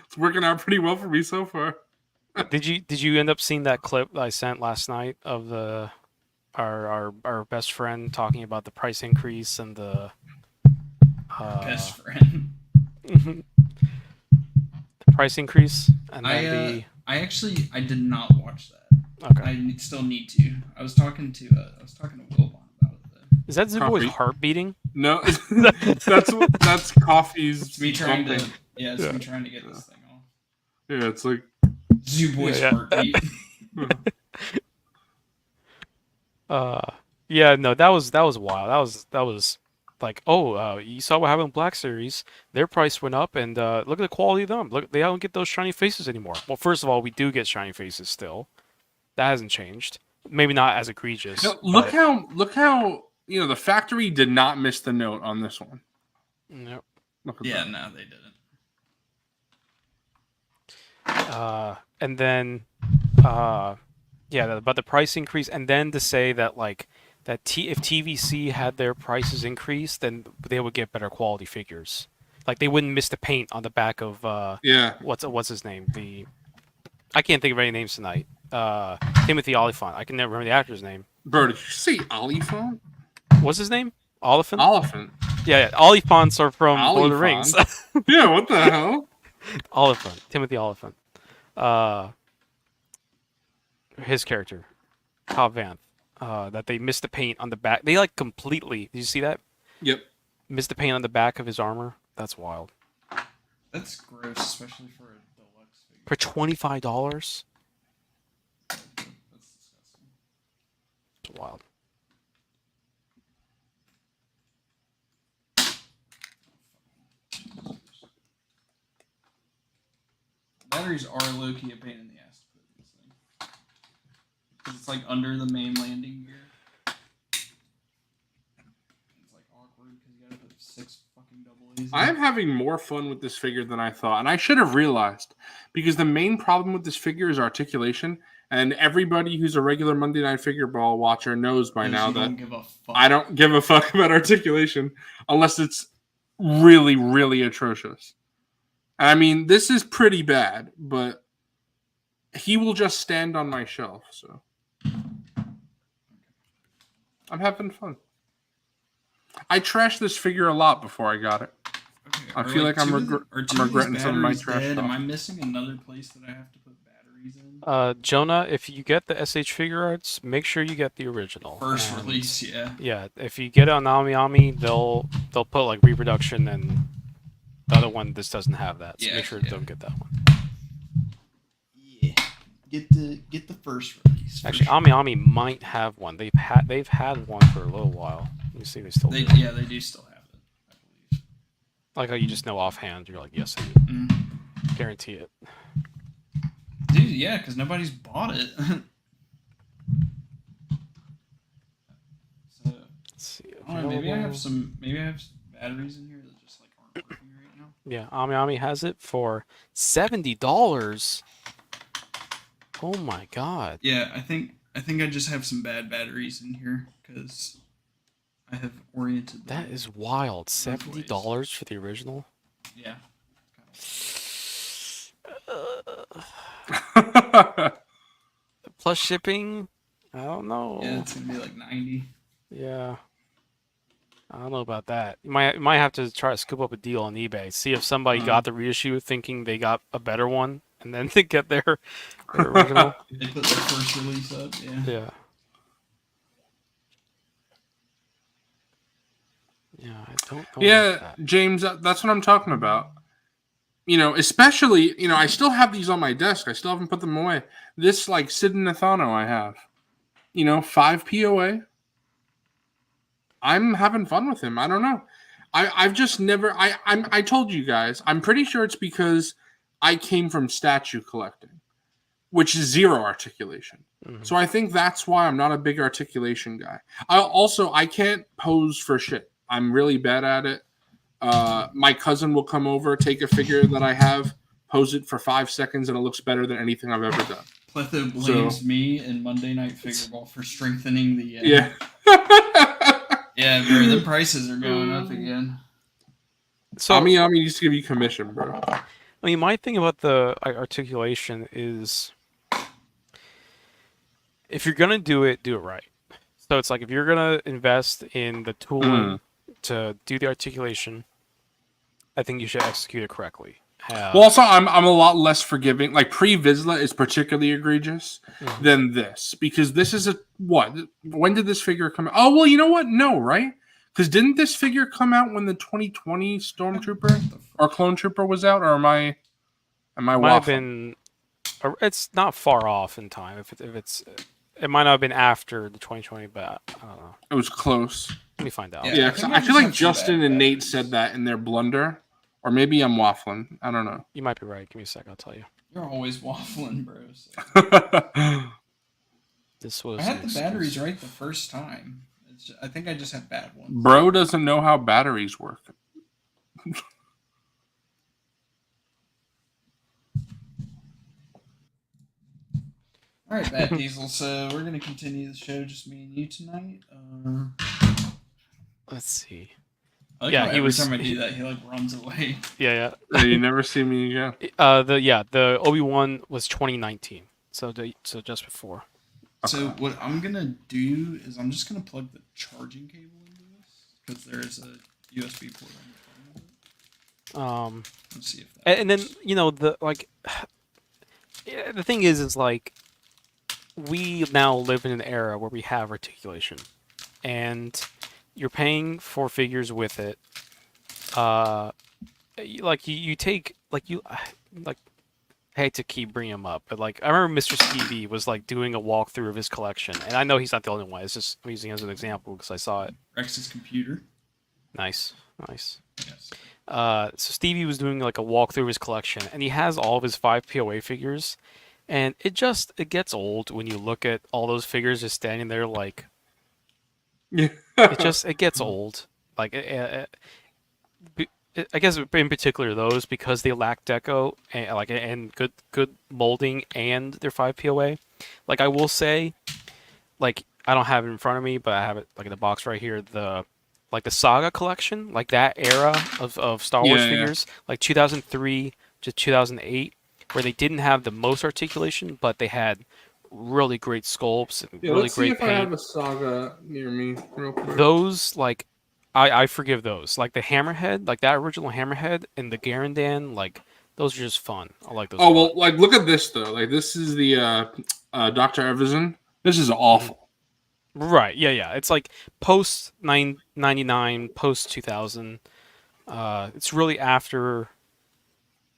It's working out pretty well for me so far. Did you end up seeing that clip I sent last night of our best friend talking about the price increase and the best friend? Price increase and then I did not watch that. Okay. I still need to. I was talking to Wilbon about it though. Is that Zuboy's heart beating? No, that's Coffee's. It's me trying to me trying to get this thing off. Yeah, it's like Zuboy's heartbeat. No, that was wild. That was like, you saw what happened with Black Series. Their price went up, and look at the quality of them. Look, they don't get those shiny faces anymore. Well, first of all, we do get shiny faces still. That hasn't changed. Maybe not as egregious. No, look how the factory did not miss the note on this one. Yep. Yeah, no, they didn't. And then But the price increase, and then to say that like if TVC had their prices increased, then they would get better quality figures. Like they wouldn't miss the paint on the back of what's his name? I can't think of any names tonight. Timothy Oliphant. I can never remember the actor's name. Bro, did you say Oliphant? What's his name? Oliphant? Oliphant. Yeah. Oliphants are from Lord of the Rings. Yeah, what the hell? Oliphant. Timothy Oliphant. His character, Cobb Vanth. That they missed the paint on the back. They like completely. Did you see that? Yep. Missed the paint on the back of his armor. That's wild. That's gross, especially for a deluxe figure. For $25? That's disgusting. It's wild. Batteries are low-key a pain in the ass to put in this thing. Because it's like under the main landing gear. It's like awkward because you gotta put 6 fucking double A's in. I'm having more fun with this figure than I thought, and I should have realized, because the main problem with this figure is articulation, and everybody who's a regular Monday Night Figureball watcher knows by now that I don't give a fuck about articulation unless it's really, really atrocious. I mean, this is pretty bad, but he will just stand on my shelf, so I'm having fun. I trashed this figure a lot before I got it. Okay, I feel like I'm regretting some of my trash stuff. Am I missing another place that I have to put batteries in? Jonah, if you get the SH Figure Arts, make sure you get the original. First release, yeah. Yeah, if you get it on Ami, they'll put like reproduction, and the other one this doesn't have that. So make sure you don't get that one. Yeah. Get the first release. Actually, Ami might have one. They've had one for a little while. Let me see if they still do. Yeah, they do still have it, I believe. Like how you just know offhand, you're like, yes, I do. Guarantee it. Dude, yeah, because nobody's bought it. So, let's see. I don't know, maybe I have some batteries in here that just like aren't working right now. Yeah, Ami has it for $70. Oh my god. Yeah, I think I just have some bad batteries in here because I have oriented them. That is wild. $70 for the original? Yeah. Plus shipping? I don't know. Yeah, it's gonna be like 90. Yeah. I don't know about that. You might have to try to scoop up a deal on eBay. See if somebody got the reissue thinking they got a better one, and then they get their original. They put their first release up, yeah. Yeah. Yeah, I don't know. Yeah, James, that's what I'm talking about. You know, especially, you know, I still have these on my desk. I still haven't put them away. This, like, Sid and Nathano I have. You know, 5 POA. I'm having fun with him. I don't know. I've just never... I told you guys, I'm pretty sure it's because I came from statue collecting, which is zero articulation. Mm-hmm. So I think that's why I'm not a big articulation guy. I can't pose for shit. I'm really bad at it. My cousin will come over, take a figure that I have, pose it for 5 seconds, and it looks better than anything I've ever done. Pletho blames me and Monday Night Figureball for strengthening the... Yeah. Yeah, bro, the prices are going up again. So Ami needs to give you commission, bro. I mean, my thing about the articulation is, if you're gonna do it right. So it's like, if you're gonna invest in the tooling to do the articulation, I think you should execute it correctly. Well, also, I'm a lot less forgiving. Like, pre-Vizsla is particularly egregious than this, because this is what? When did this figure come out? Oh, well, you know what? No, right? Because didn't this figure come out when the 2020 Stormtrooper or Clone Trooper was out, or am I might have been. It's not far off in time. If it's, it might not have been after the 2020, but I don't know. It was close. Let me find out. Yeah, I feel like Justin and Nate said that in their blunder. Or maybe I'm waffling. I don't know. You might be right. Give me a sec. I'll tell you. You're always waffling, bro. So. This was. I had the batteries right the first time. I think I just had bad ones. Bro doesn't know how batteries work. All right, Bad Diesel. So we're gonna continue the show, just me and you tonight. Let's see. I like Yeah, how he every was- time I do that, he like runs away. Yeah, You never see me again. the Obi-Wan was 2019, so just before. So what I'm gonna do is I'm just gonna plug the charging cable into this because there's a USB port on the front of it. Let's see if that. And then the thing is like we now live in an era where we have articulation, and you're paying for figures with it. You take I hate to keep bringing him up, but like I remember Mr. Stevie was like doing a walkthrough of his collection, and I know he's not the only one. It's just I'm using it as an example because I saw it. Rex's computer. Nice. Yes. So Stevie was doing like a walkthrough of his collection, and he has all of his 5 POA figures, and it gets old when you look at all those figures just standing there like. Yeah. It gets old. Like I guess in particular those because they lack deco and good molding and they're 5 POA. Like I will say, like I don't have it in front of me, but I have it like in the box right here. The Saga collection, like that era of Star Wars figures, like 2003 to 2008, where they didn't have the most articulation, but they had really great sculpts and really let's great see if paint. I have a Saga near me real quick. Those I forgive those. Like the Hammerhead, like that original Hammerhead and the Garandan, like those are just fun. I like those. Oh well, like look at this though. Like this is the Dr. Everson. This is awful. Right. Yeah. It's like post 99, post 2000. It's really after.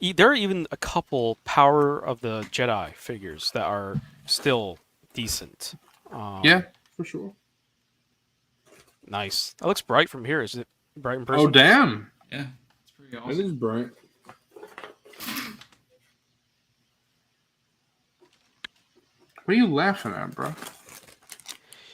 There are even a couple Power of the Jedi figures that are still decent. Yeah, for sure. Nice. That looks bright from here. Is it bright in person? Oh damn! Yeah, it's pretty awesome. That is bright. What are you laughing at, bro?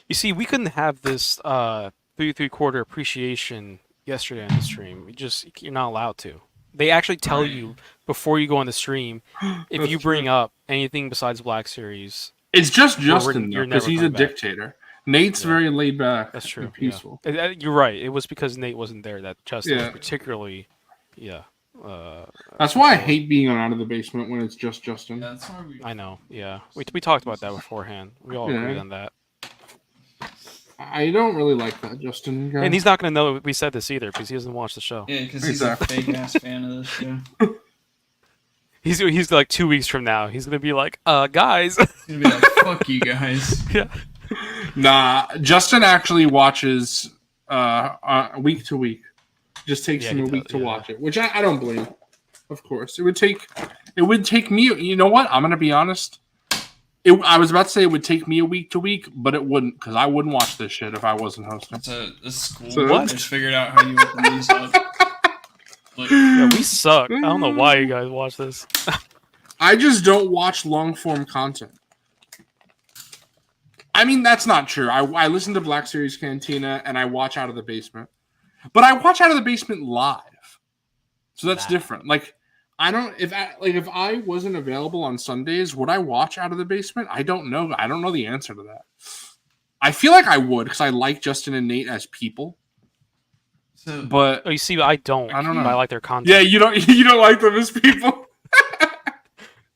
You see, we couldn't have this 3/4 appreciation yesterday on the stream. You're not allowed to. They actually tell you before you go on the stream if you bring up anything besides Black Series. It's just Justin you're because never he's a coming back. dictator. Nate's very laid back. That's true. And peaceful. Yeah. You're right. It was because Nate wasn't there that Justin was particularly, That's why I hate being on Out of the Basement when it's just Justin. Yeah, that's why we. I know. Yeah, we talked about that beforehand. We all agreed on that. I don't really like that, Justin. Guy. And he's not going to know we said this either because he doesn't watch the show. Yeah, because he's a fake ass fan of this show. He's like 2 weeks from now. He's going to be like, guys. He's gonna be like, fuck you guys. Yeah. Nah, Justin actually watches week to week. Just takes him a week to watch it, which I don't blame. Of course, it would take me. You know what? I'm gonna be honest. I was about to say it would take me a week to week, but it wouldn't because I wouldn't watch this shit if I wasn't hosting. This is cool. So- I just figured out how you open these up. Like, Yeah, we suck. I don't know why you guys watch this. I just don't watch long form content. I mean, that's not true. I listen to Black Series Cantina and I watch Out of the Basement. But I watch Out of the Basement live. So that's different. Like, I don't if I wasn't available on Sundays, would I watch Out of the Basement? I don't know. I don't know the answer to that. I feel like I would because I like Justin and Nate as people. But you see, I don't. I don't know. I like their content. Yeah, you don't like them as people.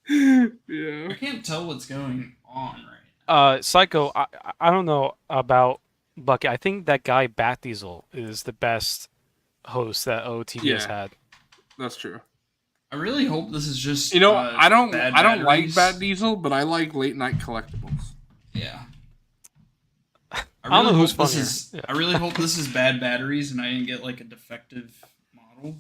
Yeah. I can't tell what's going on right now. Psycho, I don't know about Bucky. I think that guy Bat Diesel is the best host that OTV has had. That's true. I really hope this is just I don't bad like batteries. Bat Diesel, but I like late night collectibles. Yeah. I don't know who's funnier. Yeah. I really hope this is bad batteries and I didn't get like a defective model.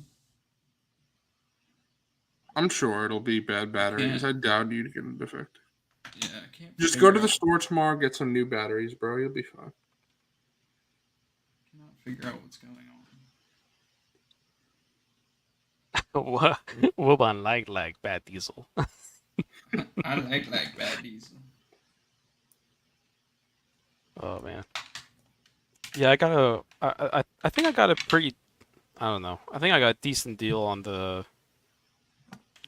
I'm sure it'll be bad batteries. Yeah. I doubt you'd get a defective. Yeah, I can't. Just go to the store tomorrow, get some new batteries, bro. You'll be fine. Cannot figure out what's going on. Wilbon like Bat Diesel. I like Bad Diesel. Oh man. Yeah, I think I got a pretty. I don't know. I think I got a decent deal on the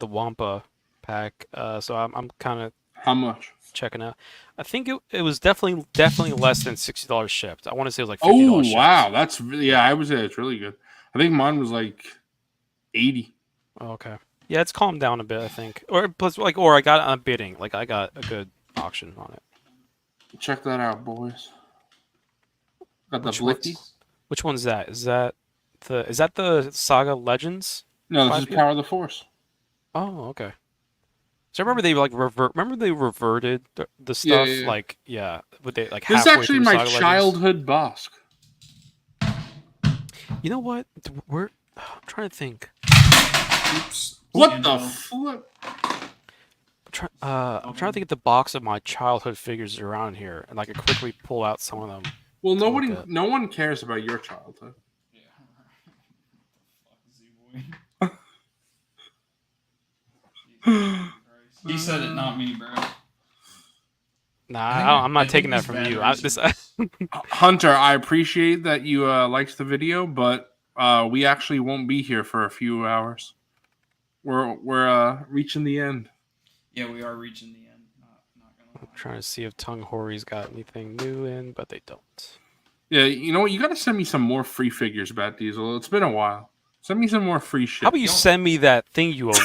Wampa pack. So I'm kind of How much? Checking out. I think it was definitely less than $60 shipped. I want to say it was like Oh $50 shipped. wow, that's really, yeah. I would say it's really good. I think mine was like 80. Oh, okay. Yeah, it's calmed down a bit, I think. Or plus, like, or I got it on bidding. Like, I got a good auction on it. Check that out, boys. Got the Which Blicky. Which one's that? Is that the Saga Legends? No, this is 5P? Power of the Force. Oh, okay. So I remember they like reverted the stuff. Yeah. Like, yeah, would they like This is halfway actually through my Saga Legends? childhood Bosk. You know what? I'm trying to think. Oops. What the flip? I'm trying to think of the box of my childhood figures around here, and I could quickly pull out some of them. Well, look at. no one cares about your childhood. He said it, not me, bro. Nah, I'm not taking that from you. Hunter, I appreciate that you liked the video, but we actually won't be here for a few hours. We're reaching the end. Yeah, we are reaching the end. Not gonna I'm trying to see if Tongue Hori's got anything new in, but they don't. Yeah, you know what? You got to send me some more free figures, Bat Diesel. It's been a while. Send me some more free shit. How about you send me that thing you owe me?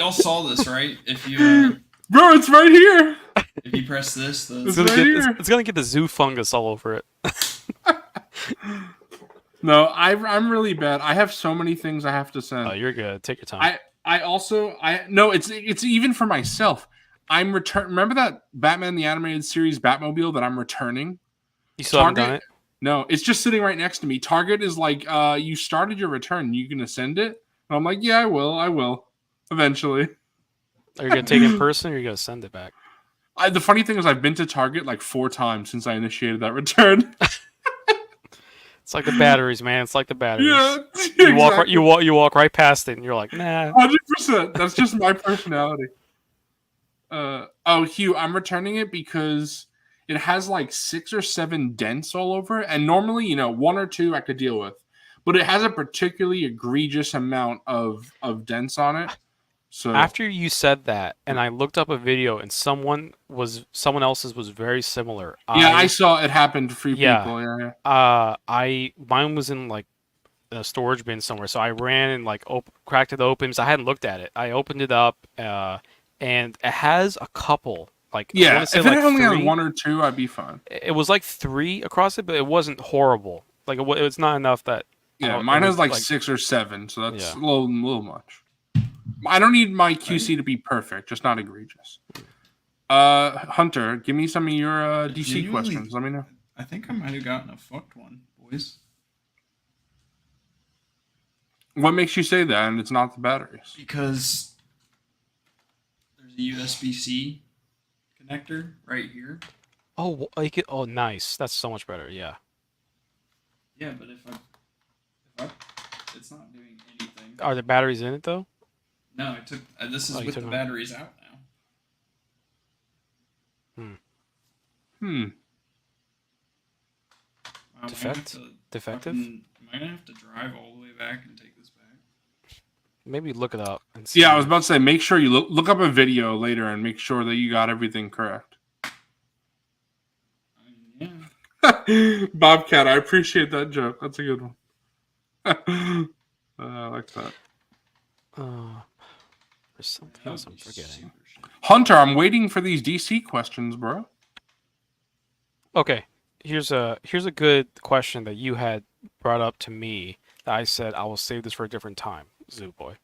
y'all saw this, right? If you bro, it's right here. if you press this, it's gonna get the zoo fungus all over it. No, I'm really bad. I have so many things I have to send. Oh, you're good. Take your time. It's even for myself. Remember that Batman the Animated Series Batmobile that I'm returning? You still haven't done it? No, it's just sitting right next to me. Target is like, you started your return. You gonna send it? And I'm like, yeah, I will. Eventually. Are you gonna take it in person or are you gonna send it back? The funny thing is I've been to Target like 4 times since I initiated that return. It's like the batteries, man. It's like the batteries. Yeah, You walk right past it and you're like, nah. 100%. That's just my personality. Hugh, I'm returning it because it has like 6 or 7 dents all over it. And normally, 1 or 2 I could deal with. But it has a particularly egregious amount of dents on it. So after you said that, and I looked up a video, and someone else's was very similar. Yeah, I saw it happen to people. Yeah. Mine was in like a storage bin somewhere, so I ran and like cracked it open. So I hadn't looked at it. I opened it up, and it has a couple. Like, yeah, if it like only 3, had 1 or 2, I'd be fine. It was like 3 across it, but it wasn't horrible. Like it was not enough that. Yeah, mine has like 6 or 7, so that's a little much. I don't need my QC to be perfect, just not egregious. Hunter, give me some of your DC questions. Let me know. I think I might have gotten a fucked one, boys. What makes you say that and it's not the batteries? Because there's a USB-C connector right here. Oh, nice. That's so much better. Yeah. Yeah, but if I it's not doing anything. Are there batteries in it though? No, I took. This is with the batteries out now. Wow, Defective? Am I gonna have to drive all the way back and take this back? Maybe look it up and see. Yeah, I was about to say, make sure you look up a video later and make sure that you got everything correct. Yeah. Bobcat, I appreciate that joke. That's a good one. I like that. There's something else I'm forgetting. Hunter, I'm waiting for these DC questions, bro. Okay, here's a good question that you had brought up to me. That I said I will save this for a different time, Zoo Boy.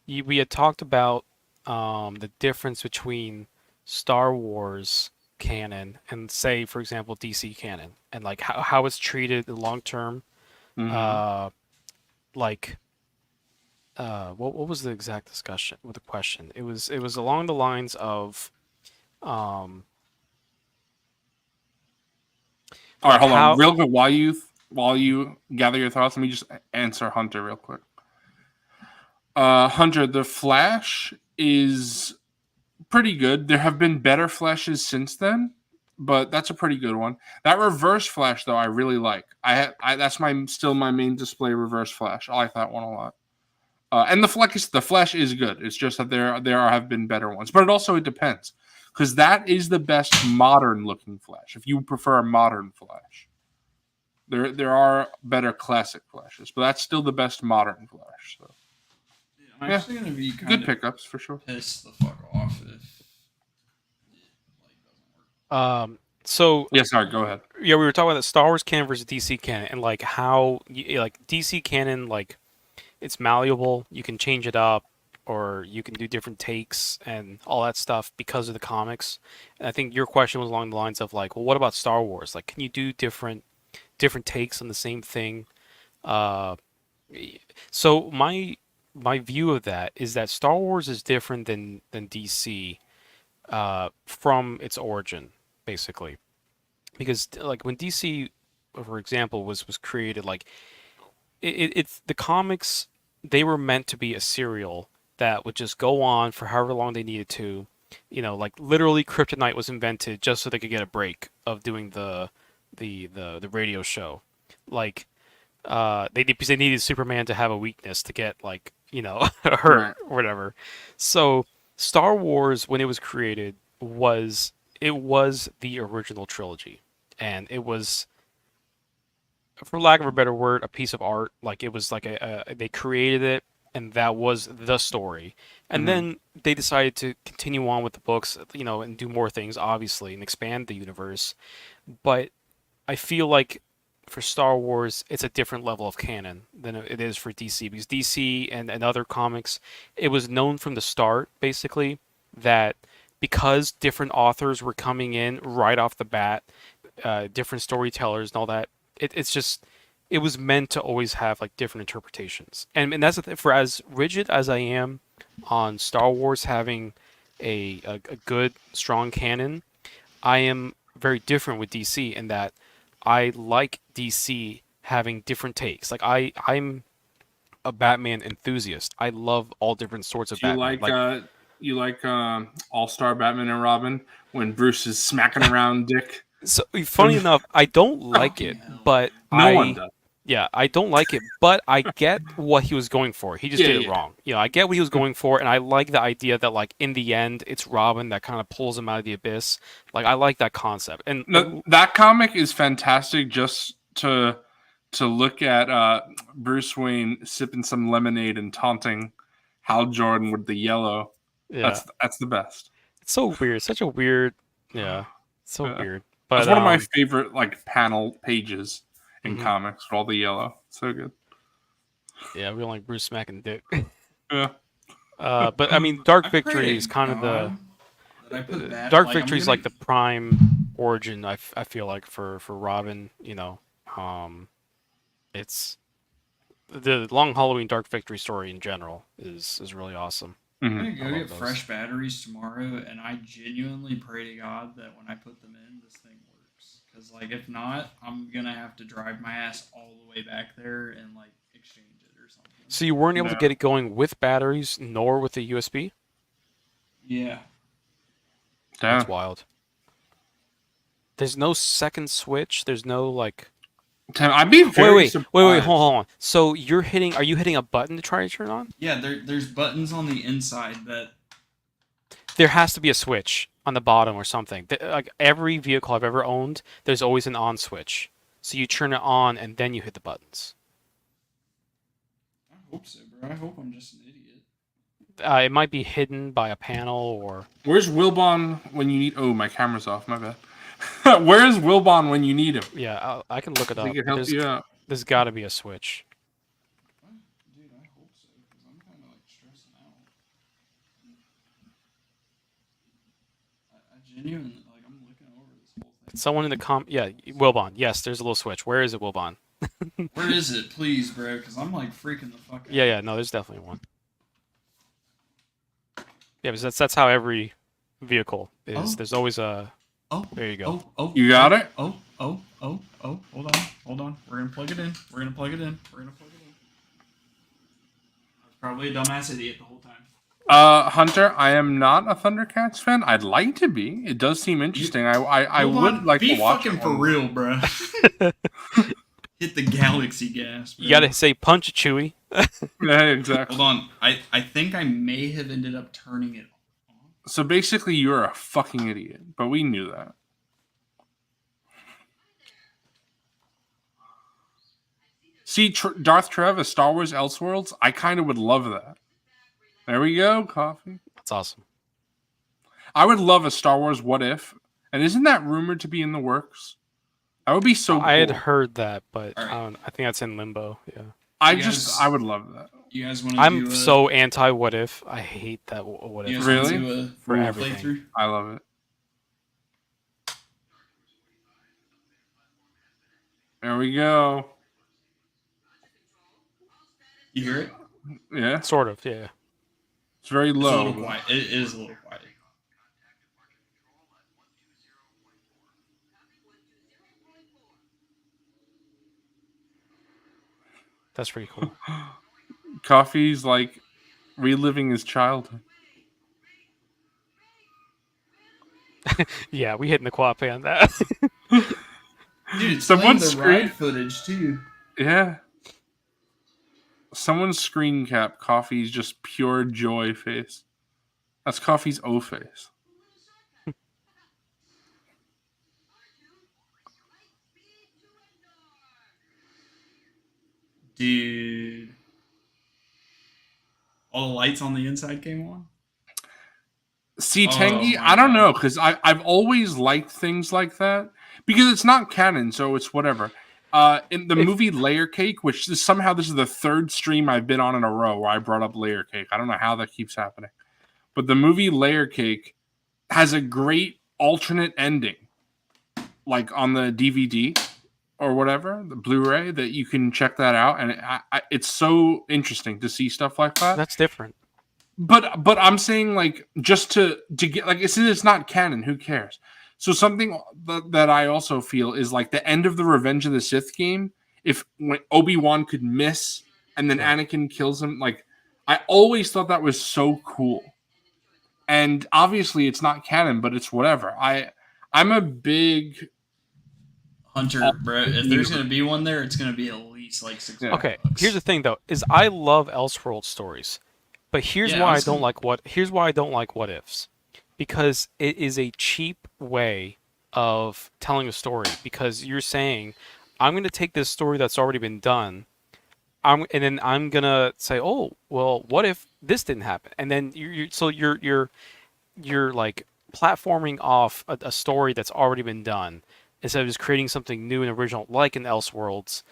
We had talked about the difference between Star Wars canon and, say, for example, DC canon, and like how it's treated long term. Mm-hmm. What was the exact discussion with the question? It was along the lines of all right, hold on real quick while you gather your thoughts. Let me just answer Hunter real quick. Hunter, the Flash is pretty good. There have been better Flashes since then, but that's a pretty good one. That Reverse Flash though, I really like. That's still my main display Reverse Flash. I like that one a lot. And the Flesh is good. It's just that there have been better ones, but it depends, because that is the best modern looking Flash. If you prefer a modern Flash, there are better classic Flashes, but that's still the best modern Flash. So I'm actually gonna be kind good of pickups for sure. Pissed the fuck off if So yeah, sorry, go ahead. Yeah, we were talking about the Star Wars canon versus DC canon, and like how like DC canon, like it's malleable. You can change it up, or you can do different takes and all that stuff because of the comics. And I think your question was along the lines of like, well, what about Star Wars? Like, can you do different takes on the same thing? So my view of that is that Star Wars is different than DC from its origin, basically. Because like when DC, for example, was created, like it's the comics, they were meant to be a serial that would just go on for however long they needed to. You know, like literally Kryptonite was invented just so they could get a break of doing the radio show. Like because they needed Superman to have a weakness to get like, you know, hurt or whatever. So Star Wars, when it was created, was the original trilogy, and it was, for lack of a better word, a piece of art. Like it was like they created it, and that was the story. And then they decided to continue on with the books, you know, and do more things, obviously, and expand the universe. But I feel like for Star Wars, it's a different level of canon than it is for DC, because DC and other comics, it was known from the start, basically, that because different authors were coming in right off the bat, different storytellers and all that, it was meant to always have like different interpretations. And that's the thing, for as rigid as I am on Star Wars having a good, strong canon, I am very different with DC in that I like DC having different takes. Like I'm a Batman enthusiast. I love all different sorts of Batman. You like All-Star Batman and Robin when Bruce is smacking around Dick? So funny enough, I don't like it, but no one does. Yeah, I don't like it, but I get what he was going for. He just did it wrong. You know, I get what he was going for, and I like the idea that, like, in the end, it's Robin that kind of pulls him out of the abyss. Like, I like that concept. And that comic is fantastic just to look at Bruce Wayne sipping some lemonade and taunting Hal Jordan with the yellow. Yeah. That's the best. It's so weird. Such a weird... Yeah. So weird. But it's one of my favorite, like, panel pages in comics with all the yellow. So good. Yeah, we don't like Bruce smacking Dick. Yeah. But I mean, Dark Victory is kind of the Dark Victory is like the prime origin. I feel like for Robin. You know, it's the Long Halloween Dark Victory story in general is really awesome. I'm gonna go get fresh batteries tomorrow, and I genuinely pray to God that when I put them in, this thing works. Because like, if not, I'm gonna have to drive my ass all the way back there and like exchange it or something. So you weren't able to get it going with batteries, nor with the USB? Yeah. That's wild. There's no second switch. There's no like. I'd be very surprised. Wait, hold on. So are you hitting a button to try to turn it on? Yeah, there's buttons on the inside that. There has to be a switch on the bottom or something. Like every vehicle I've ever owned, there's always an on switch. So you turn it on and then you hit the buttons. I hope so, bro. I hope I'm just an idiot. It might be hidden by a panel or. Where's Wilbon when you need? Oh, my camera's off. My bad. Where's Wilbon when you need him? Yeah, I can look it up. He can help you out. There's got to be a switch. Dude, I hope so, because I'm kind of like stressing out. I genuinely, like, I'm looking over this whole thing. Someone in the yeah, Wilbon. Yes, there's a little switch. Where is it, Wilbon? Where is it, please, bro? Because I'm like freaking the fuck out. Yeah, no, there's definitely one. Yeah, because that's how every vehicle is. Oh. There's always a. Oh, there you go. Oh, you got it? Oh. Hold on. We're gonna plug it in. That's probably a dumbass idiot the whole time. Hunter, I am not a Thundercats fan. I'd like to be. It does seem interesting. I would like to watch. Be fucking for real, bro. Hit the galaxy gas. Bro. You gotta say punch Chewie. Yeah, exactly. Hold on. I think I may have ended up turning it on. So basically, you're a fucking idiot, but we knew that. See, Darth Travis, Star Wars Elseworlds, I kind of would love that. There we go, coffee. That's awesome. I would love a Star Wars What If. And isn't that rumored to be in the works? That would be so cool. I had heard that, but Right. I think that's in limbo. Yeah. I would love that. You guys want to I'm so anti What If. I hate that What If. Really? For full everything. playthrough? I love it. There we go. You hear it? Yeah. Sort of, yeah. It's very It's a low. little quiet. It is a little quiet. That's pretty cool. Coffee's like reliving his childhood. Yeah, we hit in the quad pay on that. Dude, Someone the ride footage too. Yeah. Someone's screen cap Coffee's just pure joy face. That's Coffee's O face. Dude. All the lights on the inside came on? See, Oh, Tengi, my I don't God. know, because I've always liked things like that. Because it's not canon, so it's whatever. In the movie Layer Cake, which somehow this is the third stream I've been on in a row where I brought up Layer Cake. I don't know how that keeps happening. But the movie Layer Cake has a great alternate ending. Like on the DVD or whatever, the Blu-ray, that you can check that out. And it's so interesting to see stuff like that. That's different. But I'm saying, like, just to get, like, since it's not canon, who cares? So something that I also feel is like the end of the Revenge of the Sith game. If when Obi-Wan could miss and then Anakin kills him, like, I always thought that was so cool. And obviously it's not canon, but it's whatever. I'm a big Hunter, bro. If there's gonna be one there, it's gonna be at least like $6. Okay, here's the thing though: is I love Elseworld stories, but here's why I don't like what ifs, because it is a cheap way of telling a story. Because you're saying, I'm going to take this story that's already been done, and then I'm gonna say, oh, well, what if this didn't happen? And then you're like platforming off a story that's already been done, instead of just creating something new and original, like in Elseworlds,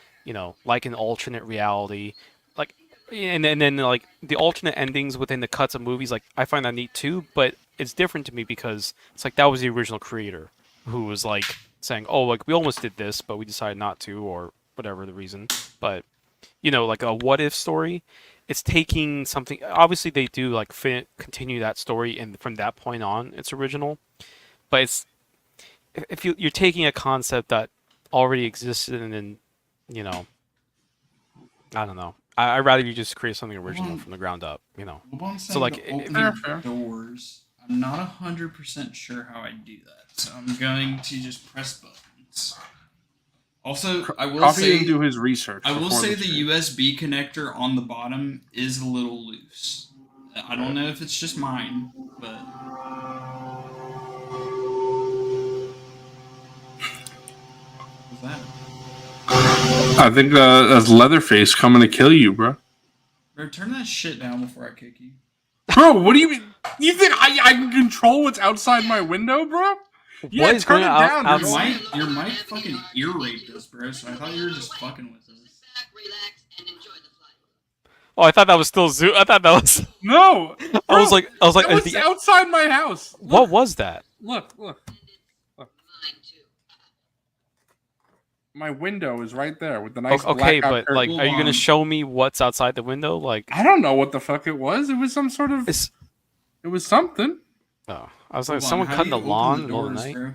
like an alternate reality, like, and then like the alternate endings within the cuts of movies, like I find that neat too. But it's different to me because it's like that was the original creator who was like saying, oh, like we almost did this, but we decided not to, or whatever the reason. But like a what if story, it's taking something. Obviously, they do like continue that story, and from that point on, it's original. But it's if you're taking a concept that already existed and then, I don't know. I'd rather you just create something original from the ground up, So like, open doors. I'm not 100% sure how I do that, so I'm going to just press buttons. Also, I will Coffee say didn't do his research. I will say the USB connector on the bottom is a little loose. I don't know if it's just mine, but what's that? I think that's Leatherface coming to kill you, bro. Bro, turn that shit down before I kick you. Bro, what do you mean? You think I can control what's outside my window, bro? Yeah, what is turn going it on down. Your mic fucking ear raped us, bro, so I thought you were just fucking with us. Oh, I thought that was still Zoo. I thought that was. No, bro, I was like, it's outside my house. Look, what was that? Look. My window is right there with the nice. Okay, blackout but like, curtain. are you gonna show me what's outside the window? Like, I don't know what the fuck it was. It was some sort of. It was something. Oh, I was like, someone cutting the lawn in the middle of the night. Bro?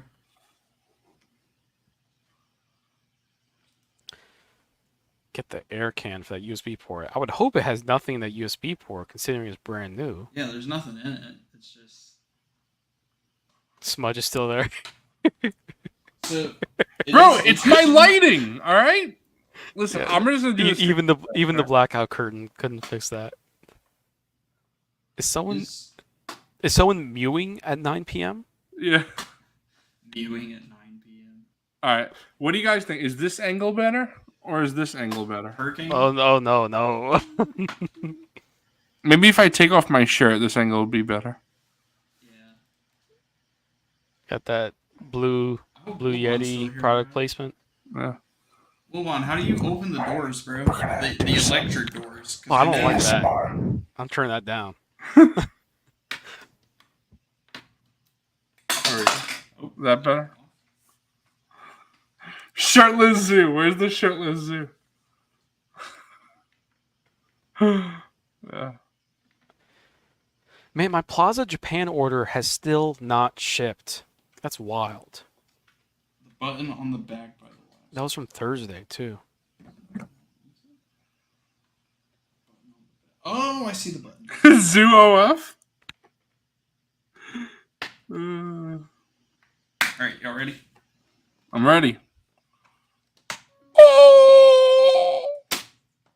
Get the air can for that USB port. I would hope it has nothing in that USB port, considering it's brand new. Yeah, there's nothing in it. It's just smudge is still there. So, bro, it's my lighting. All right. Listen, Yeah. I'm just gonna do this. Even the blackout curtain couldn't fix that. Is someone mewing at 9 p.m.? Yeah. Viewing at 9 p.m. All right. What do you guys think? Is this angle better or is this angle better? Hurricane? Oh no. Maybe if I take off my shirt, this angle would be better. Yeah. Got that blue Yeti product placement. Yeah. Wilbon, how do you open the doors, bro? The electric doors. Oh, I don't like that. I'm turning that down. There we go. Oh, is that better? Shirtless zoo. Where's the shirtless zoo? Yeah. Man, my Plaza Japan order has still not shipped. That's wild. The button on the back, by the way. That was from Thursday too. Oh, I see the button. Zoo OF? Alright, y'all ready? I'm ready.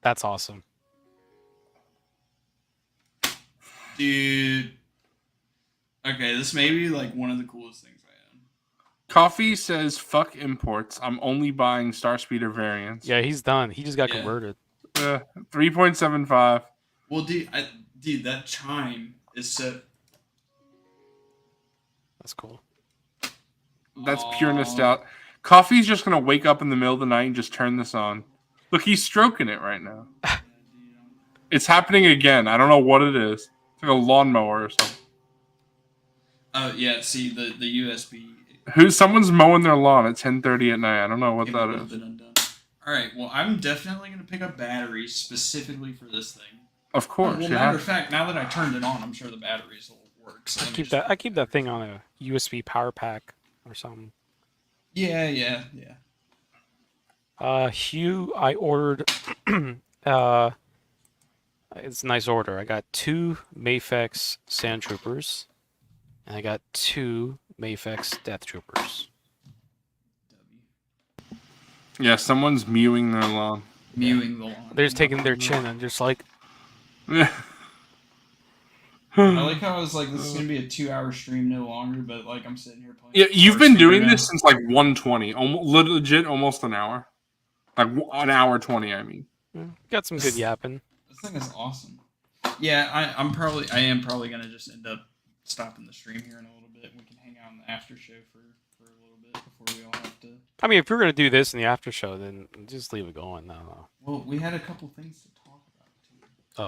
That's awesome. Dude. Okay, this may be like one of the coolest things I own. Coffee says, fuck imports. I'm only buying Star Speeder variants. Yeah, he's done. He just got converted. 3.75. Well, dude, that chime is so... That's cool. That's pure nostalgia. Coffee's just going to wake up in the middle of the night and just turn this on. Look, he's stroking it right now. It's happening again. I don't know what it is. It's like a lawnmower or something. Oh, yeah, see, the USB... Someone's mowing their lawn at 10:30 at night. I don't know what that is. Alright, well, I'm definitely going to pick up batteries specifically for this thing. Of course. Well, matter of fact, now that I turned it on, I'm sure the batteries will work. So I keep that thing on a USB power pack or something. Yeah. Hugh, I ordered. It's a nice order. I got 2 Mafex Sand Troopers, and I got 2 Mafex Death Troopers. Yeah, someone's mewing their lawn. Mewing the lawn. They're just taking their chin and just like. Yeah. I like how I was like, this is gonna be a 2-hour stream no longer, but like I'm sitting here playing. Yeah, you've been doing this since like 1:20, legit almost an hour, like an hour 20. I mean, Got some good yapping. This thing is awesome. Yeah, I am probably gonna just end up stopping the stream here in a little bit. We can hang out in the after show for a little bit before we all have to. I mean, if you're gonna do this in the after show, then just leave it going. No. Well, we had a couple things to talk about too.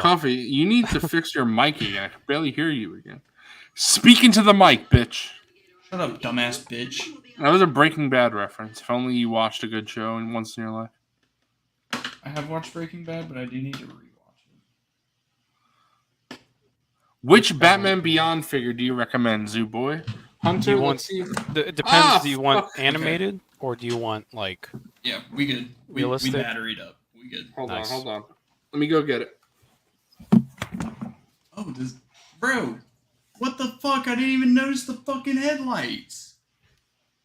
Coffee, you need to fix your mic again. I can barely hear you again. Speak into the mic, bitch. Shut up, dumbass bitch. That was a Breaking Bad reference. If only you watched a good show once in your life. I have watched Breaking Bad, but I do need to rewatch it. Which Batman Beyond figure do you recommend, Zoo Boy? Hunter, Do you let's see. It depends. Do you want fuck. animated or do you want like? Yeah, we good. We Realistic? batteried up. We good. Hold Nice. on. Let me go get it. Oh, bro, what the fuck? I didn't even notice the fucking headlights.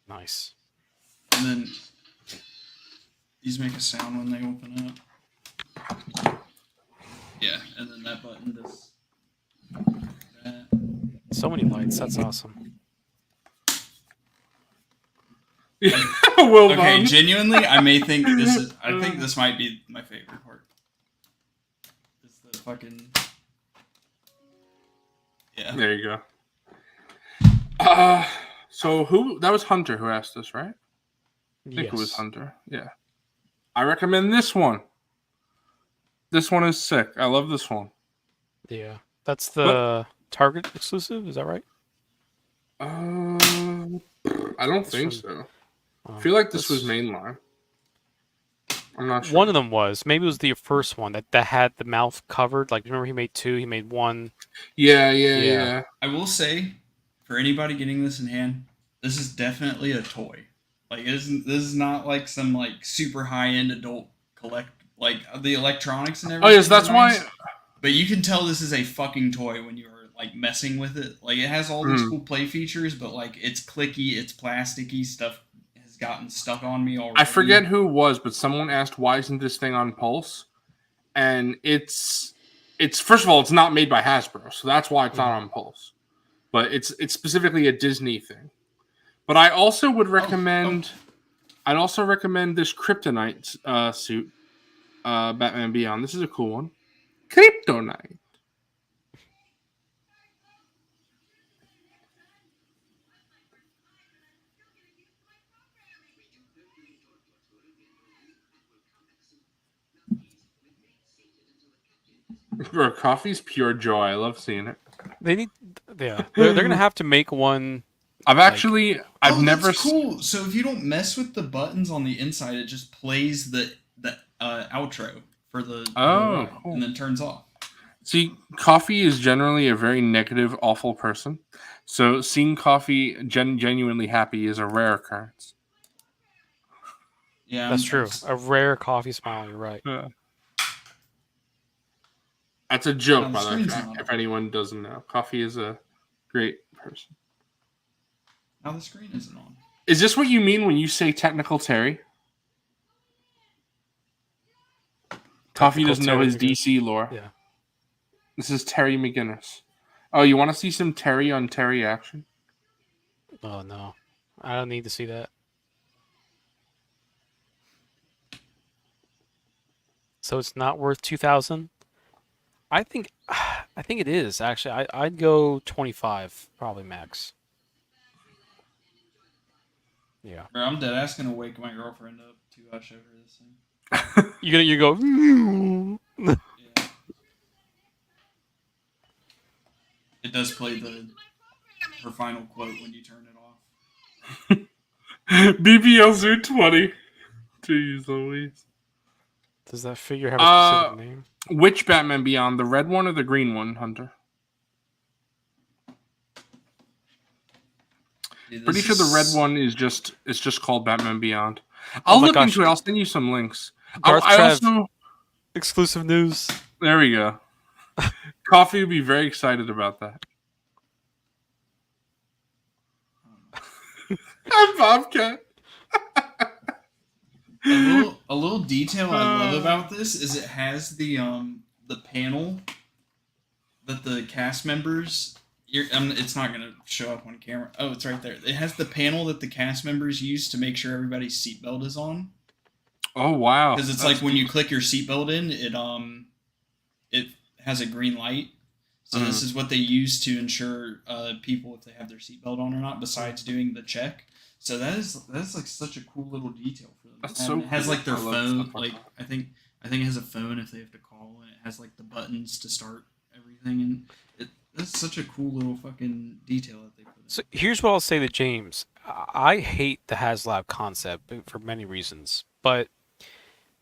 Nice. And then these make a sound when they open up. Yeah, and then that button does that. So many lights. That's awesome. Wilbon. Okay, genuinely, I think this might be my favorite part. It's the fucking. Yeah. There you go. So that was Hunter who asked us, right? I think it was Hunter. Yeah. I recommend this one. This one is sick. I love this one. Yeah. That's the Target exclusive, is that right? I don't think so. I feel like this was mainline. I'm not sure. One of them was. Maybe it was the first one that had the mouth covered. Like, remember he made 2? He made 1. Yeah. I will say, for anybody getting this in hand, this is definitely a toy. Like, this is not like some like super high end adult collect like the electronics and everything. Oh yes, that's why. But you can tell this is a fucking toy when you're like messing with it. Like, it has all these cool play features, but like it's clicky, it's plasticky stuff has gotten stuck on me already. I forget who it was, but someone asked, "Why isn't this thing on Pulse?" And it's first of all, it's not made by Hasbro, so that's why it's not on Pulse. But it's specifically a Disney thing. But I also would recommend. I'd also recommend this Kryptonite suit, Batman Beyond. This is a cool one. Kryptonite. Bro, coffee's pure joy. I love seeing it. They need, yeah. They're gonna have to make one. I've never. That's cool. So if you don't mess with the buttons on the inside, it just plays the outro for the ride, cool. and then turns off. See, Coffee is generally a very negative, awful person. So seeing Coffee genuinely happy is a rare occurrence. Yeah, That's true. A rare coffee smile. You're right. That's a joke, by the way, if anyone doesn't know. Coffee is a great person. Now the screen isn't on. Is this what you mean when you say technical Terry? Coffee doesn't know his DC lore. Yeah. This is Terry McGinnis. Oh, you want to see some Terry on Terry action? Oh, no. I don't need to see that. So it's not worth 2,000? I think it is, actually. I'd go 25, probably max. Yeah. Bro, I'm dead ass gonna wake my girlfriend up to show her this thing. You go. Yeah. It does play her final quote when you turn it off. BBL Zoo 20. Jeez Louise. Does that figure have a specific name? Which Batman Beyond? The red one or the green one, Hunter? Pretty sure the red one is just called Batman Beyond. I'll look into it. I'll send you some links. I also exclusive news. There we go. Coffee would be very excited about that. I'm Bobcat. A little detail I love about this is it has the panel that the cast members. It's not going to show up on camera. Oh, it's right there. It has the panel that the cast members use to make sure everybody's seatbelt is on. Oh wow! Because it's like when you click your seatbelt in, it has a green light. So this is what they use to ensure people if they have their seatbelt on or not. Besides doing the check, so that's like such a cool little detail for them. That's so it has cool. like their phone. Like I think it has a phone if they have to call, and it has like the buttons to start everything, and that's such a cool little fucking detail that they put in. So here's what I'll say to James. I hate the HasLab concept for many reasons, but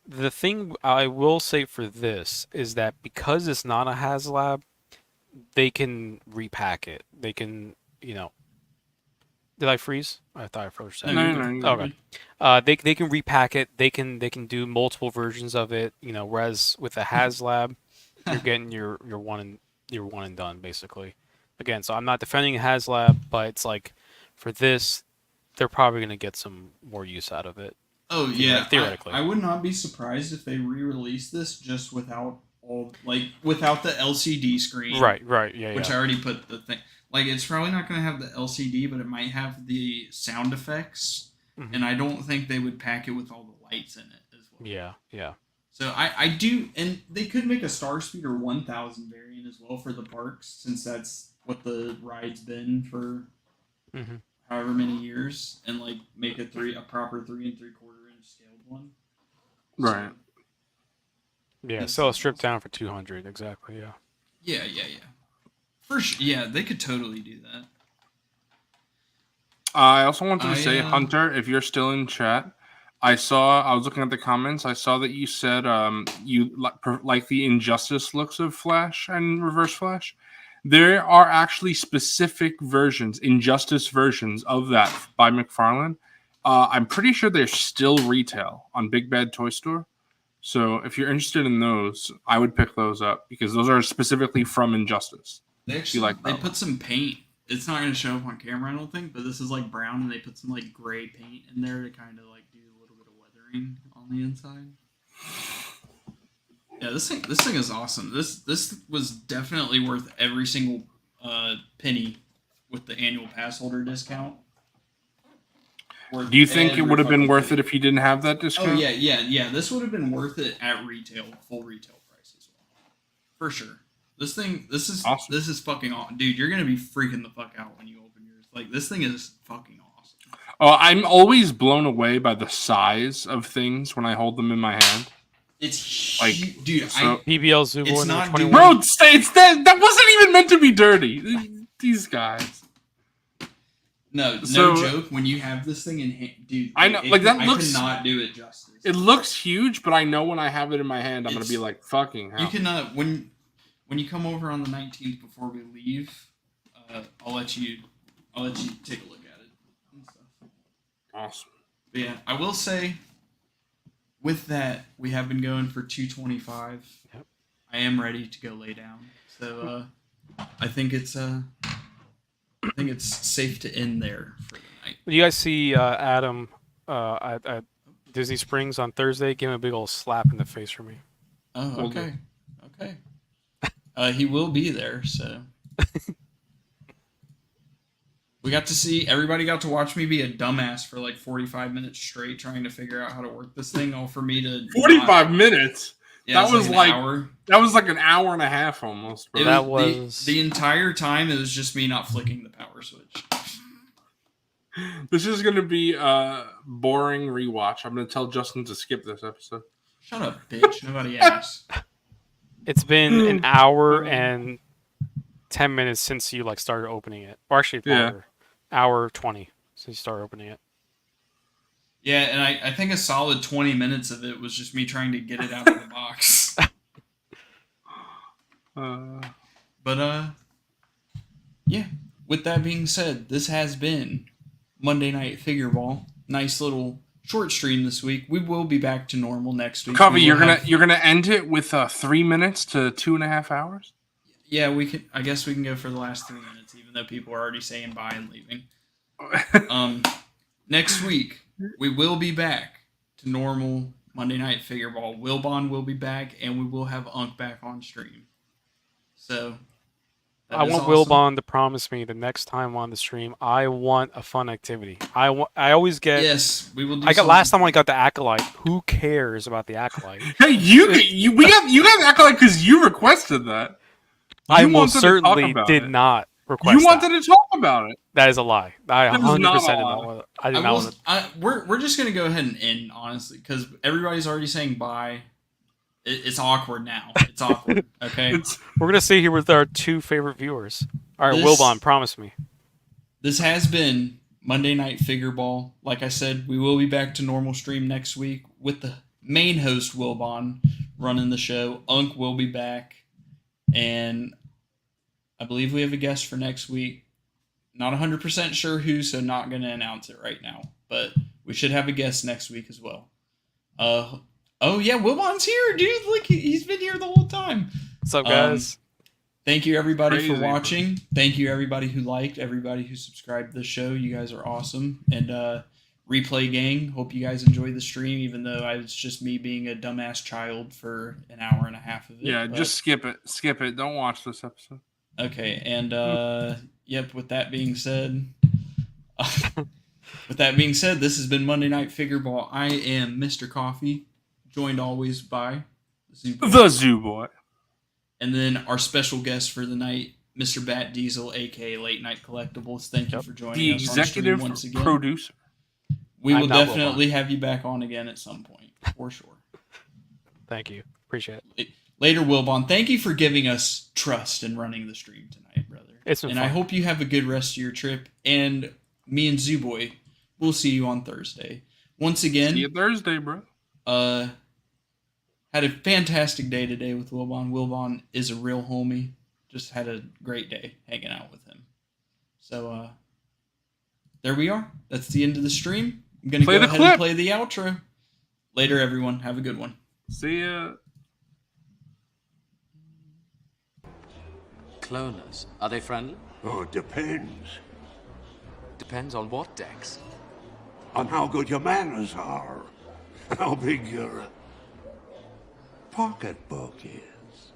the thing I will say for this is that because it's not a HasLab, they can repack it. They can, Did I freeze? I thought I froze. No. Okay. They can repack it. They can do multiple versions of it. Whereas with a HasLab, you're getting your one and done basically. Again, so I'm not defending HasLab, but it's like for this, they're probably gonna get some more use out of it. Oh yeah, theoretically. I would not be surprised if they re-release this just without without the LCD screen. Right, yeah. Which I already put the thing. Like it's probably not going to have the LCD, but it might have the sound effects, and I don't think they would pack it with all the lights in it as well. Yeah. So I do, and they could make a Star Speeder 1000 variant as well for the parks, since that's what the ride's been for however many years, and like make a proper 3 3/4 inch scaled one. Right. Yeah, sell a strip down for 200 exactly. Yeah. Yeah. For sure. Yeah, they could totally do that. I also wanted to say, Hunter, if you're still in chat, I was looking at the comments. I saw that you said you like the Injustice looks of Flash and Reverse Flash. There are actually specific versions, Injustice versions of that by McFarlane. I'm pretty sure they're still retail on Big Bad Toy Store. So if you're interested in those, I would pick those up because those are specifically from Injustice. They actually they put some paint it's not going to show up on camera, I don't think, but this is like brown, and they put some like gray paint in there to kind of like do a little bit of weathering on the inside. Yeah, this thing is awesome. This was definitely worth every single penny with the annual pass holder discount. Do you think it would have been worth it if you didn't have that discount? Oh yeah. This would have been worth it at retail, full retail price as well, for sure. This is awesome. This is fucking awesome, dude. You're gonna be freaking the fuck out when you open yours. Like, this thing is fucking awesome. Oh, I'm always blown away by the size of things when I hold them in my hand. It's like, dude. So, PBL Zubo in not 21. Bro, that wasn't even meant to be dirty. These guys. No joke. When you have this thing in hand, dude, I know, like that looks. I cannot do it justice. It looks huge, but I know when I have it in my hand, I'm gonna be like, "Fucking hell!" You can when you come over on the 19th before we leave, I'll let you take a look at it and stuff. Awesome. But yeah, I will say, with that, we have been going for 225. Yep. I am ready to go lay down. So I think it's safe to end there for the night. You guys see Adam at Disney Springs on Thursday? Give him a big old slap in the face for me. Oh, okay. He will be there, so. Everybody got to watch me be a dumbass for like 45 minutes straight trying to figure out how to work this thing, all for me to... 45 minutes? Yeah, that was like an hour. That was like an hour and a half almost. Bro. The entire time, it was just me not flicking the power switch. This is going to be a boring rewatch. I'm going to tell Justin to skip this episode. Shut up, bitch. Nobody asked. It's been an hour and 10 minutes since you like started opening it. Or actually, hour 20 since you started opening it. Yeah, and I think a solid 20 minutes of it was just me trying to get it out of the box. Yeah. With that being said, this has been Monday Night Figureball. Nice little short stream this week. We will be back to normal next week. Covey, you're gonna end it with 3 minutes to 2.5 hours. Yeah, we can. I guess we can go for the last 3 minutes, even though people are already saying bye and leaving. Next week we will be back to normal Monday Night Figureball. Wilbon will be back, and we will have Unk back on stream. So I want Wilbon to promise me the next time on the stream, I want a fun activity. I always get. Yes, we will. Last time I got the Acolyte. Who cares about the Acolyte? Hey, you got Acolyte because you requested that. I most certainly did not request. You wanted to talk about it. That is a lie. I 100% did not. I did not want it. We're just gonna go ahead and end, honestly, because everybody's already saying bye. It's awkward now. It's awkward. Okay. We're gonna stay here with our 2 favorite viewers. All right, Wilbon, promise me. This has been Monday Night Figureball. Like I said, we will be back to normal stream next week with the main host Wilbon running the show. Unk will be back, and I believe we have a guest for next week. Not 100% sure who, so not gonna announce it right now. But we should have a guest next week as well. Oh yeah, Wilbon's here, dude. Look, he's been here the whole time. What's up, guys? Thank you, everybody, for watching. Thank you, everybody who liked, everybody who subscribed to the show. You guys are awesome. And Replay Gang, hope you guys enjoyed the stream, even though it's just me being a dumbass child for an hour and a half of it. Yeah, just skip it. Skip it. Don't watch this episode. Okay, and yep, with that being said... this has been Monday Night Figureball. I am Mr. Coffee, joined always by the Zoo Boy. And then our special guest for the night, Mr. Bat Diesel, aka Late Night Collectibles. Thank you for joining us on stream once again. Producer. We will definitely have you back on again at some point, for sure. Thank you. Appreciate it. Later, Wilbon. Thank you for giving us trust in running the stream tonight, brother. It's been fun. I hope you have a good rest of your trip. And me and Zoo Boy, we'll see you on Thursday. Once again, see you Thursday, bro. Had a fantastic day today with Wilbon. Wilbon is a real homie. Just had a great day hanging out with him. So, there we are. That's the end of the stream. I'm going to go ahead and play the outro. Later, everyone. Have a good one. See ya. Cloners. Are they friendly? Oh, it depends. Depends on what, Dex. On how good your manners are. How big your pocketbook is.